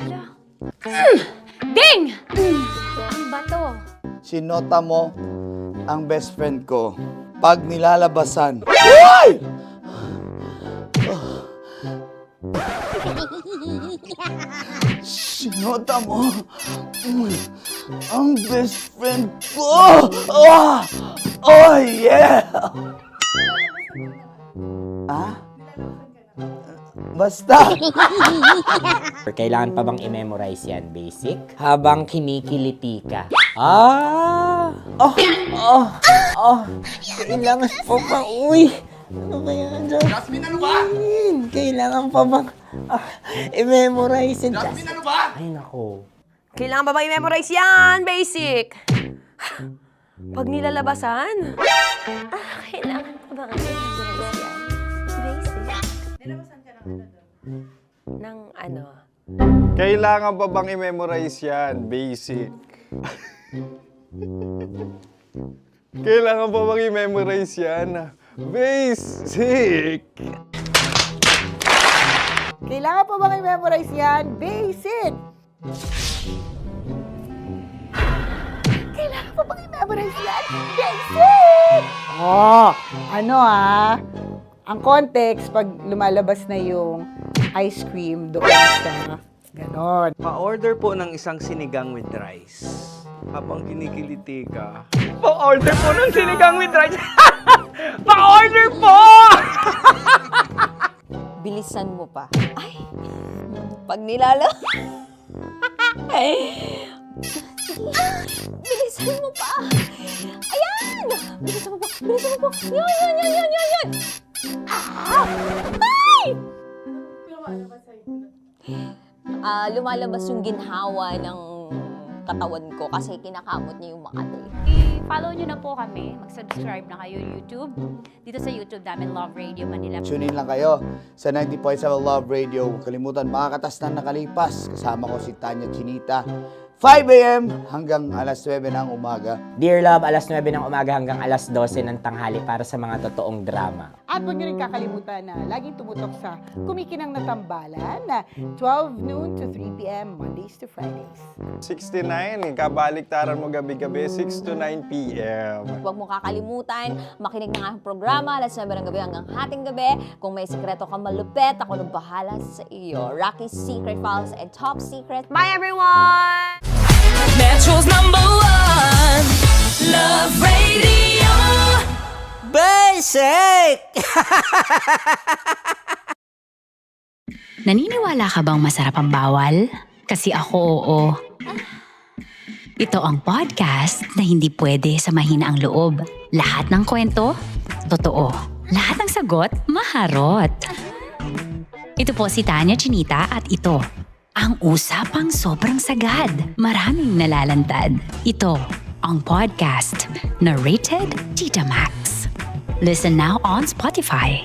Ala. Ding! Ang bato. Sinota mo ang best friend ko pag nilalabasan. Hoy! Sinota mo ang best friend ko. Oh yeah! Ah? Basta. Kailangan pa bang i-memorize yan, basic? Habang kinikiliti ka. Ah! Kailangan pa ba? Uy! Ano ba yan, Jasmine, ano ba? Kailangan pa bang i-memorize yan, Jasmine, ano ba? Ay, nako. Kailangan ba i-memorize yan? Basic. Pag nilalabasan? Kailangan ba i-memorize yan? Basic. Nilalabasan ka ng ano? Kailangan pa bang i-memorize yan? Basic. Kailangan pa bang i-memorize yan? Basic. Kailangan pa bang i-memorize yan? Basic! Kailangan pa bang i-memorize yan? Basic! Oh, ano ang context pag lumalabas na yung ice cream doon sa ganon. Pa-order po ng isang sinigang with rice. Habang kinikiliti ka. Pa-order po ng sinigang with rice. Pa-order po! Bilisan mo pa. Ay! Pag nilala... Bilisan mo pa! Ayan! Bilisan mo pa! Bilisan mo pa! Yan! Ah! Ay! Lumalabas yung ginhawa ng katawan ko kasi kinakamot niya yung Makati. I-follow nyo na po kami. Mag-subscribe na kayo YouTube. Dito sa YouTube namin, Love Radio Manila. Tune in lang kayo sa 90.7 Love Radio. Huwag kalimutan, makakatas na nakalipas. Kasama ko si Tanya Chinita. 5 a.m. hanggang alas 9 ng umaga. Dear Love, alas 9 ng umaga hanggang alas 12 ng tanghali para sa mga totoong drama. At huwag nyo rin kakalimutan na laging tumutok sa Kumikinang na Tambalan na 12 noon to 3 p.m. Mondays to Fridays. 69, kabaliktaran mo gabi-gabi, 6 to 9 p.m. Huwag mo kakalimutan, makinig ng aking programa, alas 9 ng gabi hanggang hating gabi. Kung may sikreto kang malupet, ako nang bahala sa iyo. Rocky's Secret Files and Top Secret. Bye everyone! Metro's #1 Love Radio. Basic! Naniniwala ka bang masarap ang bawal? Kasi ako oo. Ito ang podcast na hindi pwede sa mahina ang loob. Lahat ng kwento, totoo. Lahat ng sagot, maharot. Ito po si Tanya Chinita at ito, ang usapang sobrang sagad. Maraming nalalantad. Ito, ang podcast na rated Tita Max. Listen now on Spotify.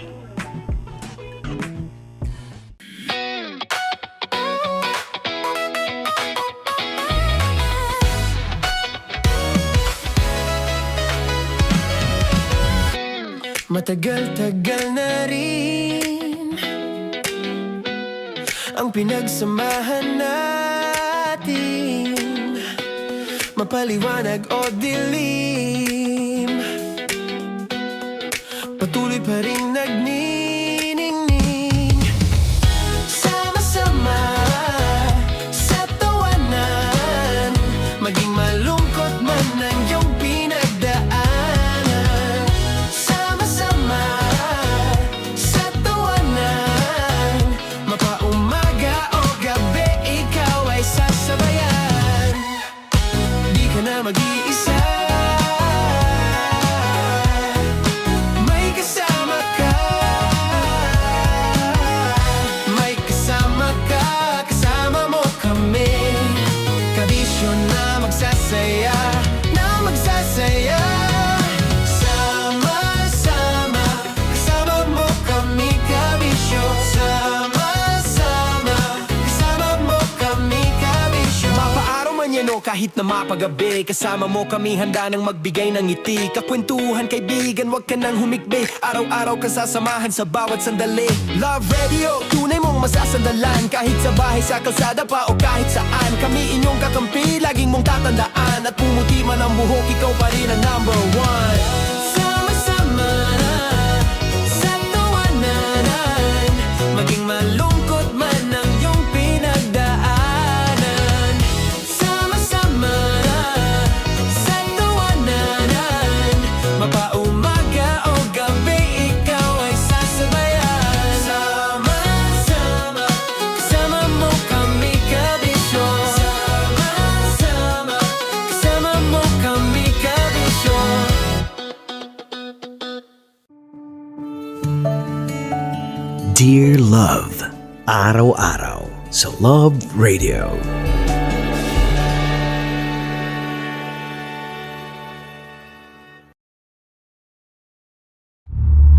Matagal-tagal na rin ang pinagsamahan natin, mapaliwanag o dilim, patuloy pa rin nagniningning. Sama-sama sa tawanan, maging malungkot man ang iyong pinagdaanan. Sama-sama sa tawanan, mapaumaga o gabi, ikaw ay sasabayan. Di ka na mag-iisa, may kasama ka. manyano kahit na mapagabi. Kasama mo kami handa nang magbigay ng ngiti. Kakwentuhan kaibigan, wag ka nang humikbi. Araw-araw ka sasamahan sa bawat sandali. Love Radio, tunay mong masasandalan. Kahit sa bahay, sa kalsada pa o kahit saan. Kami inyong kakampi, laging mong tatandaan. At pumuti man ang buhok, ikaw pa rin ang number one. Sama-sama sa tawanan, maging malungkot man ang iyong pinagdaanan. Sama-sama sa tawanan, mapaumaga o gabi, ikaw ay sasabayan. Sama-sama, kasama mo kami kabisyo. Sama-sama, kasama mo kami kabisyo. Dear Love, araw-araw sa Love Radio.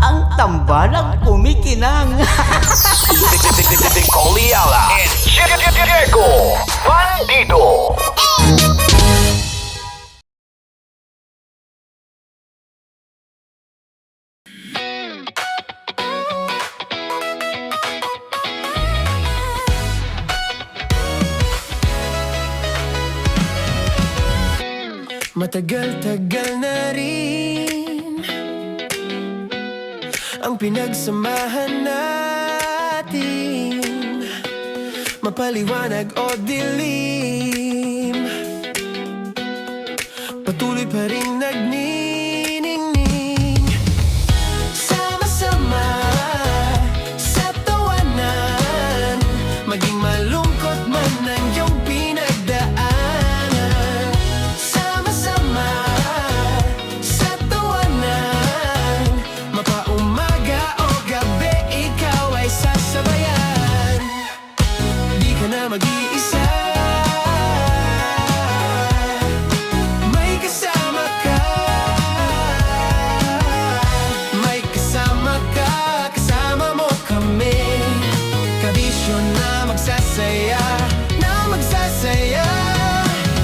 Ang tambalang kumikinang. Coliala and Diego Bandido. Matagal-tagal na rin ang pinagsamahan natin, mapaliwanag o dilim, patuloy pa rin nagniningning. Sama-sama sa tawanan, maging malungkot man ang iyong pinagdaanan. Sama-sama sa tawanan, mapaumaga o gabi, ikaw ay sasabayan. Di ka na mag-iisa, may kasama ka. May kasama ka, kasama mo kami. Kabisyo na magsasaya, na magsasaya.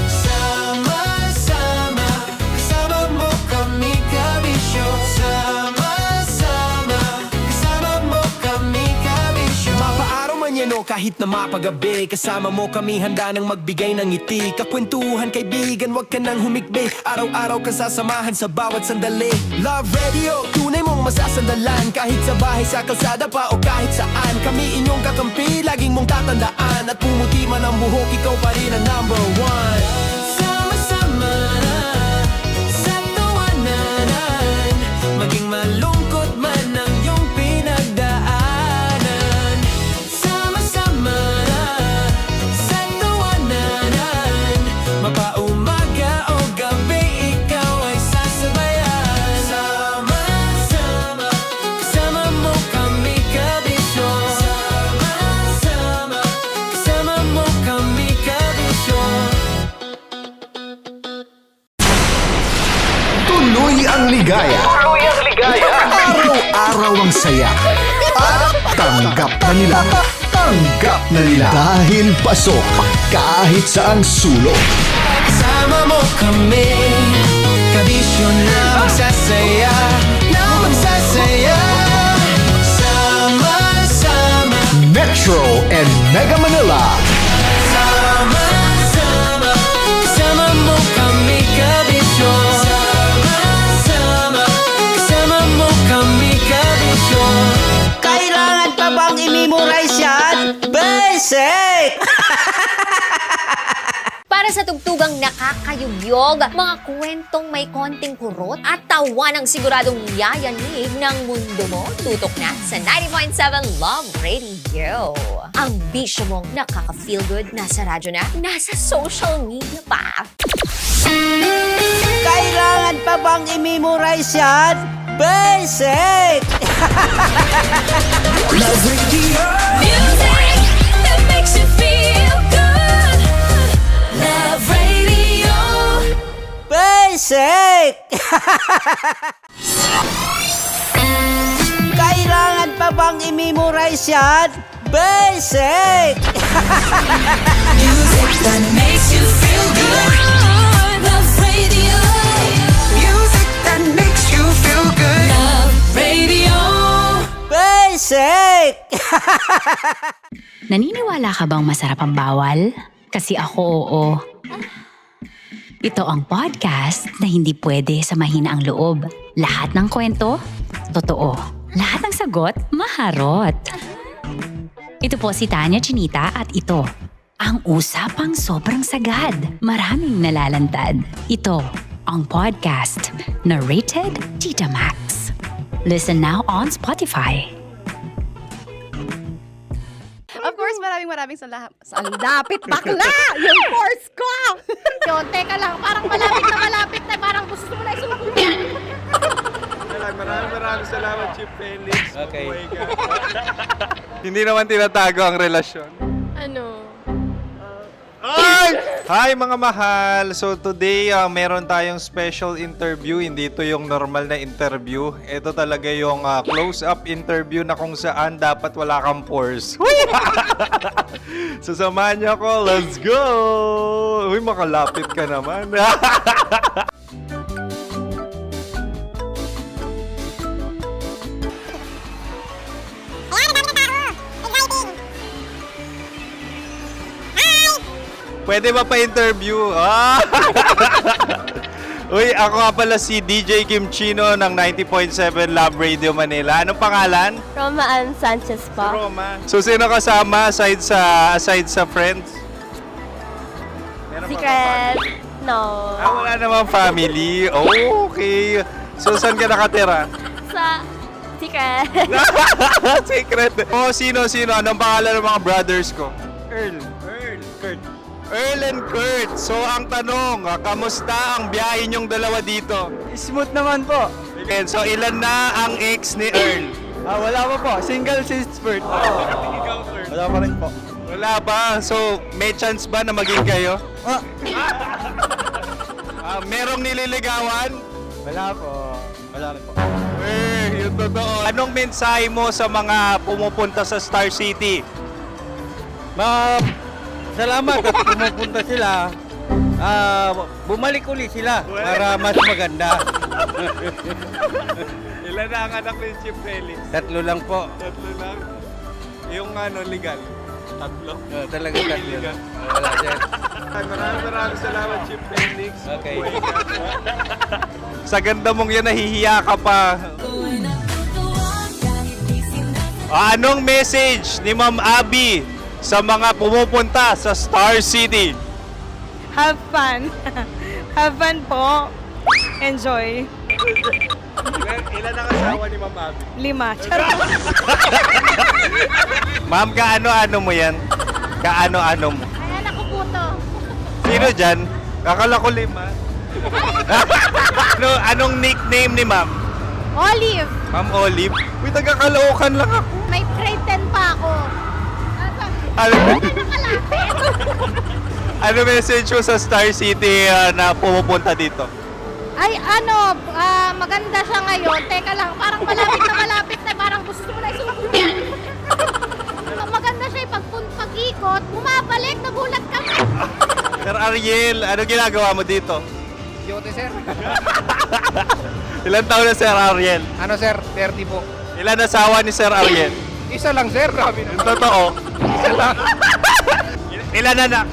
Sama-sama, kasama mo kami kabisyo. Sama-sama, kasama mo kami kabisyo. Mapaaraw man yan o kahit na mapagabi, kasama mo kami handa nang magbigay ng ngiti. Kakwentuhan kaibigan, wag ka nang humikbi. Araw-araw ka sasamahan sa bawat sandali. Love Radio, tunay mong masasandalan. Kahit sa bahay, sa kalsada pa o kahit saan. Kami inyong kakampi, laging mong tatandaan. At pumuti man ang buhok, ikaw pa rin ang number one. Sama-sama sa tawanan, maging malungkot man ang iyong pinagdaanan. Sama-sama sa tawanan, mapaumaga o gabi, ikaw ay sasabayan. Sama-sama, kasama mo kami kabisyo. Sama-sama, kasama mo kami kabisyo. Tuloy ang ligaya. Tuloy ang ligaya. Araw-araw ang saya. At tanggap na nila. Tanggap na nila. Dahil pasok kahit saang sulok. Kasama mo kami, kabisyo na magsasaya, na magsasaya. Sama-sama, Metro and Mega Manila. sama-sama, kasama mo kami kabisyo. Sama-sama, kasama mo kami kabisyo. Kailangan pa bang i-memorize yan? Basic! Para sa tugtugang nakakayugyog, mga kwentong may konting kurot at tawa ng siguradong yayanig ng mundo mo, tutok na sa 90.7 Love Radio. Ang bisyo mong nakaka-feel good, nasa radyo na, nasa social media pa. Kailangan pa bang i-memorize yan? Basic! Love Radio. Music that makes you feel good. Love Radio. Basic! Kailangan pa bang i-memorize yan? Basic! Music that makes you feel good. Naniniwala ka bang masarap ang bawal? Kasi ako oo. Ito ang podcast na hindi pwede sa mahina ang loob. Lahat ng kwento, totoo. Lahat ng sagot, maharot. Ito po si Tanya Chinita at ito, ang usapang sobrang sagad. Maraming nalalantad. Ito, ang podcast na rated Tita Max. Listen now on Spotify. Of course, maraming salamat. Ang lapit bakla! Yung course ko! Yun, teka lang, parang malapit na, parang gusto mo na isulat. Maraming salamat, Chief Felix. Okay. Hindi naman tinatago ang relasyon. Ano? Hi mga mahal! So today, meron tayong special interview. Hindi ito yung normal na interview. Ito talaga yung close-up interview na kung saan dapat wala kang pores. So samahan niyo ako. Let's go! Uy, makalapit ka naman. Pwede ba pa-interview? Uy, ako nga pala si DJ Kim Chino ng 90.7 Love Radio Manila. Anong pangalan? Roma Ann Sanchez po. Roma. So, sino kasama aside sa friends? Meron Secret. No. Wala namang family. Oh, okay. So, saan ka nakatira? Sa Secret. Secret. Oh, sino? Anong pangalan ng mga brothers ko? Earl, Kurt. Earl and Kurt. So, ang tanong, kamusta ang biyahe niyong dalawa dito? Smooth naman po. And so, ilan na ang ex ni Earl? Wala pa po. Single since birth. Wala pa rin po. Wala ba? So, may chance ba na maging kayo? Merong nililigawan? Wala po. Wala rin po. Yung totoo. Anong mensahe mo sa mga pumupunta sa Star City? Salamat at pumupunta sila. Bumalik uli sila para mas maganda. Ilan na ang anak ni Chief Felix? 3 lang po. 3 lang? Yung legal? 3? Talaga 3 Legal. Wala sir. Maraming salamat, Chief Felix. Okay. Sa ganda mong yan, nahihiya ka pa. Anong message ni Ma'am Abby sa mga pumupunta sa Star City? Have fun. Have fun po. Enjoy. Ilan ang asawa ni Ma'am Abby? 5. Ma'am, kaano-ano mo yan? Kaano-ano mo? Ay, anak ko po to. Sino dyan? Akala ko 5. Anong nickname ni Ma'am? Olive, Ma'am Olive? Uy, taga-Caloocan lang ako. may grade 10 pa ako. Ano message mo sa Star City na pumupunta dito? Ay, maganda siya ngayon. Teka lang, parang malapit na, parang gusto mo na isulat. Maganda siya, pag-ikot, bumabalik, nagulat ka. Sir Ariel, ano ginagawa mo dito? Yote sir. Ilan taon na Sir Ariel? Ano sir? 30 po. Ilan asawa ni Sir Ariel? Isa lang sir. Grabe na. Yung totoo? Isa lang. Ilan anak?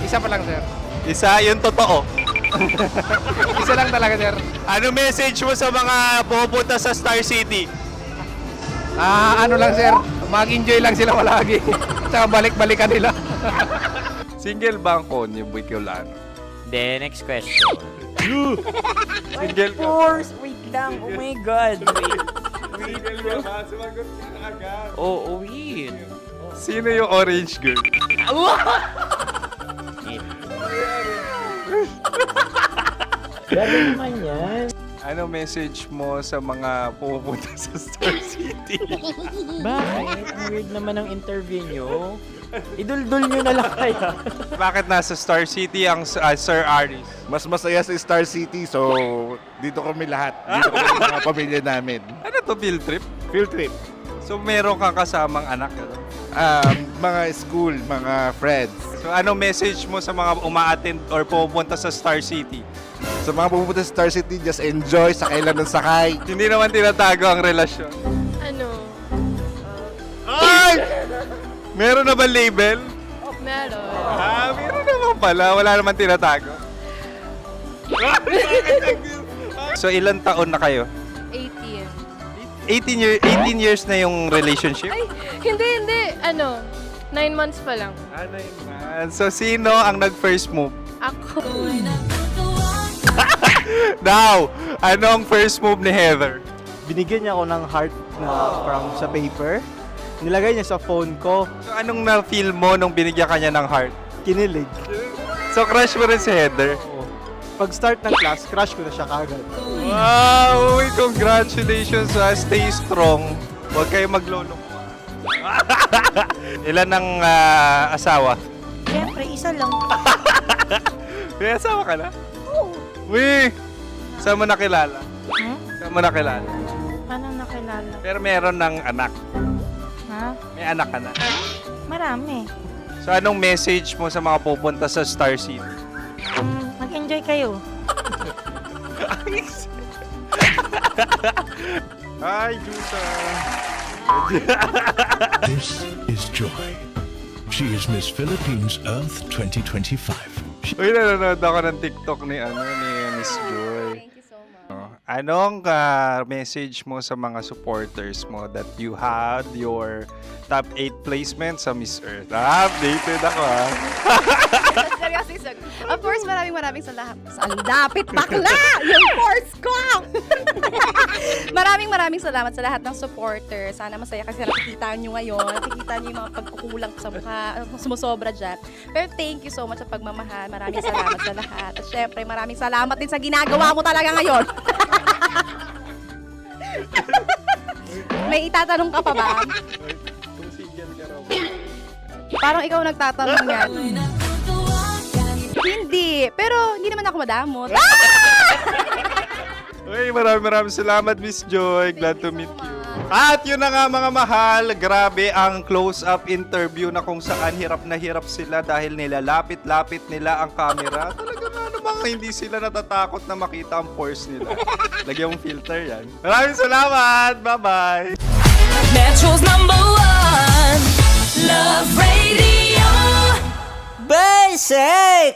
Isa pa lang sir. Isa, yung totoo. Isa lang talaga sir. Ano message mo sa mga pumupunta sa Star City? Ano lang sir. Mag-enjoy lang sila palagi. Tsaka balik-balikan nila. Single ba ang konyo, Boy Kiolano? Then, next question. Single ka? Wait lang. Oh my God. Single ka ba? Sumagot ka na agad. Oh, wait. Sino yung orange girl? Grabe naman yan. Ano message mo sa mga pumupunta sa Star City? Bakit? Ang weird naman ang interview nyo. Idul-dul nyo na lang kaya. Bakit nasa Star City ang Sir Aris? Mas masaya sa Star City, so dito kami lahat. Dito kami mga pamilya namin. Ano to, field trip? Field trip. So meron kang kasamang anak? Mga school, mga friends. So ano message mo sa mga uma-attend or pumupunta sa Star City? Sa mga pupunta sa Star City, just enjoy, sakay lang ng sakay. Hindi naman tinatago ang relasyon. Ano? Ay! Meron na ba label? Meron. Meron naman pala. Wala naman tinatago. So, ilan taon na kayo? 18. 18 years na yung relationship? Ay, hindi. 9 months pa lang. 9 months. So, sino ang nag-first move? Ako. Now, anong first move ni Heather? Binigyan niya ako ng heart na from sa paper. Nilagay niya sa phone ko. So, anong na-feel mo nung binigyan ka niya ng heart? Kinilig. So, crush mo rin si Heather? Pag-start ng class, crush ko na siya kagad. Wow! Uy, congratulations ha. Stay strong. Huwag kayo maglolo. Ilan ang asawa? Siyempre, isa lang. May asawa ka na? Oo. Uy! Saan mo nakilala? Saan mo nakilala? Paano nakilala? Pero meron ng anak. Ha? May anak ka na. Marami. So, anong message mo sa mga pupunta sa Star City? Mag-enjoy kayo. Hi, Juta! This is Joy. She is Miss Philippines Earth 2025. Uy, nanonood ako ng TikTok ni Miss Joy. Thank you so much. Anong message mo sa mga supporters mo that you had your top 8 placement sa Miss Earth? Updated ako Seryoso. Of course, maraming salamat. Ang dapit bakla! Yung course ko! maraming salamat sa lahat ng supporter. Sana masaya kasi nakikita nyo ngayon. Nakikita nyo yung mga pagkukulang sa mukha, sumusobra dyan. Pero thank you so much sa pagmamahal. Maraming salamat sa lahat. At syempre, maraming salamat din sa ginagawa mo talaga ngayon. May itatanong ka pa ba? Parang ikaw nagtatanong yan. Hindi. Pero hindi naman ako madamot. Uy, maraming salamat, Miss Joy. Glad to meet you. At yun na nga mga mahal, grabe ang close-up interview na kung saan hirap na hirap sila dahil nilalapit-lapit nila ang camera. Talaga nga namang hindi sila natatakot na makita ang pores nila. Lagyan mong filter yan. Maraming salamat! Bye-bye! Metro's #1 Love Radio. Basic!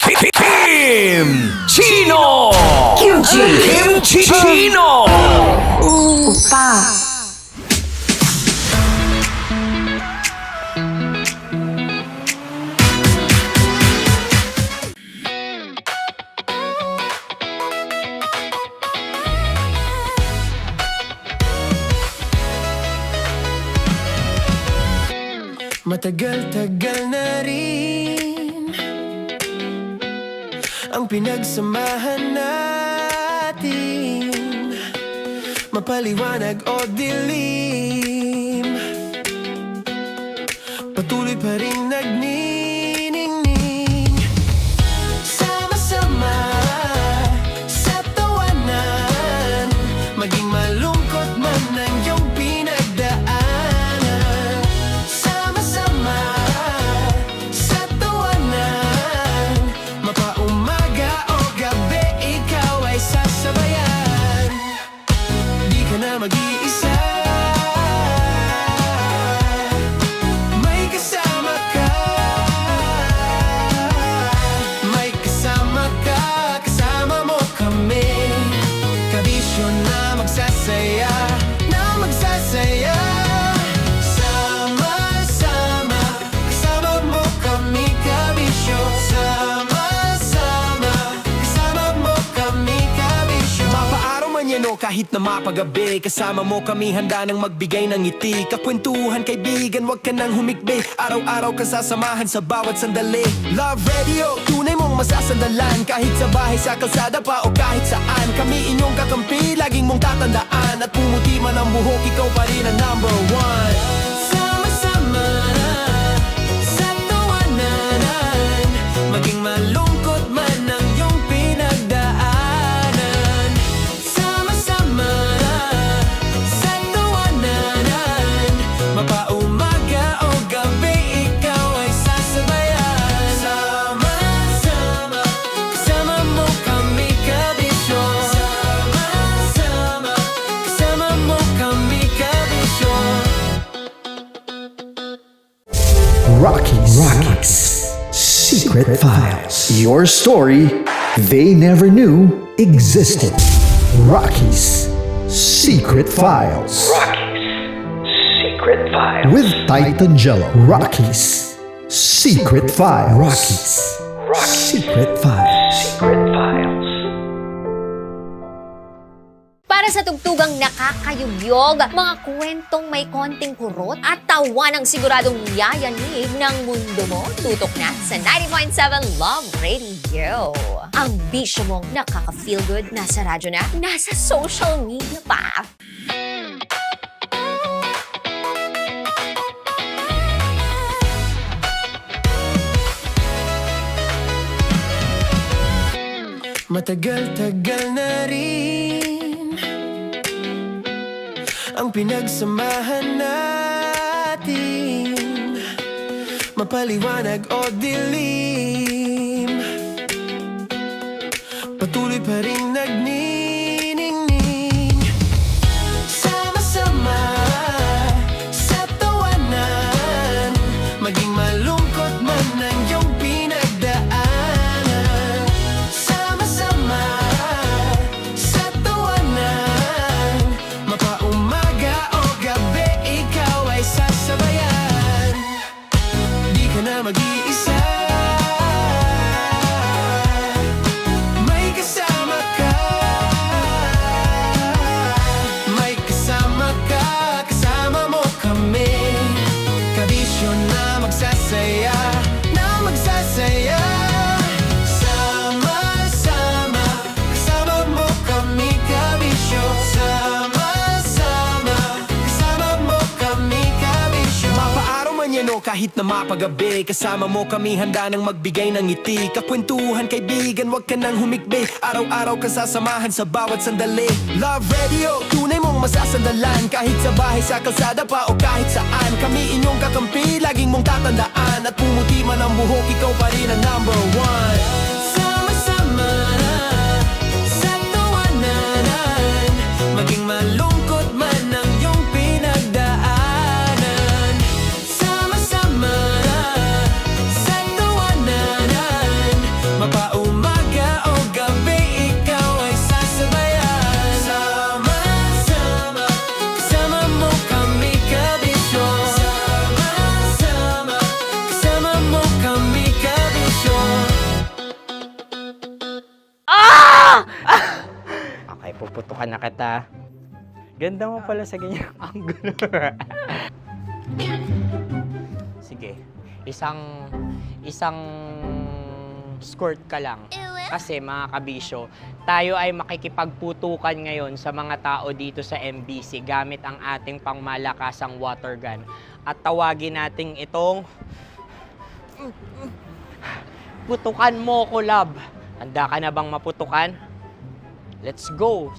Kim Chino! Kim Chino! Upa. Matagal-tagal na rin ang pinagsamahan natin, mapaliwanag o dilim, patuloy pa rin nagniningning. Sama-sama sa tawanan, maging malungkot man ang iyong pinagdaanan. Sama-sama sa tawanan, mapaumaga o gabi, ikaw ay sasabayan. Di ka na mag-iisa, may kasama ka. May kasama ka, kasama mo kami. Kabisyo na magsasaya, na magsasaya. Sama-sama, kasama mo kami, kabisyo. Sama-sama, kasama mo kami, kabisyo. Mapaaraw man yan o kahit na mapagabi, kasama mo kami, handa nang magbigay ng ngiti. Kakwentuhan, kaibigan, wag ka nang humikbi. Araw-araw ka sasamahan sa bawat sandali. Love Radio, tunay mong masasandalan. Kahit sa bahay, sa kalsada pa o kahit saan, kami inyong kakampi, laging mong tatandaan. At pumuti man ang buhok, ikaw pa rin ang #1. Sama-sama sa tawanan, maging malungkot man ang iyong pinagdaanan. Sama-sama sa tawanan, mapaumaga o gabi, ikaw ay sasabayan. Sama-sama, kasama mo kami, kabisyo. Sama-sama, kasama mo kami, kabisyo. Rockies Secret Files. Your story they never knew existed. Rockies Secret Files. Secret Files. With Titan Jello. Rockies Secret Files. Rockies Secret Files. Secret Files. Para sa tugtugang nakakayugyog, mga kwentong may konting kurot at tawa ng siguradong yayanig ng mundo mo, tutok na sa 90.7 Love Radio. Ang bisyo mong nakaka-feel good, nasa radyo na, nasa social media pa. Matagal-tagal na rin ang pinagsamahan natin, mapaliwanag o dilim, patuloy pa rin nagniningning. Sama-sama sa tawanan, maging malungkot man ang iyong pinagdaanan. Sama-sama sa tawanan, mapaumaga o gabi, ikaw ay sasabayan. Di ka na mag-iisa, may kasama ka. May kasama ka, kasama mo kami. Kabisyo na magsasaya, na magsasaya. Sama-sama, kasama mo kami, kabisyo. Sama-sama, kasama mo kami, kabisyo. Mapaaraw man yan o kahit na mapagabi, kasama mo kami, handa nang magbigay ng ngiti. Kakwentuhan, kaibigan, wag ka nang humikbi. Araw-araw ka sasamahan sa bawat sandali. Love Radio, tunay mong masasandalan. Kahit sa bahay, sa kalsada pa o kahit saan, kami inyong kakampi, laging mong tatandaan. At pumuti man ang buhok, ikaw pa rin ang number one. Sama-sama sa tawanan, maging malungkot man ang iyong pinagdaanan. Sama-sama sa tawanan, mapaumaga o gabi, ikaw ay sasabayan. Sama-sama, kasama mo kami, kabisyo. Sama-sama, kasama mo kami, kabisyo. Okay, puputukan na kita. Ganda mo pala sa ganyang angulo. Sige, isang skirt ka lang. Kasi mga kabisyo, tayo ay makikipagputukan ngayon sa mga tao dito sa MBC gamit ang ating pangmalakasang water gun. At tawagin natin itong putukan mo ko, love. Handa ka na bang maputukan? Let's go!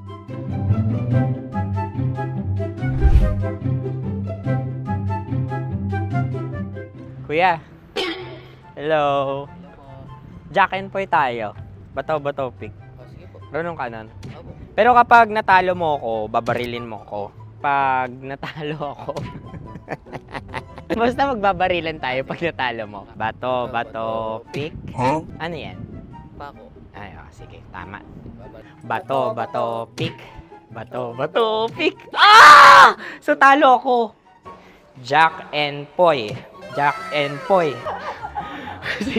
Kuya. Hello. Jack and Poy tayo. Bato-bato pick. Runong kanan. Pero kapag natalo mo ako, babarilin mo ako. Pag natalo ako, basta magbabarilan tayo pag natalo mo. Bato, pick. Huh? Ano yan? Pako. Ay, sige, tama. Bato, pick. Bato, pick. Ah! So talo ako. Jack and Poy. Jack and Poy.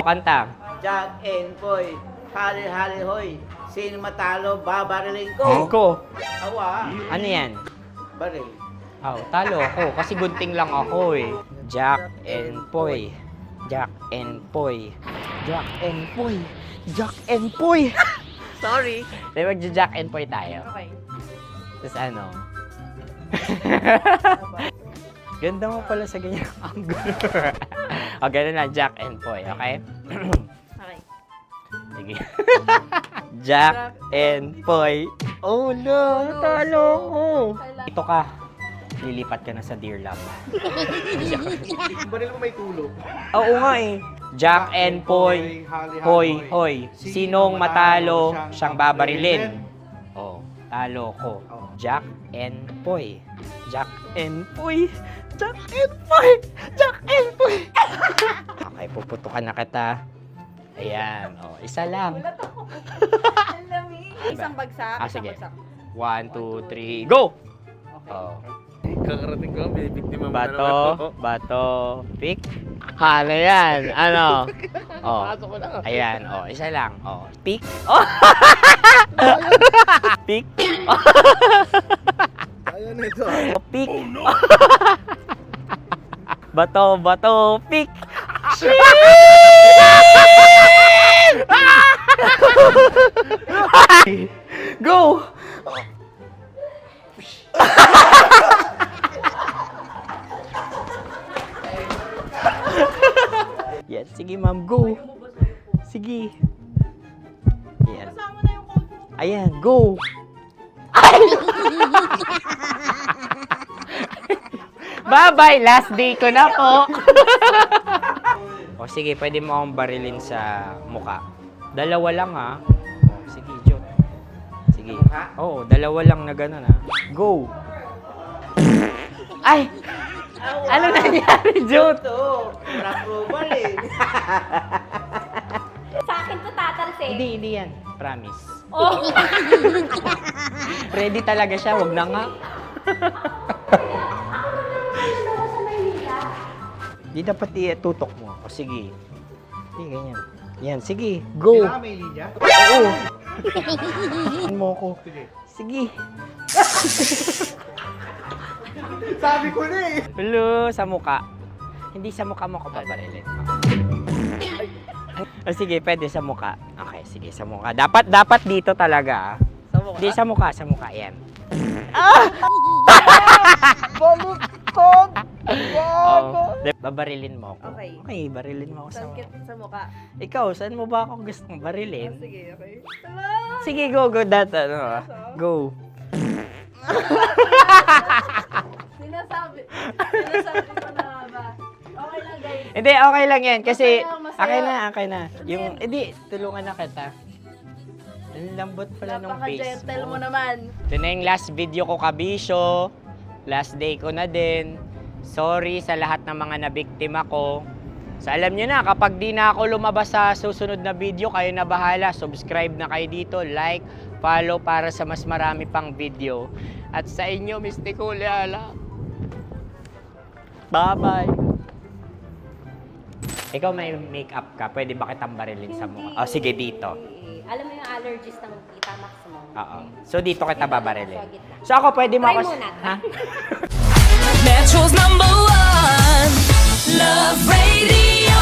Kanta. Jack and Poy, hali-hali hoy. Sino matalo, babariling ko. Ko. Awa. Ano yan? Baril. Oh, talo ako kasi gunting lang ako eh. Jack and Poy. Jack and Poy. Jack and Poy. Jack and Poy. Sorry. Dahil magja-Jack and Poy tayo. Okay. Tapos ano? Ganda mo pala sa ganyang angulo. O, ganun na, Jack and Poy, okay? Okay. Sige. Jack and Poy. Oh no, natalo ko. Ito ka. Lilipat ka na sa Dear Love. Baril mo may tulo. Oo nga eh. Jack and Poy. Hoy, hoy. Sinong matalo, siyang babarilin. Oh, talo ko. Jack and Poy. Jack and Poy. Jack and Poy. Jack and Poy. puputukan na kita. Ayan, oh, isa lang. Isang bagsak. Ah, sige. 1, 2, 3, go! Oh. Kakarating ko, binibiktima mo Bato, pick. Ano yan? Ano? Oh. Ayan, oh, isa lang. Oh, pick. Oh. Pick. Ayaw na ito. Oh, pick. Bato, pick. Go! Yan, sige ma'am, go. Sige. Ayan. Ayan, go. Bye-bye, last day ko na po. O sige, pwede mo akong barilin sa muka. Dalawa lang ha. O, sige, Jot. Sige. Oo, dalawa lang na gano'n ha. Go. Ay! Ano nangyari, Jot? Approval eh. Sa akin to tatalsik. Hindi yan. Promise. Oh. Ready talaga siya, wag na nga. Di dapat tutok mo. O sige. Sige, ganyan. Yan, sige. Go. Kailangan may linya? Oo. Mo ko. Sige. Sabi ko na eh. Hello, sa muka. Hindi sa muka mo ko paparilin. O sige, pwede sa muka. Okay, sige, sa muka. Dapat dito talaga. Sa muka? Hindi, sa muka. Yan. Baluktot! Oh, babarilin mo ako. Okay. Okay, barilin mo ako sa muka. Sa mukha. Ikaw, saan mo ba ako gustong barilin? Sige, okay. Sige, go. Go. Sinasabi ko na ba? Okay lang, guys. Hindi, okay lang yan. Kasi, Masaya. okay na. Yung, hindi, tulungan na kita. Ang lambot pala nung face Napaka-gentle mo. mo naman. Ito na yung last video ko, kabisyo. Last day ko na din. Sorry sa lahat ng mga nabiktima ko. So alam nyo na, kapag di na ako lumabas sa susunod na video, kayo na bahala. Subscribe na kayo dito, like, follow para sa mas marami pang video. At sa inyo, Mistiko Leala. Bye-bye. Ikaw may makeup ka, pwede ba kitang barilin sa mukha? O sige, dito. Alam mo yung allergies ng Tita Max mo? Oo. So dito kita babarilin. So ako, pwede mo Try ako... muna. Ha? Metro's #1 Love Radio.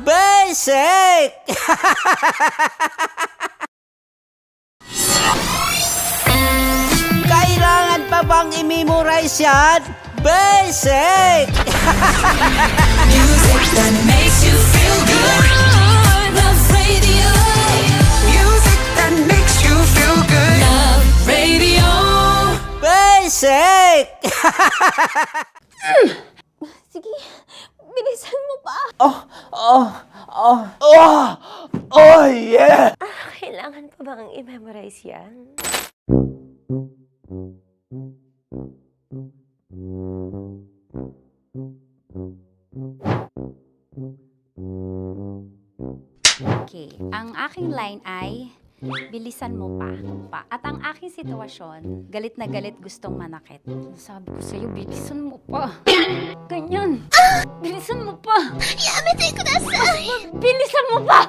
Basic! Kailangan pa bang i-memorize yan? Basic! Music that makes you feel good. Love Radio. Music that makes you feel good. Love Radio. Basic! Sige, bilisan mo pa. Oh, yeah! Kailangan pa bang i-memorize yan? Okay, ang aking line ay, bilisan mo pa. At ang aking sitwasyon, galit na galit gustong manakit. Sabi ko sa'yo, bilisan mo pa. Ganyan. Bilisan mo pa. Yamitay ko na sa. Bilisan mo pa.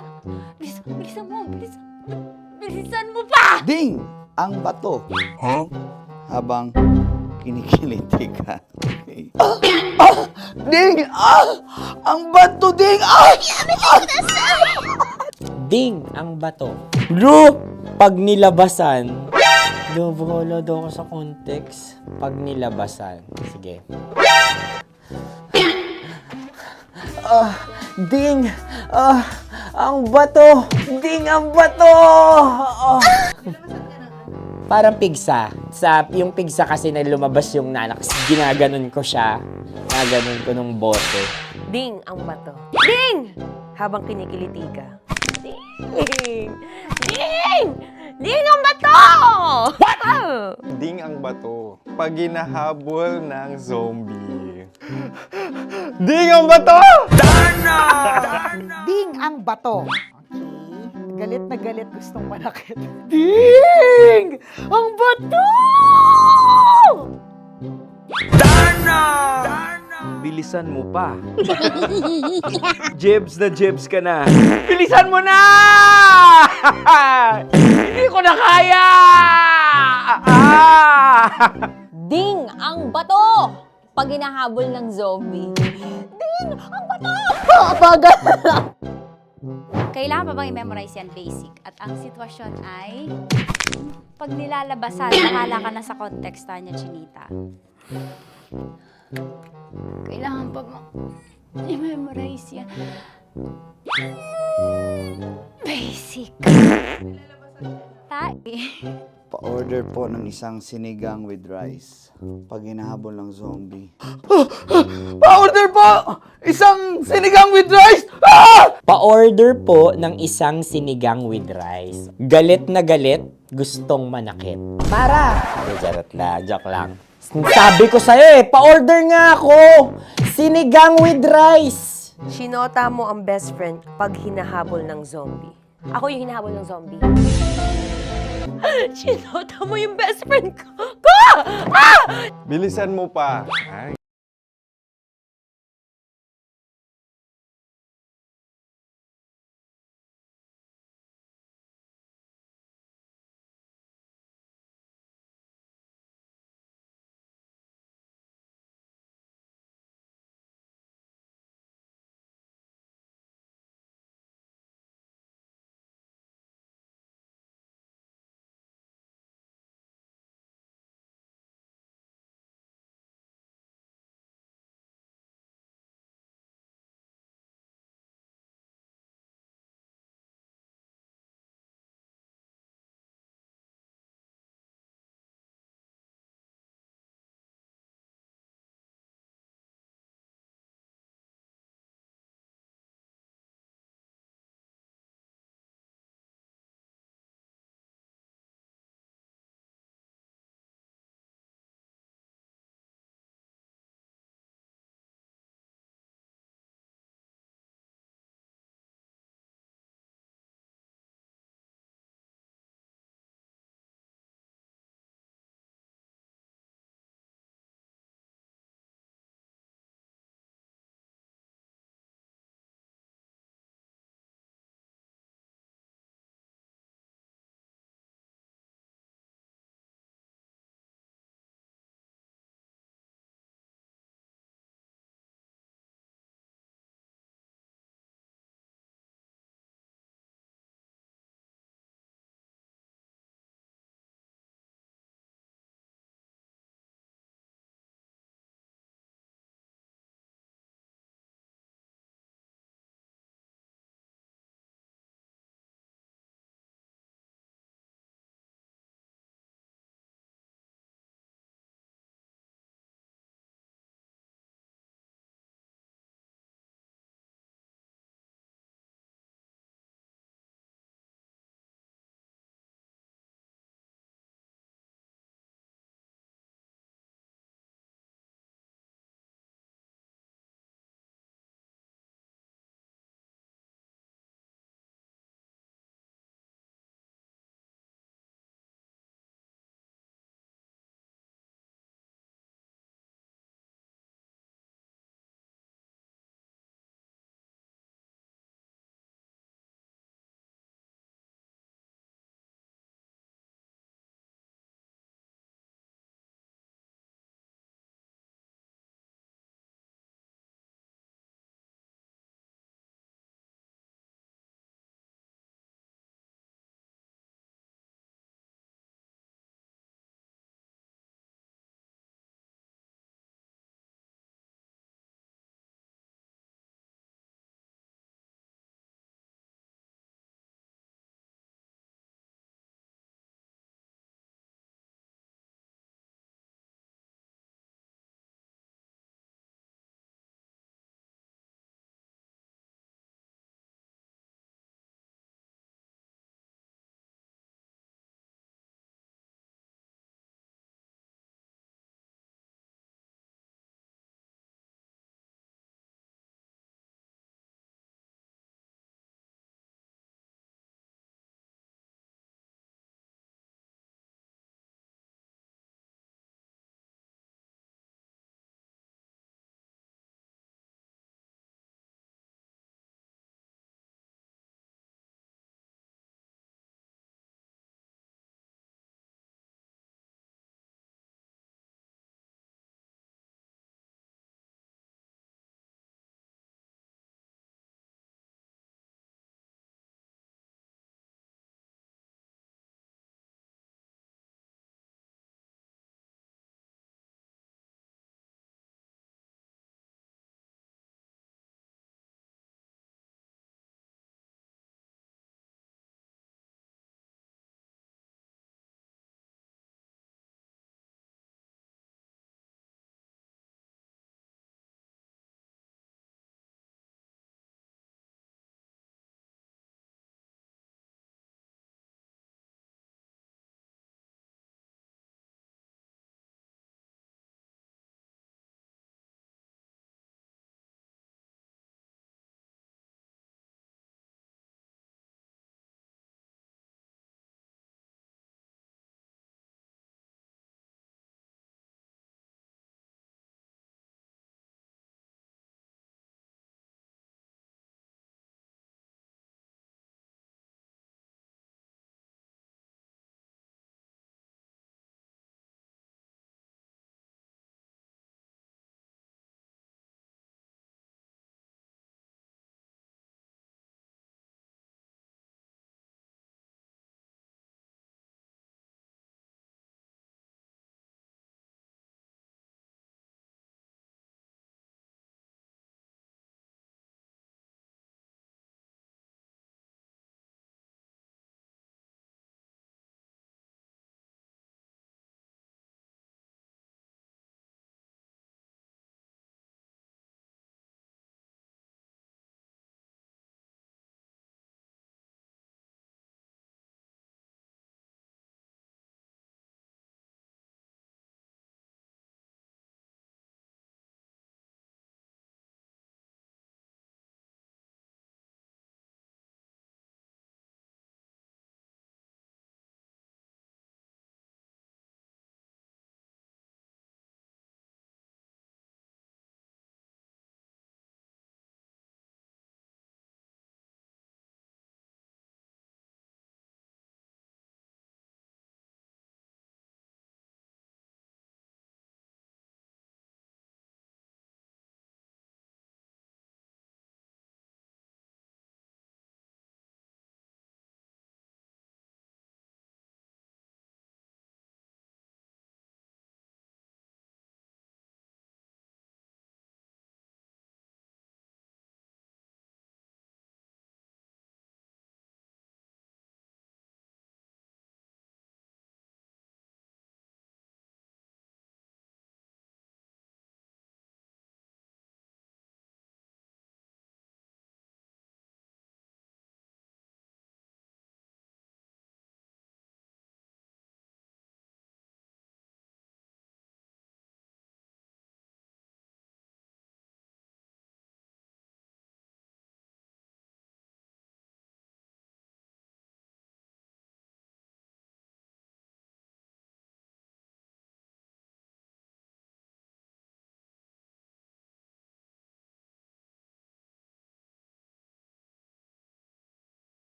Bilisan mo pa. Ding! Ang bato. Habang kinikiliti ka. Okay. Ding! Ang bato, Ding! Ding ang bato. Bro, pag nilabasan. Wala daw ako sa context. Pag nilabasan. Sige. Ding! Ang bato! Ding ang bato! Parang pigsa. Yung pigsa kasi na lumabas yung nanak. Ginaganon ko siya. Ginaganon ko nung bote. Ding ang bato. Ding! Habang kinikiliti ka. Ding! Ding ang bato! What? Ding ang bato. Pag hinahabol ng zombie. Ding ang bato! Ding ang bato. Okay. Galit na galit gustong manakit. Ding! Ang bato! Bilisan mo pa. Jebs ka na. Bilisan mo na! Hindi ko na kaya! Ding ang bato! Pag hinahabol ng zombie. Ding ang bato! Bagal! Kailangan pa bang i-memorize yan basic? At ang sitwasyon ay, pag nilalabasan, nakala ka na sa konteksta niya, Chinita. Kailangan pa bang i-memorize yan? Basic. Pa-order po ng isang sinigang with rice. Pag hinahabol ng zombie. Pa-order po! Isang sinigang with rice! Pa-order po ng isang sinigang with rice. Galit na galit, gustong manakit. Para! Charot lang, joke lang. Sabi ko sa'yo pa-order nga ako! Sinigang with rice! Sinota mo ang best friend pag hinahabol ng zombie. Ako yung hinahabol ng zombie. Sinota mo yung best friend ko! Bilisan mo pa. Ay.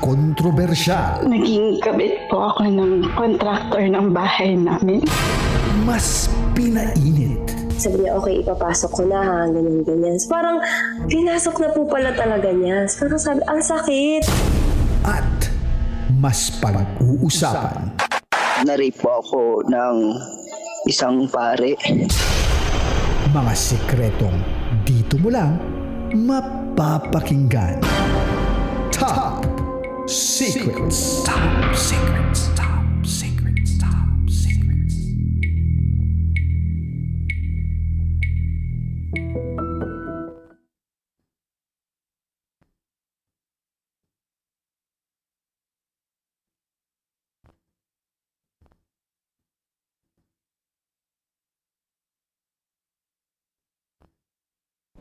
kontrobersyal. Naging kabit po ako ng contractor ng bahay namin. Mas pinainit. Sabi niya, okay, ipapasok ko na ha, ganyan. Parang, pinasok na po pala talaga niya. Parang sabi, ang sakit. At mas pag-uusapan. Na-rape po ako ng isang pare. Mga sikretong dito mo lang mapapakinggan. Top Secrets. Top Secrets. Top Secrets. Top Secrets.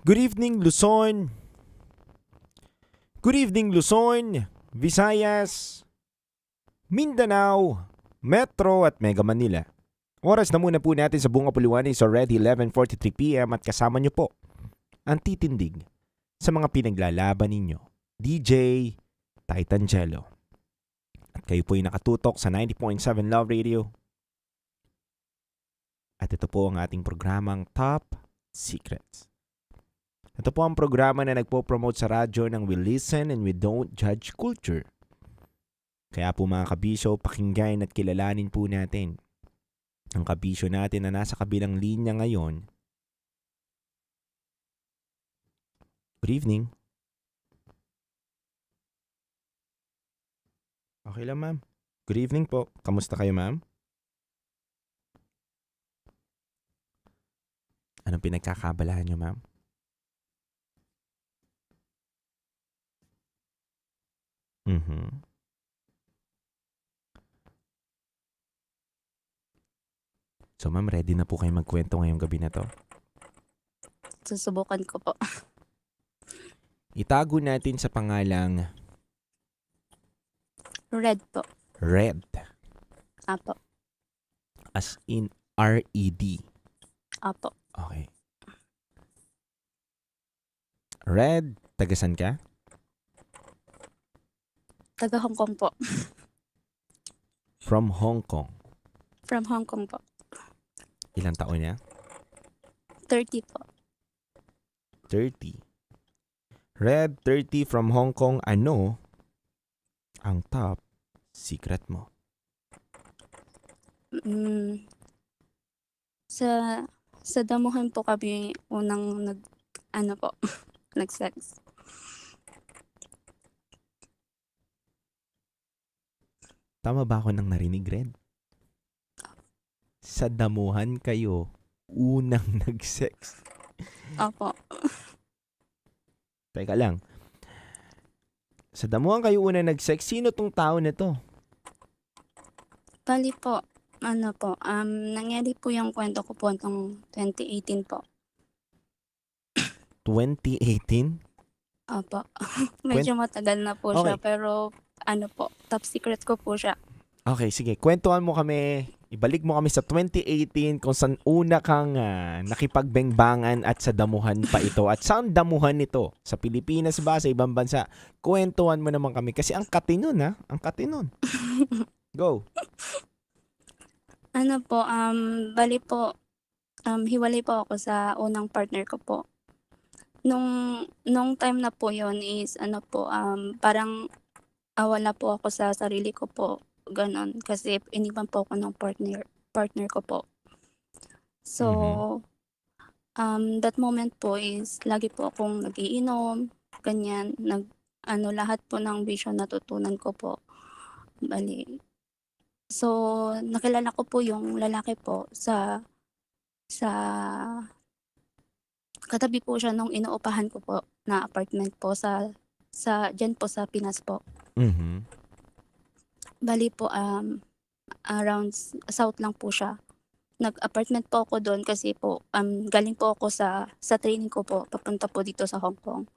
Good evening, Luzon. Good evening, Luzon, Visayas, Mindanao, Metro at Mega Manila. Oras na muna po natin sa buong kapuluan is already 11:43 PM at kasama niyo po ang titindig sa mga pinaglalaban ninyo, DJ Titangelo. At kayo po ay nakatutok sa 90.7 Love Radio. At ito po ang ating programang Top Secrets. Ito po ang programa na nagpo-promote sa radyo ng We Listen and We Don't Judge Culture. Kaya po mga kabisyo, pakinggan at kilalanin po natin ang kabisyo natin na nasa kabilang linya ngayon. Good evening. Okay lang, ma'am. Good evening po. Kamusta kayo, ma'am? Anong pinagkakabalahan niyo, ma'am? So ma'am, ready na po kayo magkwento ngayong gabi na to? Susubukan ko po. Itago natin sa pangalang Red po. Red. Apo. As in R-E-D. Apo. Okay. Red, tagasan ka? Taga Hong Kong po. From Hong Kong. From Hong Kong po. Ilang taon niya? 30 po. 30. Red, 30 from Hong Kong. Ano ang top secret mo? Sa damuhan po kami unang nag-sex. Tama ba ako nang narinig, Red? Sa damuhan kayo unang nag-sex. Opo. Teka lang. Sa damuhan kayo unang nag-sex, sino tong tao na to? Bali po, nangyari po yung kwento ko po noong 2018 po. 2018? Opo. Medyo matagal na po siya, pero top secret ko po siya. Okay, sige. Kwentuhan mo kami, ibalik mo kami sa 2018 kung saan una kang nakipagbengbangan at sa damuhan pa ito. At saan damuhan nito? Sa Pilipinas ba? Sa ibang bansa? Kwentuhan mo naman kami kasi ang katinon ha? Ang katinon. Go. Bali po, hiwalay po ako sa unang partner ko po. Nung time na po yon is parang wala po ako sa sarili ko po, ganon, kasi iniwan po ako ng partner ko po. So, that moment po is lagi po akong nagiinom, ganyan, lahat po ng bisyo natutunan ko po. Bali. So, nakilala ko po yung lalaki po sa katabi po siya nung inuupahan ko po na apartment po dyan po sa Pinas po. Bali po, around south lang po siya. Nag-apartment po ako doon kasi po, galing po ako sa training ko po, papunta po dito sa Hong Kong.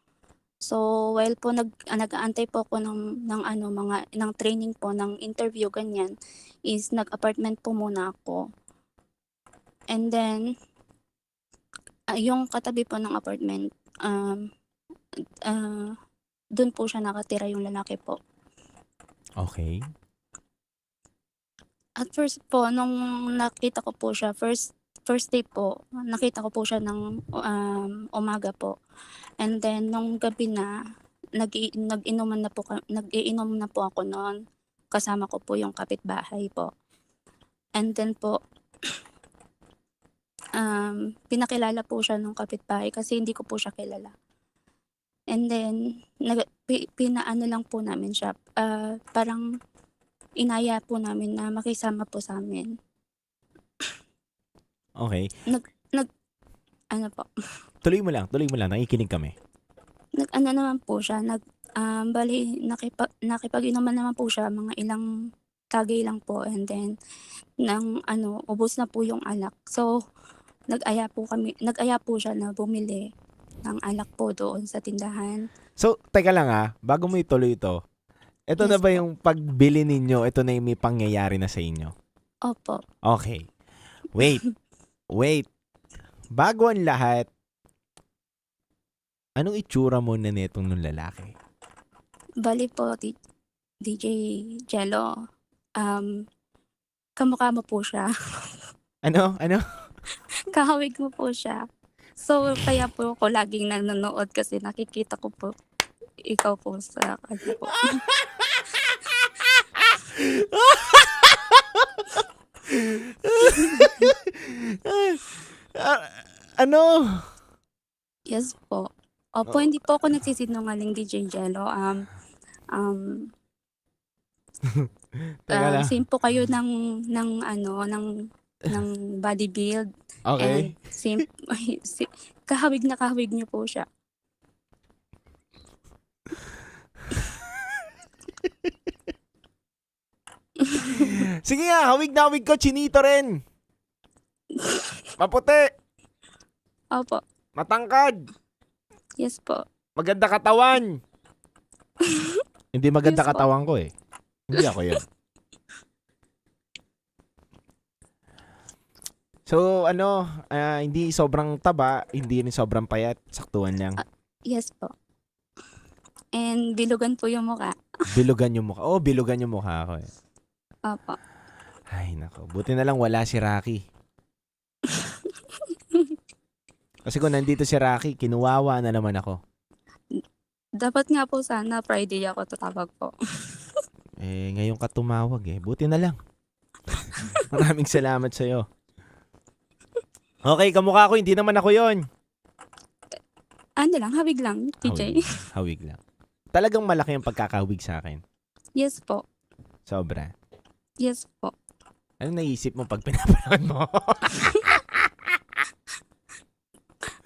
So, while po nag-aantay po ako ng training po, ng interview, ganyan, is nag-apartment po muna ako. And then, yung katabi po ng apartment, doon po siya nakatira yung lalaki po. Okay. At first po, nung nakita ko po siya, first day po, nakita ko po siya ng umaga po. And then, nung gabi na, nag-iinom na po ako noon. Kasama ko po yung kapitbahay po. And then po, pinakilala po siya ng kapitbahay kasi hindi ko po siya kilala. And then, pinaano lang po namin siya. Parang inaya po namin na makisama po sa amin. Okay. Ano po, Tuloy mo lang, nakikinig kami. ano naman po siya, bali, nakipag-inuman naman po siya, mga ilang tagay lang po. And then, ubos na po yung alak. So, nag-aya po siya na bumili ng alak po doon sa tindahan. So, teka lang bago mo ituloy ito, ito na ba yung pagbili ninyo, ito na yung may pangyayari na sa inyo? Opo. Okay. Wait. Bago ang lahat, anong itsura mo na netong nung lalaki? Bali po, DJ Jello, kamukha mo po siya. Ano? Kahawig mo po siya. So, kaya po ako laging nanonood kasi nakikita ko po ikaw po sa kanya po. Ano? Yes po. Opo, hindi po ako nagsisinungaling, DJ Jello. Teka lang. Same po kayo ng body build. Okay. And same, kahawig na kahawig niyo po siya. Sige nga, hawig na hawig ko, chinito rin. Maputi. Opo. Matangkad. Yes po. Maganda katawan. Hindi maganda katawan ko eh. Hindi ako yun. So, hindi sobrang taba, hindi rin sobrang payat, saktuhan lang. Yes po. And bilugan po yung mukha. Bilugan yung mukha. Oh, bilugan yung mukha ako eh. Opo. Ay, nako. Buti na lang wala si Rocky. Kasi kung nandito si Rocky, kinuwawa na naman ako. Dapat nga po sana Friday ako tatawag po. Ngayon ka tumawag eh. Buti na lang. Maraming salamat sa'yo. Okay, kamukha ko. Hindi naman ako yon. Hawig lang, TJ. Hawig lang. Talagang malaki ang pagkakahawig sa akin. Yes po. Sobra. Yes po. Ano naisip mo pag pinapanood mo?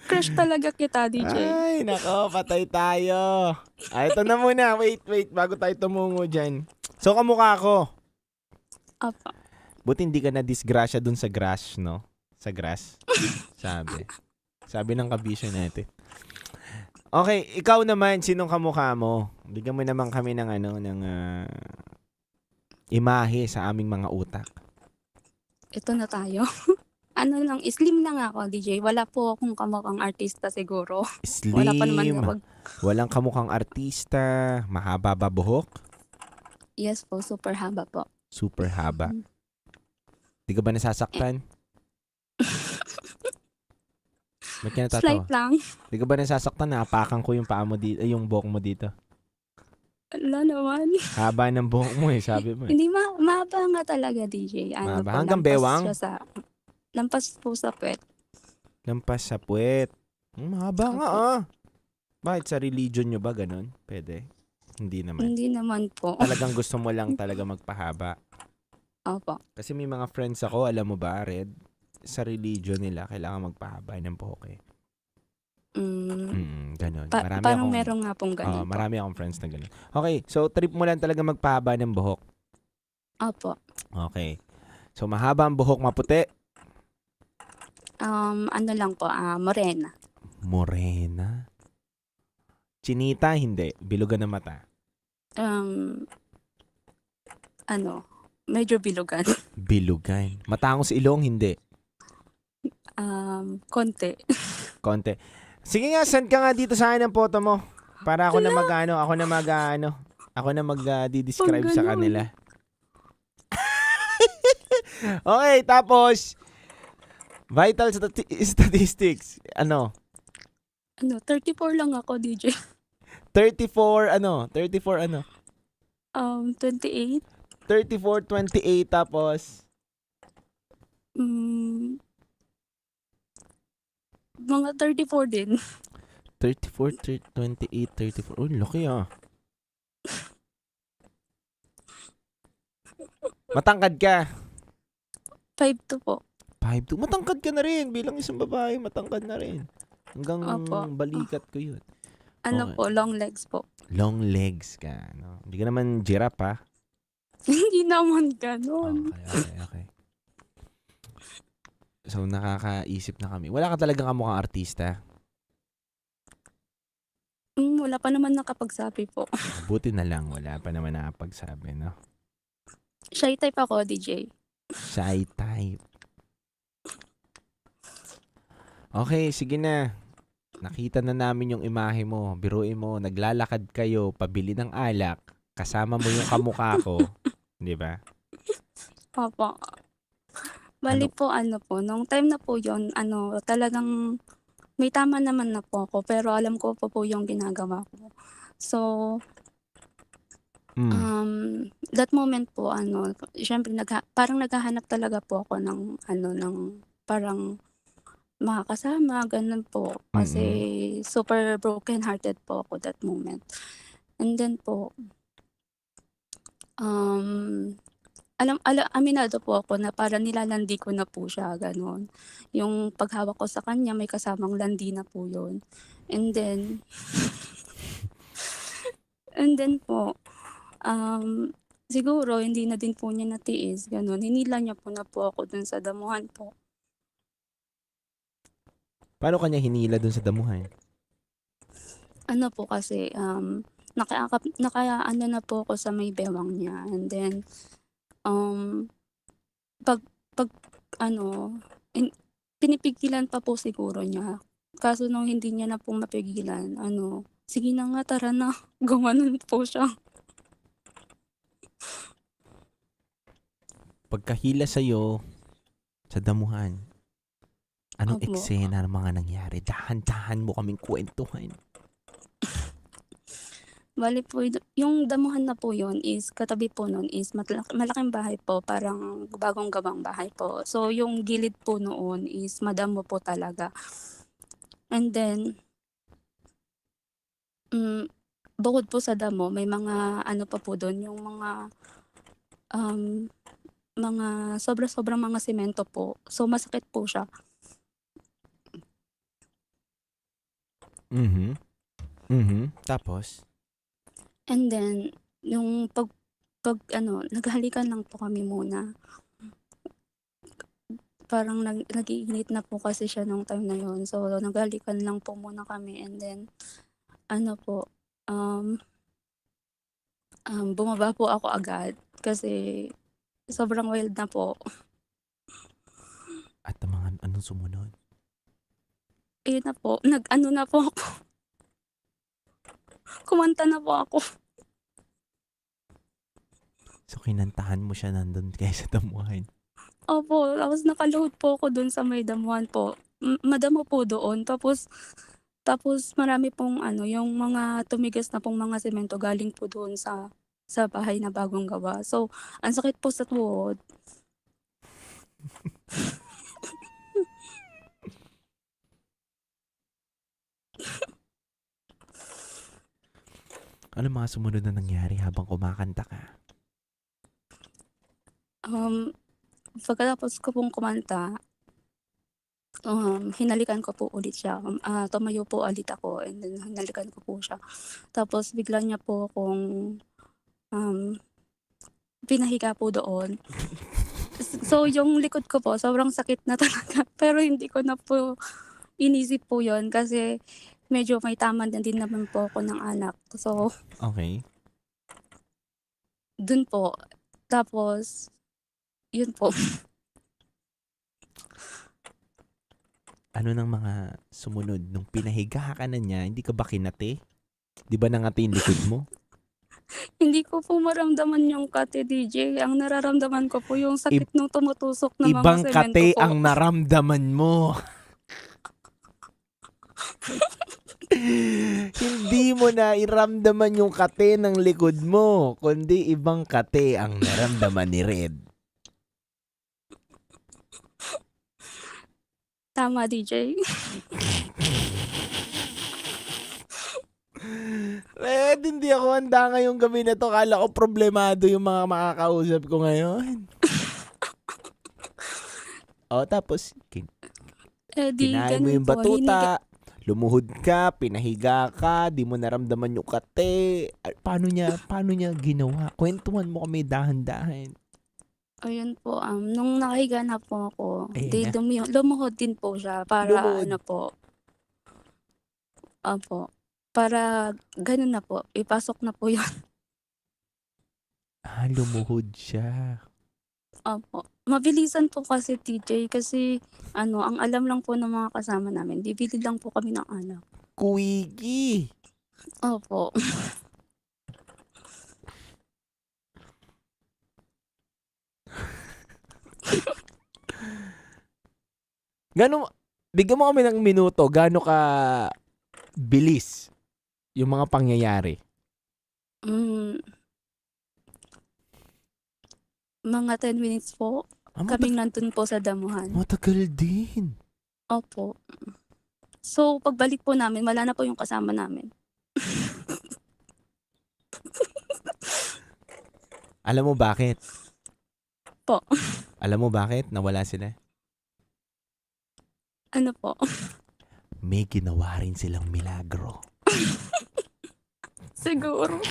Crush talaga kita, DJ. Ay, nako, patay tayo. Ito na muna. Wait, bago tayo tumungo dyan. So, kamukha ko. Opo. Buti hindi ka na-disgrasya dun sa grass, no? Sa grass. Sabi ng kabisyo natin. Okay, ikaw naman, sinong kamukha mo? Bigyan mo naman kami ng imahe sa aming mga utak. Ito na tayo. Slim lang ako, DJ. Wala po akong kamukhang artista siguro. Slim. Wala pa naman Walang kamukhang artista. Mahaba ba buhok? Yes po, super haba po. Super haba. Di ka ba nasasaktan? Ba't ka natatawa? Slight lang. Di ka ba nasasaktan? Naapakan ko yung paa mo dito, yung buhok mo dito. Wala naman. Haba ng buhok mo eh, sabi mo eh. Hindi, mahaba nga talaga, DJ. Mahaba. Po, Hanggang bewang? Lampas po sa puwet. Lampas sa puwet. Mahaba nga Bakit sa religion nyo ba ganun? Pwede? Hindi naman. Hindi naman po. Talagang gusto mo lang talaga magpahaba. Opo. Kasi may mga friends ako, alam mo ba, Red? Sa religion nila, kailangan magpahaba ng buhok eh. Ganun. Parang meron nga pong ganun. Marami akong friends na ganun. Okay, so trip mo lang talaga magpahaba ng buhok. Opo. Okay. So mahaba ang buhok, maputi. Lang po, morena. Morena? Chinita, hindi. Bilugan ng mata. Medyo bilugan. Bilugan. Matangos ilong, hindi. Konti. Konti. Sige nga, send ka nga dito sa akin ng photo mo. Para ako na mag-ano. Ako na mag-describe sa ganun. kanila. Okay, tapos vital statistics. Ano? 34 lang ako, DJ. 34 ano? 34 ano? 28. 34, 28 tapos Mga 34 din. 34, 28, 34. Oh, laki ah. Matangkad ka. 5'2" po. 5'2". Matangkad ka na rin. Bilang isang babae, matangkad na rin. Hanggang Opo. balikat ko yun. Ano Okay. po, long legs po. Long legs ka. No? Hindi ka naman giraffe ha. Hindi naman ganun. Okay. So, nakakaisip na kami. Wala ka talagang kamukhang artista. Wala pa naman nakapagsabi po. Buti na lang. Wala pa naman nakapagsabi, no? Shy type ako, DJ. Shy type. Okay, sige na. Nakita na namin yung imahe mo. Biruin mo, naglalakad kayo, pabili ng alak. Kasama mo yung kamukha ko. Di ba? Opo. Bali po, nung time na po yon talagang may tama naman na po ako, pero alam ko po yung ginagawa ko. So, that moment po, syempre, parang naghahanap talaga po ako ng parang makakasama, ganun po. Kasi super broken hearted po ako that moment. And then po, aminado po ako na parang nilalandi ko na po siya, ganun. Yung paghawak ko sa kanya, may kasamang landi na po yun. And then po, siguro hindi na din po niya natiis, ganun. Hinila niya po na po ako dun sa damuhan po. Paano kanya hinila dun sa damuhan? Ano po kasi, naka na po ako sa may bewang niya. And then, pinipigilan pa po siguro niya. Kaso nung hindi niya na po mapigilan, sige na nga, tara na. Gumanon po siya. Pagkahila sa'yo sa damuhan, anong Opo. eksena ng mga nangyari? Dahan-dahan mo kaming kwentuhan. Bali po, yung damuhan na po yun is, katabi po nun is malaking bahay po, parang bagong gawang bahay po. So, yung gilid po noon is madamo po talaga. And then, bukod po sa damo, may mga pa po doon, yung mga sobra-sobrang mga semento po. So, masakit po siya. Tapos? And then, yung naghalikan lang po kami muna. Parang nag-iinit na po kasi siya nung time na yun. So, naghalikan lang po muna kami. And then, bumaba po ako agad. Kasi, sobrang wild na po. At ang mga anong sumunod? Ayun na po, na po ako. Kumanta na po ako. So, kinantahan mo siya nandun kayo sa damuhan. Opo, tapos nakaluhod po ako dun sa may damuhan po. Madamo po doon. Tapos marami pong yung mga tumigas na pong mga semento galing po doon sa bahay na bagong gawa. So, ang sakit po sa tuhod. Ano mga sumunod na nangyari habang kumakanta ka? Pagkatapos ko pong kumanta, hinalikan ko po ulit siya. Tumayo po ulit ako and then hinalikan ko po siya. Tapos bigla niya po akong pinahiga po doon. So yung likod ko po, sobrang sakit na talaga. Pero hindi ko na po inisip po yon kasi medyo may tama na din naman po ako ng anak. So, okay. Dun po. Tapos, yun po. Ano nang mga sumunod? Nung pinahiga ka na niya, hindi ka ba kinate? Di ba nangati yung likod mo? Hindi ko po maramdaman yung kate, DJ. Ang nararamdaman ko po yung sakit nung tumutusok na mga Ibang semento kate po. ang naramdaman mo. Hindi mo na iramdaman yung kate ng likod mo, kundi ibang kate ang naramdaman ni Red. Tama, DJ. Red, hindi ako handa ngayong gabi na to. Kala ko problemado yung mga makakausap ko ngayon. O, tapos, Di kinain mo ganun yung po, batuta, lumuhod ka, pinahiga ka, di mo naramdaman yung kate. Paano niya ginawa? Kwentuhan mo kami dahan-dahan. Ayun po, nung nakahiga na po ako, Ayan lumuhod din po siya para Lumuhod. ano po, para ganun na po, ipasok na po yun. Lumuhod siya. Opo. Mabilisan po kasi TJ kasi ang alam lang po ng mga kasama namin, bibili lang po kami ng anak. Kuwiki. Opo. Bigyan mo kami ng minuto, gaano ka bilis yung mga pangyayari? Mga 10 minutes po, kaming nandun po sa damuhan. Matagal din. Opo. So, pagbalik po namin, wala na po yung kasama namin. Alam mo bakit? Po. Alam mo bakit nawala sila? Ano po? May ginawa rin silang milagro. Siguro.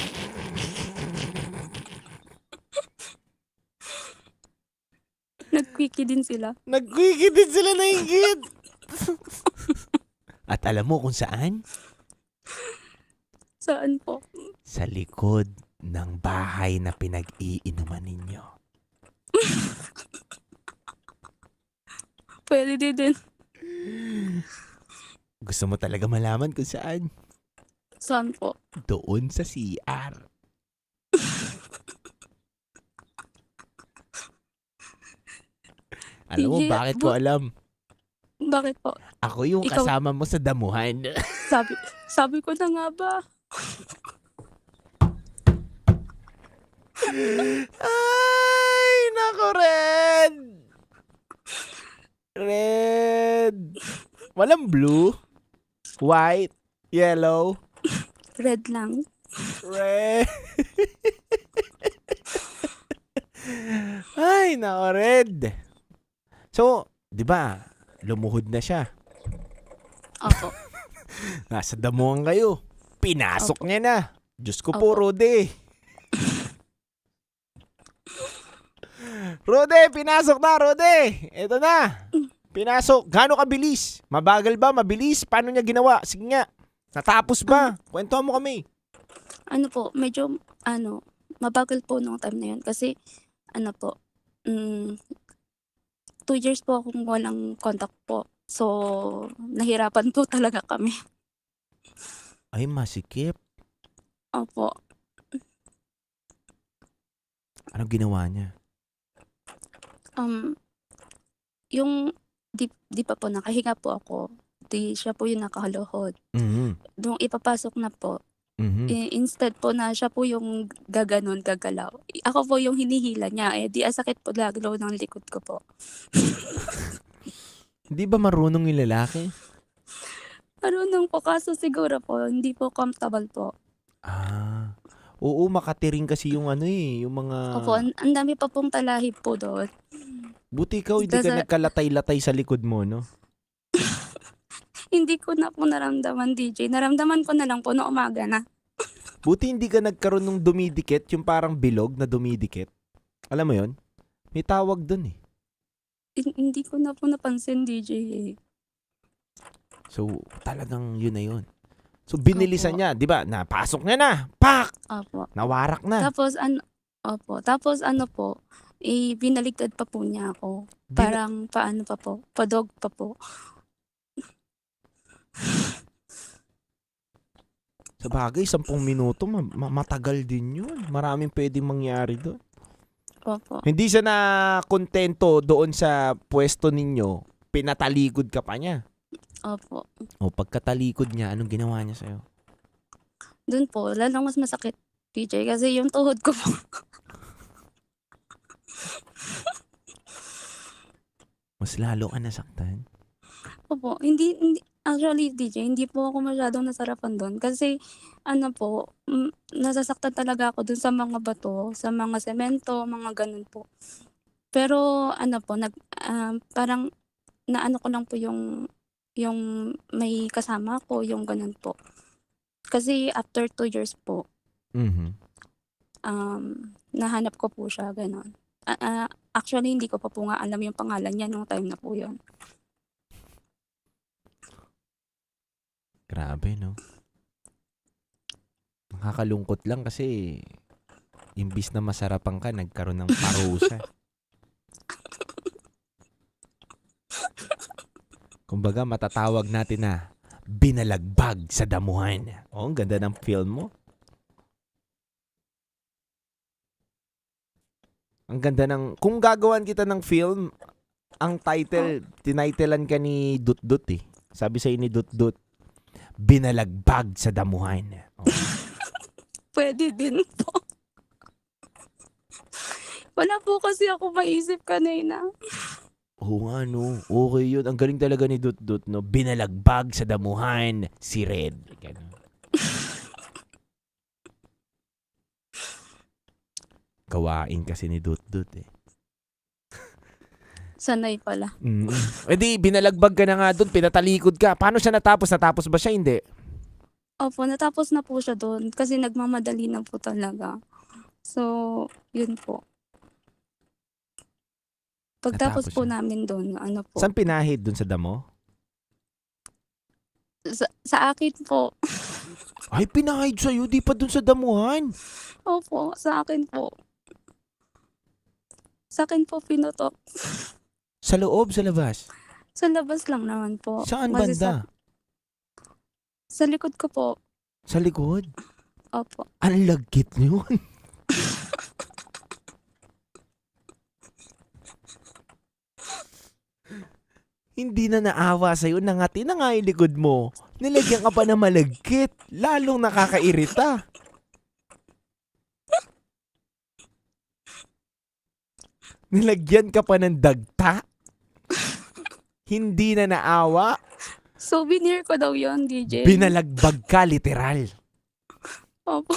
Nagquickie din sila. Nagquickie din sila na higit. At alam mo kung saan? Saan po? Sa likod ng bahay na pinag-iinuman ninyo. Pwede din. Gusto mo talaga malaman kung saan? Saan po? Doon sa CR. Alam mo, bakit ko alam? Bakit po? Ako yung Ikaw- kasama mo sa damuhan. Sabi ko na nga ba? Ay, nako, Red! Red! Walang blue? White? Yellow? Red lang. Red! Ay, nako, Red! So, di ba, lumuhod na siya. Opo. Nasa damuhan kayo. Pinasok Opo. niya na. Diyos ko po, Rode. Rode, pinasok na, Rode. Ito na. Pinasok. Gaano kabilis? Mabagal ba? Mabilis? Paano niya ginawa? Sige nga. Natapos ba? Kwentuhan mo kami. Ano po, medyo, mabagal po nung time na yun. Kasi, 2 years po akong walang contact po. So, nahirapan po talaga kami. Ay, masikip. Opo. Anong ginawa niya? Yung, di pa po, nakahinga po ako. Di siya po yung nakaluhod. Nung ipapasok na po, instead po na siya po yung gagalaw. Ako po yung hinihila niya. Di asakit po laglaw ng likod ko po. Hindi ba marunong yung lalaki? Marunong po, kaso siguro po, hindi po comfortable po. Oo, makatiring kasi yung yung mga... Opo, ang dami pa pong talahi po doon. Buti ikaw, hindi ka nagkalatay-latay sa likod mo, no? Hindi ko na po naramdaman, DJ. Naramdaman ko na lang po na umaga na. Buti hindi ka nagkaroon ng dumidikit, yung parang bilog na dumidikit. Alam mo yon? May tawag dun eh. Hindi ko na po napansin, DJ eh. So, talagang yun na yun. So, binilisan niya, di ba? Napasok niya na. Pak! Opo. Nawarak na. Tapos, ano po, binaligtad pa po niya ako. Parang, paano pa po? Padog pa po. Sa bagay, 10 minuto, matagal din yun. Maraming pwedeng mangyari doon. Opo. Hindi siya na kontento doon sa pwesto ninyo, pinatalikod ka pa niya. Opo. O pagkatalikod niya, anong ginawa niya sa'yo? Doon po, lalong mas masakit, DJ, kasi yung tuhod ko po. Mas lalo ka nasaktan? Opo, actually, DJ, hindi po ako masyadong nasarapan doon. Kasi, nasasaktan talaga ako doon sa mga bato, sa mga semento, mga ganun po. Pero, parang, naano ko lang po yung may kasama ko, yung ganun po. Kasi, after 2 years po, nahanap ko po siya, ganun. Actually, hindi ko pa po nga alam yung pangalan niya nung time na po yun. Grabe, no? Nakakalungkot lang kasi imbis na masarapan ka, nagkaroon ng parusa. Kumbaga, matatawag natin na binalagbag sa damuhan. Oh, ang ganda ng film mo. Ang ganda ng... Kung gagawan kita ng film, ang title, tinitlean ka ni Dut-Dut eh. Sabi sa'yo ni Dut-Dut, binalagbag sa damuhan. Oh. Pwede din po. Wala po kasi ako maisip kanina. Oo nga, no. Okay yun. Ang galing talaga ni Dut-Dut, no. Binalagbag sa damuhan si Red. Ganun. Gawain kasi ni Dut-Dut eh. Sanay pala. E di, binalagbag ka na nga doon, pinatalikod ka. Paano siya natapos? Natapos ba siya? Hindi. Opo, natapos na po siya doon kasi nagmamadali na po talaga. So, yun po. Pagtapos po namin doon, po. Saan pinahid? Doon sa damo? Sa akin po. Ay, pinahid sa'yo. Di pa doon sa damuhan. Opo, sa akin po. Sa akin po pinutok. Sa loob, sa labas? Sa labas lang naman po. Saan Kasi banda? Sa likod ko po. Sa likod? Opo. Ang lagkit yun. Hindi na naawa sa'yo, nangati na nga yung likod mo. Nilagyan ka pa na malagkit. Lalong nakakairita. Nilagyan ka pa ng dagta. Hindi na naawa. Souvenir ko daw yun, DJ. Binalagbag ka, literal. Opo.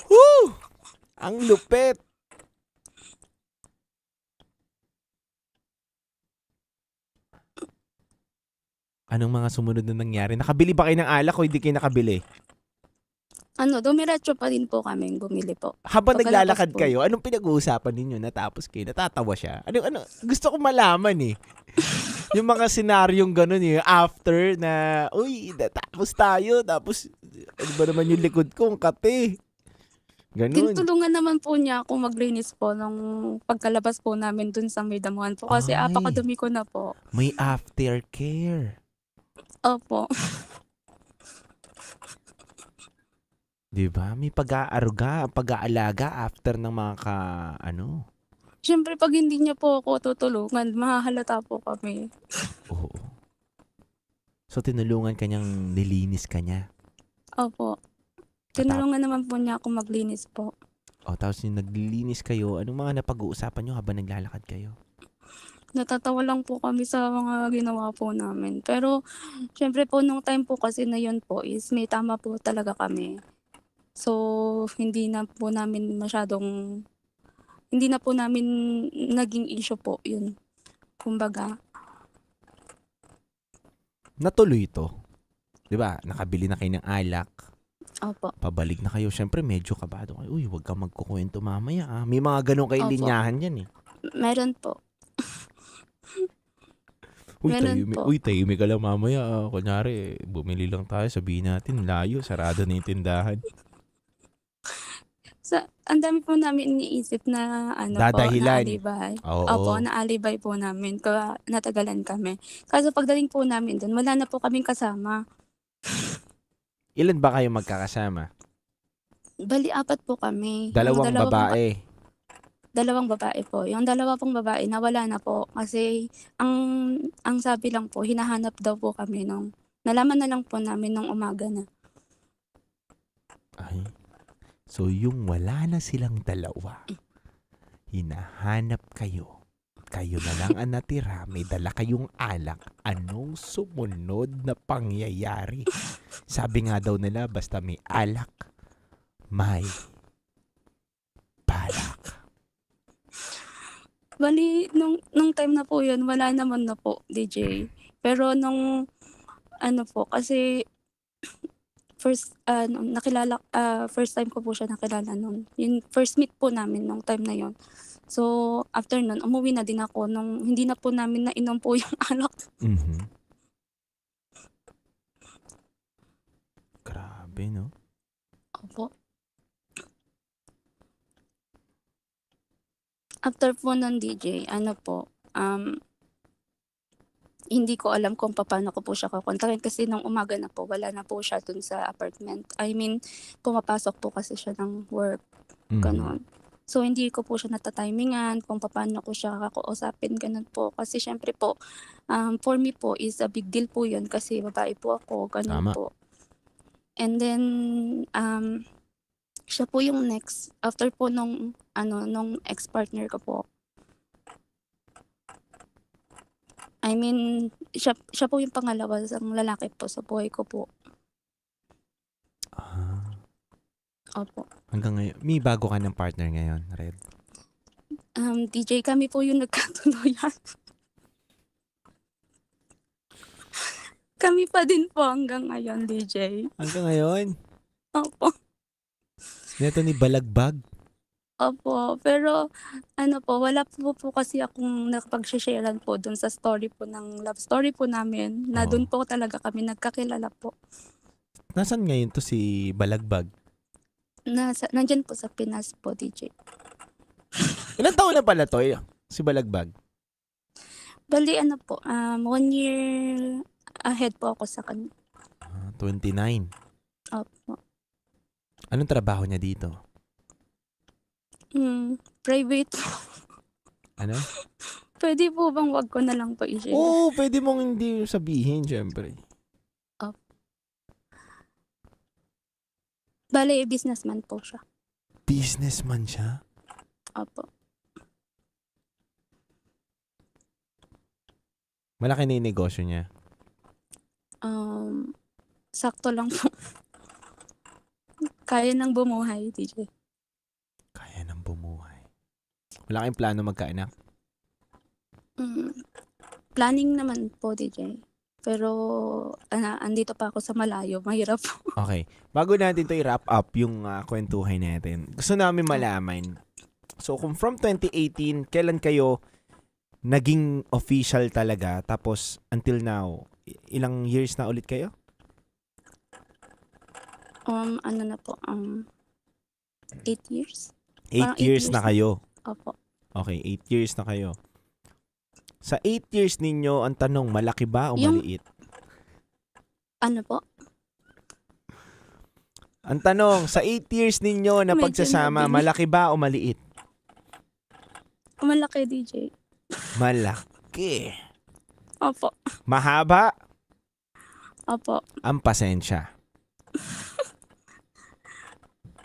Woo! Ang lupit. Anong mga sumunod na nangyari? Nakabili ba kayo ng alak o hindi kayo nakabili? Dumiretso pa din po kami bumili po. Habang Pagkalabas naglalakad po. kayo, anong pinag-uusapan ninyo? Natapos kayo, natatawa siya. Ano, gusto ko malaman eh. Yung mga senaryong ganun eh, after na, uy, natapos tayo, tapos, ano ba naman yung likod ko, ang kate. Ganun. Tinutulungan naman po niya ako maglinis po nung pagkalabas po namin dun sa may damuhan po. Kasi Ay. apakadumi ko na po. May aftercare. Opo. Diba? May pag-aalaga after ng mga Siyempre, pag hindi niya po ako tutulungan, mahahalata po kami. Oo. So, tinulungan kanyang nilinis ka niya. Opo. Tinulungan naman po niya ako maglinis po. O, tapos yung naglilinis kayo, anong mga napag-uusapan nyo habang naglalakad kayo? Natatawa lang po kami sa mga ginawa po namin. Pero, siyempre po, nung time po kasi na yun po is may tama po talaga kami. So, hindi na po namin naging issue po yun. Kumbaga. Natuloy ito. Diba? Nakabili na kayo ng alak. Opo. Pabalik na kayo. Siyempre, medyo kabado kayo. Uy, huwag ka magkukwento mamaya. Ah. May mga ganun kayo Opo. linyahan yan eh. Meron po. Uy, tahimik ka lang mamaya. Ah. Kunyari, bumili lang tayo. Sabihin natin, layo, sarado na yung tindahan. ang dami po namin iniisip na ano po, Dadahilan. na alibay. Oo. Opo, na alibay po namin. Kaya natagalan kami. Kaso pagdating po namin dun, wala na po kaming kasama. Ilan ba kayo magkakasama? Bali, 4 po kami. Yung Dalawang dalawa pong babae. Dalawang babae po. Yung dalawa pong babae, nawala na po. Kasi, ang sabi lang po, hinahanap daw po kami nung, nalaman na lang po namin nung umaga na. Ay. So, yung wala na silang dalawa, hinahanap kayo. Kayo na lang ang natira, may dala kayong alak. Anong sumunod na pangyayari? Sabi nga daw nila, basta may alak, may balak. Bali, nung time na po yun, wala naman na po, DJ. Pero nung, ano po, kasi, first time ko po siya nakilala nun. Yung first meet po namin nung time na yun. So, after nun, umuwi na din ako nung hindi na po namin nainom po yung alak. Mhm. Grabe, no? Opo. After po nun, DJ, ano po, hindi ko alam kung paano ko po siya kukontakin kasi nung umaga na po, wala na po siya dun sa apartment. I mean, pumapasok po kasi siya ng work, ganon. So, hindi ko po siya natatimingan kung paano ko siya kakausapin, ganun po. Kasi syempre po, for me po is a big deal po yun kasi babae po ako, ganun Tama. po. And then, siya po yung next, after po nung ex-partner ko po. I mean, siya po yung pangalawa sa lalaki po sa buhay ko po. Opo. Hanggang ngayon, may bago ka ng partner ngayon, Red? DJ, kami po yung nagkatuluyan. Kami pa din po hanggang ngayon, DJ. Hanggang ngayon? Opo. Neto ni Balagbag? Opo, pero ano po, wala po kasi akong nakapag-sharean po dun sa story po ng love story po namin na dun po talaga kami nagkakilala po. Nasaan ngayon to si Balagbag? Nandyan po sa Pinas po, DJ. Ilang taon na pala to, si Balagbag? Bali, ano po, 1 year ahead po ako sa kanya. 29. Opo. Anong trabaho niya dito? Private. Ano? Pwede po bang wag ko na lang po i-share? Oo, pwede mong hindi sabihin, syempre. Bale, businessman po siya. Businessman siya? Opo. Malaki na yung negosyo niya. Sakto lang po. Kaya nang bumuhay, DJ. Kaya nang bumuhay. Wala kayong plano magkaanak? Planning naman po, DJ. Pero, andito pa ako sa malayo. Mahirap po. Okay. Bago natin to i-wrap up yung kwentuhan natin, gusto namin malaman. So, kung from 2018, kailan kayo naging official talaga? Tapos, until now, ilang years na ulit kayo? Ano na po, 8 years? 8 years na kayo? Opo. Okay, 8 years na kayo. Sa 8 years ninyo, ang tanong, malaki ba o maliit? Ano po? Ang tanong, sa 8 years ninyo na Medyo pagsasama, mabilis. malaki ba o maliit? Malaki, DJ. Malaki. Opo. Mahaba? Opo. Ang pasensya.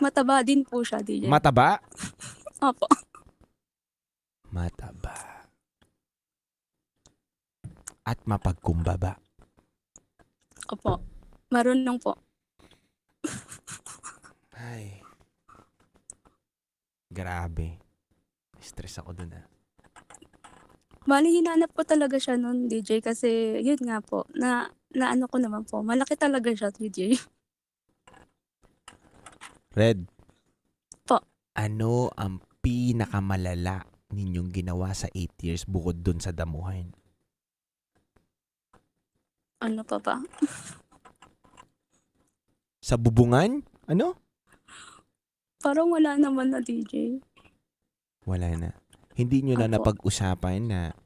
Mataba din po siya, DJ. Mataba? Opo. Mataba. At mapagkumbaba. Opo. Marunong po. Ay. Grabe. Stress ako dun Bali, hinanap ko talaga siya nun, DJ, kasi yun nga po, na ano ko naman po, malaki talaga siya, DJ. Red. Po. Ano ang pinakamalala ninyong ginawa sa 8 years bukod dun sa damuhan? Ano pa ba? Sa bubungan? Ano? Parang wala naman na, DJ. Wala na. Hindi nyo na Opo. napag-usapan na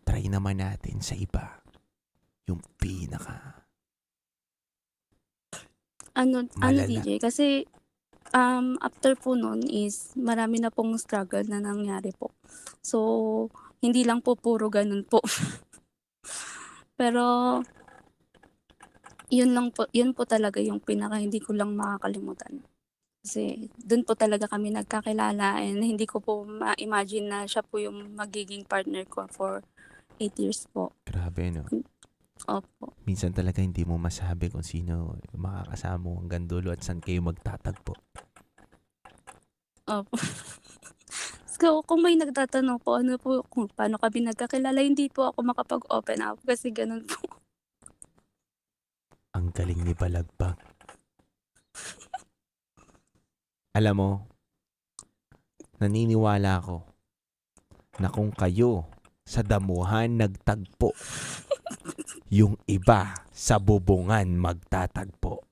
try naman natin sa iba. Yung pinaka. Ano Malala. DJ, kasi after po nun is marami na pong struggle na nangyari po. So, hindi lang po puro ganun po. Pero, yun po talaga yung pinaka hindi ko lang makakalimutan. Kasi dun po talaga kami nagkakilala and hindi ko po ma-imagine na siya po yung magiging partner ko for 8 years po. Grabe, no? Opo. Minsan talaga hindi mo masabi kung sino yung makakasama mo hanggang dulo at saan kayo magtatagpo. Opo. So, kung may nagtatanong po, ano po, kung paano kami nagkakilala, hindi po ako makapag-open up kasi ganun po. Ang galing ni Balagbag. Alam mo, naniniwala ako na kung kayo sa damuhan nagtagpo, yung iba sa bubungan magtatagpo.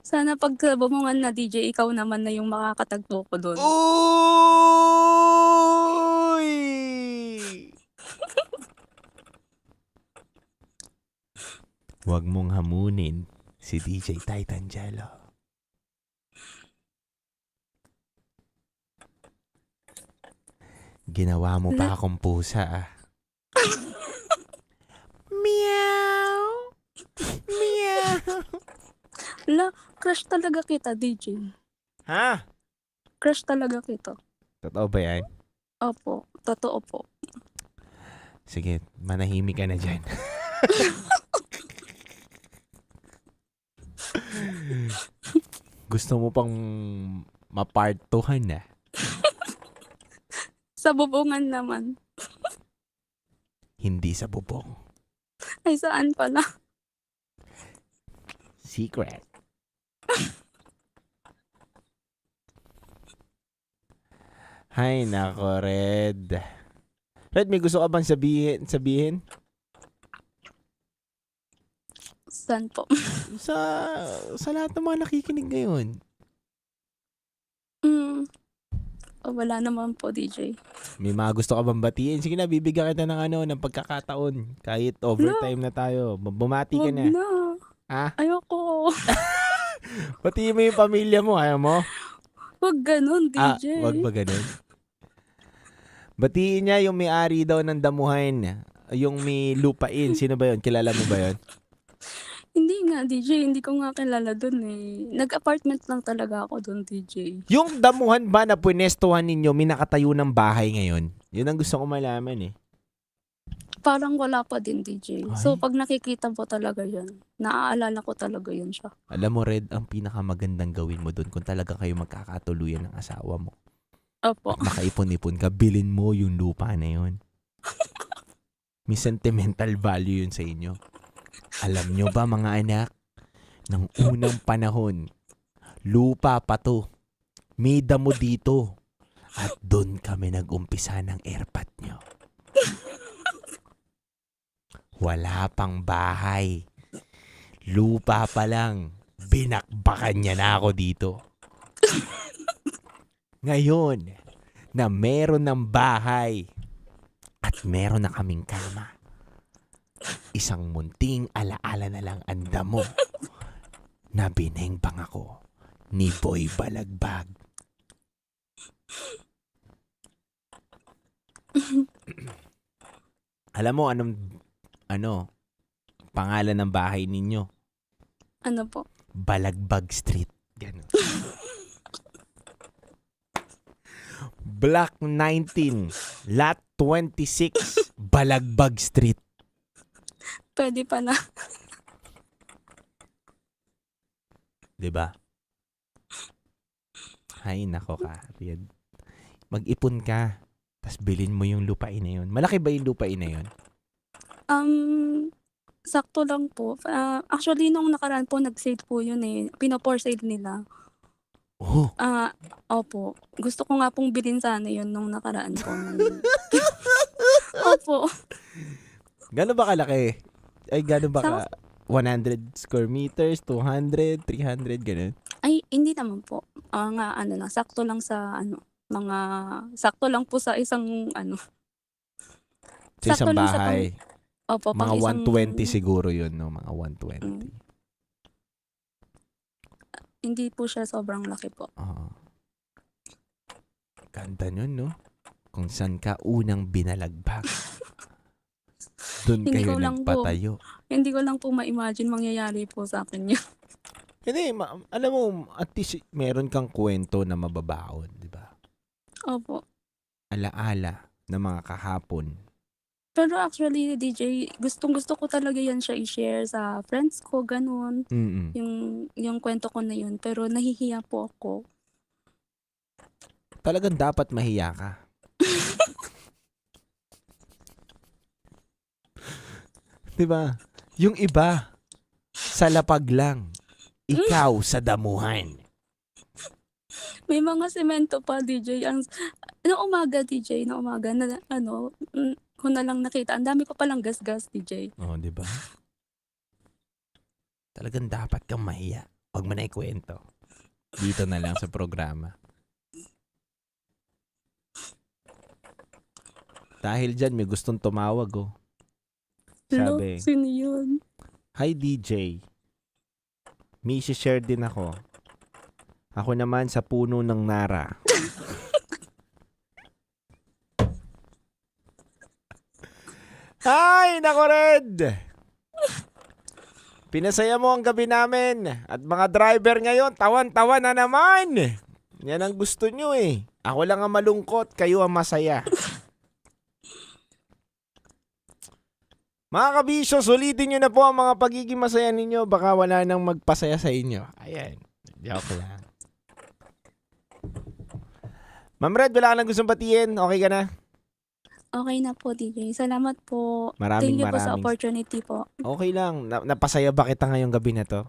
Sana pag bumungan na DJ, ikaw naman na yung makakatagpo ko doon. Uy! Huwag mong hamunin si DJ Titangelo. Ginawa mo pa akong pusa ah. Meow! Meow! La, crush talaga kita, DJ. Ha? Crush talaga kita. Totoo ba yan? Opo, totoo po. Sige, manahimik ka na dyan. Gusto mo pang mapartuhan na? Sa bubungan naman. Hindi sa bubong. Ay, saan pala? Secret. Hay nako, Red. Red, may gusto ka bang sabihin? Saan po? Sa lahat ng mga nakikinig ngayon. Wala naman po, DJ. May mga gusto ka bang batiin? Sige na, bibigyan kita ng pagkakataon. Kahit overtime na tayo. Bumati ka Wag na. na. Ha? Ayoko. Batiin mo yung pamilya mo. Ayaw mo? Wag ganun, DJ. Wag ba ganun? Batiin niya yung may-ari daw ng damuhan. Yung may lupain. Sino ba yun? Kilala mo ba yun? Hindi nga, DJ. Hindi ko nga kilala dun eh. Nag-apartment lang talaga ako dun, DJ. Yung damuhan ba na punestuhan ninyo, may nakatayo ng bahay ngayon? Yun ang gusto ko malaman eh. Parang wala pa din, DJ. So, pag nakikita po talaga yan, naaalala ko talaga yun siya. Alam mo, Red, ang pinakamagandang gawin mo doon kung talaga kayo magkakatuluyan ng asawa mo. Opo. At makaipon-ipon ka, bilin mo yung lupa na yun. May sentimental value yun sa inyo. Alam nyo ba mga anak, ng unang panahon, lupa pa to. May damo dito. At doon kami nag-umpisa ng airpot nyo. Wala pang bahay. Lupa pa lang. Binakbakan niya na ako dito. Ngayon, na meron ng bahay at meron na kaming kama, isang munting alaala na lang ang damo na binengbang ako ni Boy Balagbag. Alam mo pangalan ng bahay ninyo? Ano po? Balagbag Street. Ganun. Block 19, Lot 26, Balagbag Street. Pwede pala. Diba? Ay, nako ka, Red. Mag-ipon ka, tapos bilhin mo yung lupain na yun. Malaki ba yung lupain na yun? Sakto lang po. Actually, nung nakaraan po, nag-sale po yun eh. Pina-for sale nila. Oh. Opo. Gusto ko nga pong bilhin sana yun nung nakaraan po. Opo. Gano'n ba kalaki? Ay, gano'n ba ka? 100 square meters, 200, 300, ganun. Ay, hindi naman po. Sakto lang sa sakto lang po sa isang Sa isang sakto lang sa bahay. Opo, pang Mga isang 120 siguro yun, no? Mga 120. Hindi po siya sobrang laki po. Ganda nun, no? Kung saan ka unang binalagbag. Doon Hindi kayo ko lang po. nagpatayo. Hindi ko lang po ma-imagine mangyayari po sa akin yun. Hindi, alam mo, at least meron kang kwento na mababaon, di ba? Opo. Alaala na mga kahapon. Pero actually, DJ, gustong-gusto ko talaga yan siya i-share sa friends ko, ganun. Mm-mm. Yung kwento ko na yun. Pero nahihiya po ako. Talagang dapat mahiya ka. Di ba? Yung iba, sa lapag lang. Ikaw sa damuhan. May mga semento pa, DJ. Noong umaga, DJ, na ko na lang nakita. Ang dami ko palang gas-gas, DJ. Oh, di ba? Talagang dapat kang mahiya. Huwag mo na ikwento. Dito na lang sa programa. Dahil dyan, may gustong tumawag, oh. Sabi, Sino yun? Hi DJ. May share din ako. Ako naman sa puno ng Nara. Hi, nako Red! Pinasaya mo ang gabi namin. At mga driver ngayon, tawan-tawa na naman. Yan ang gusto nyo eh. Ako lang ang malungkot, kayo ang masaya. Mga kabisyo, sulitin nyo na po ang mga pagiging masaya ninyo. Baka wala nang magpasaya sa inyo. Ayan. Joke lang. Ma'am Red, wala ka nang gustong batiin? Okay ka na? Okay na po, DJ. Salamat po. Maraming Thank you po sa opportunity po. Okay lang. Napasaya ba kita ngayong gabi na to?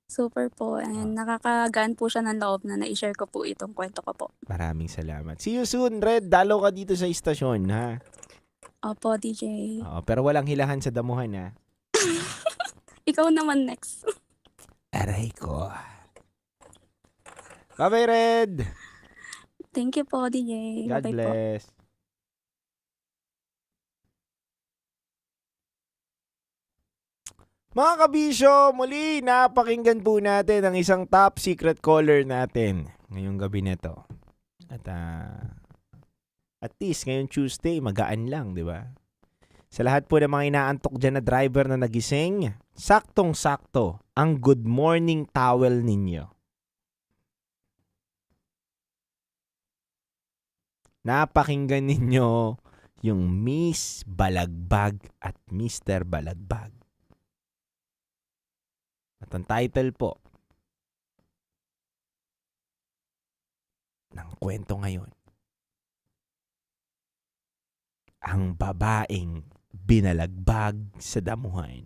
Super po. And nakakagaan po siya ng loob na na-share ko po itong kwento ko po. Maraming salamat. See you soon, Red. Dalaw ka dito sa istasyon, ha? Opo, DJ. Oo, pero walang hilahan sa damuhan, ha? Ikaw naman next. Aray ko. Bye-bye, Red. Thank you po, DJ. God Bye-bye bless. Mga kabisyo, muli napakinggan po natin ang isang top secret caller natin ngayong gabi nito. At least ngayong Tuesday, magaan lang, di ba? Sa lahat po ng mga inaantok dyan na driver na nagising, saktong-sakto ang good morning towel ninyo. Napakinggan ninyo yung Miss Balagbag at Mr. Balagbag. At ang title po ng kwento ngayon, ang babaeng binalagbag sa damuhan.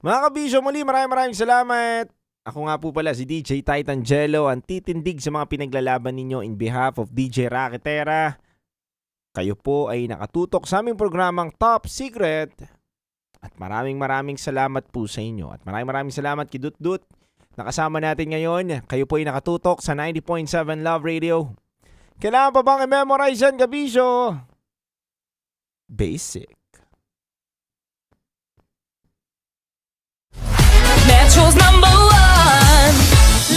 Mga kabisyo, muli maraming salamat. Ako nga po pala si DJ Titan Jello, ang titindig sa mga pinaglalaban ninyo in behalf of DJ Raketera. Kayo po ay nakatutok sa aming programang Top Secret. At maraming salamat po sa inyo. At maraming salamat kay Dut Nakasama natin ngayon. Kayo po ay nakatutok sa 90.7 Love Radio. Kailangan pa bang i-memorize yan, kabisyo? Basic. Metro's #1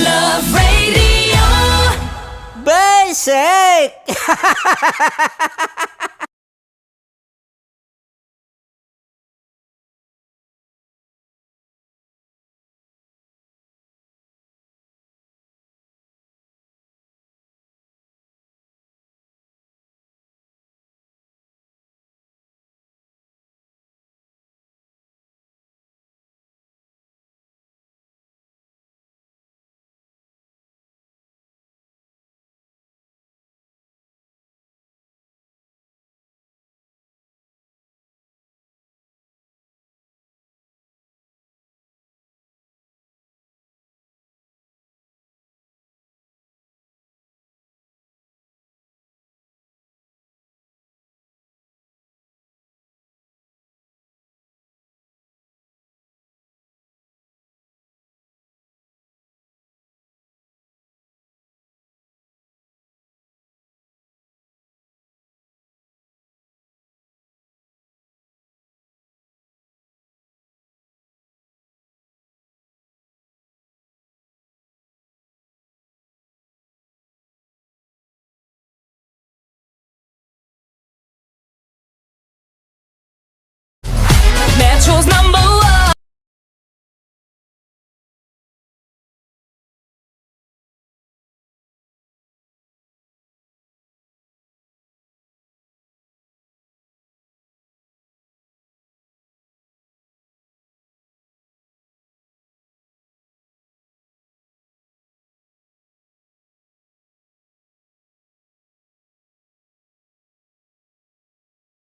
Love Radio. Basic!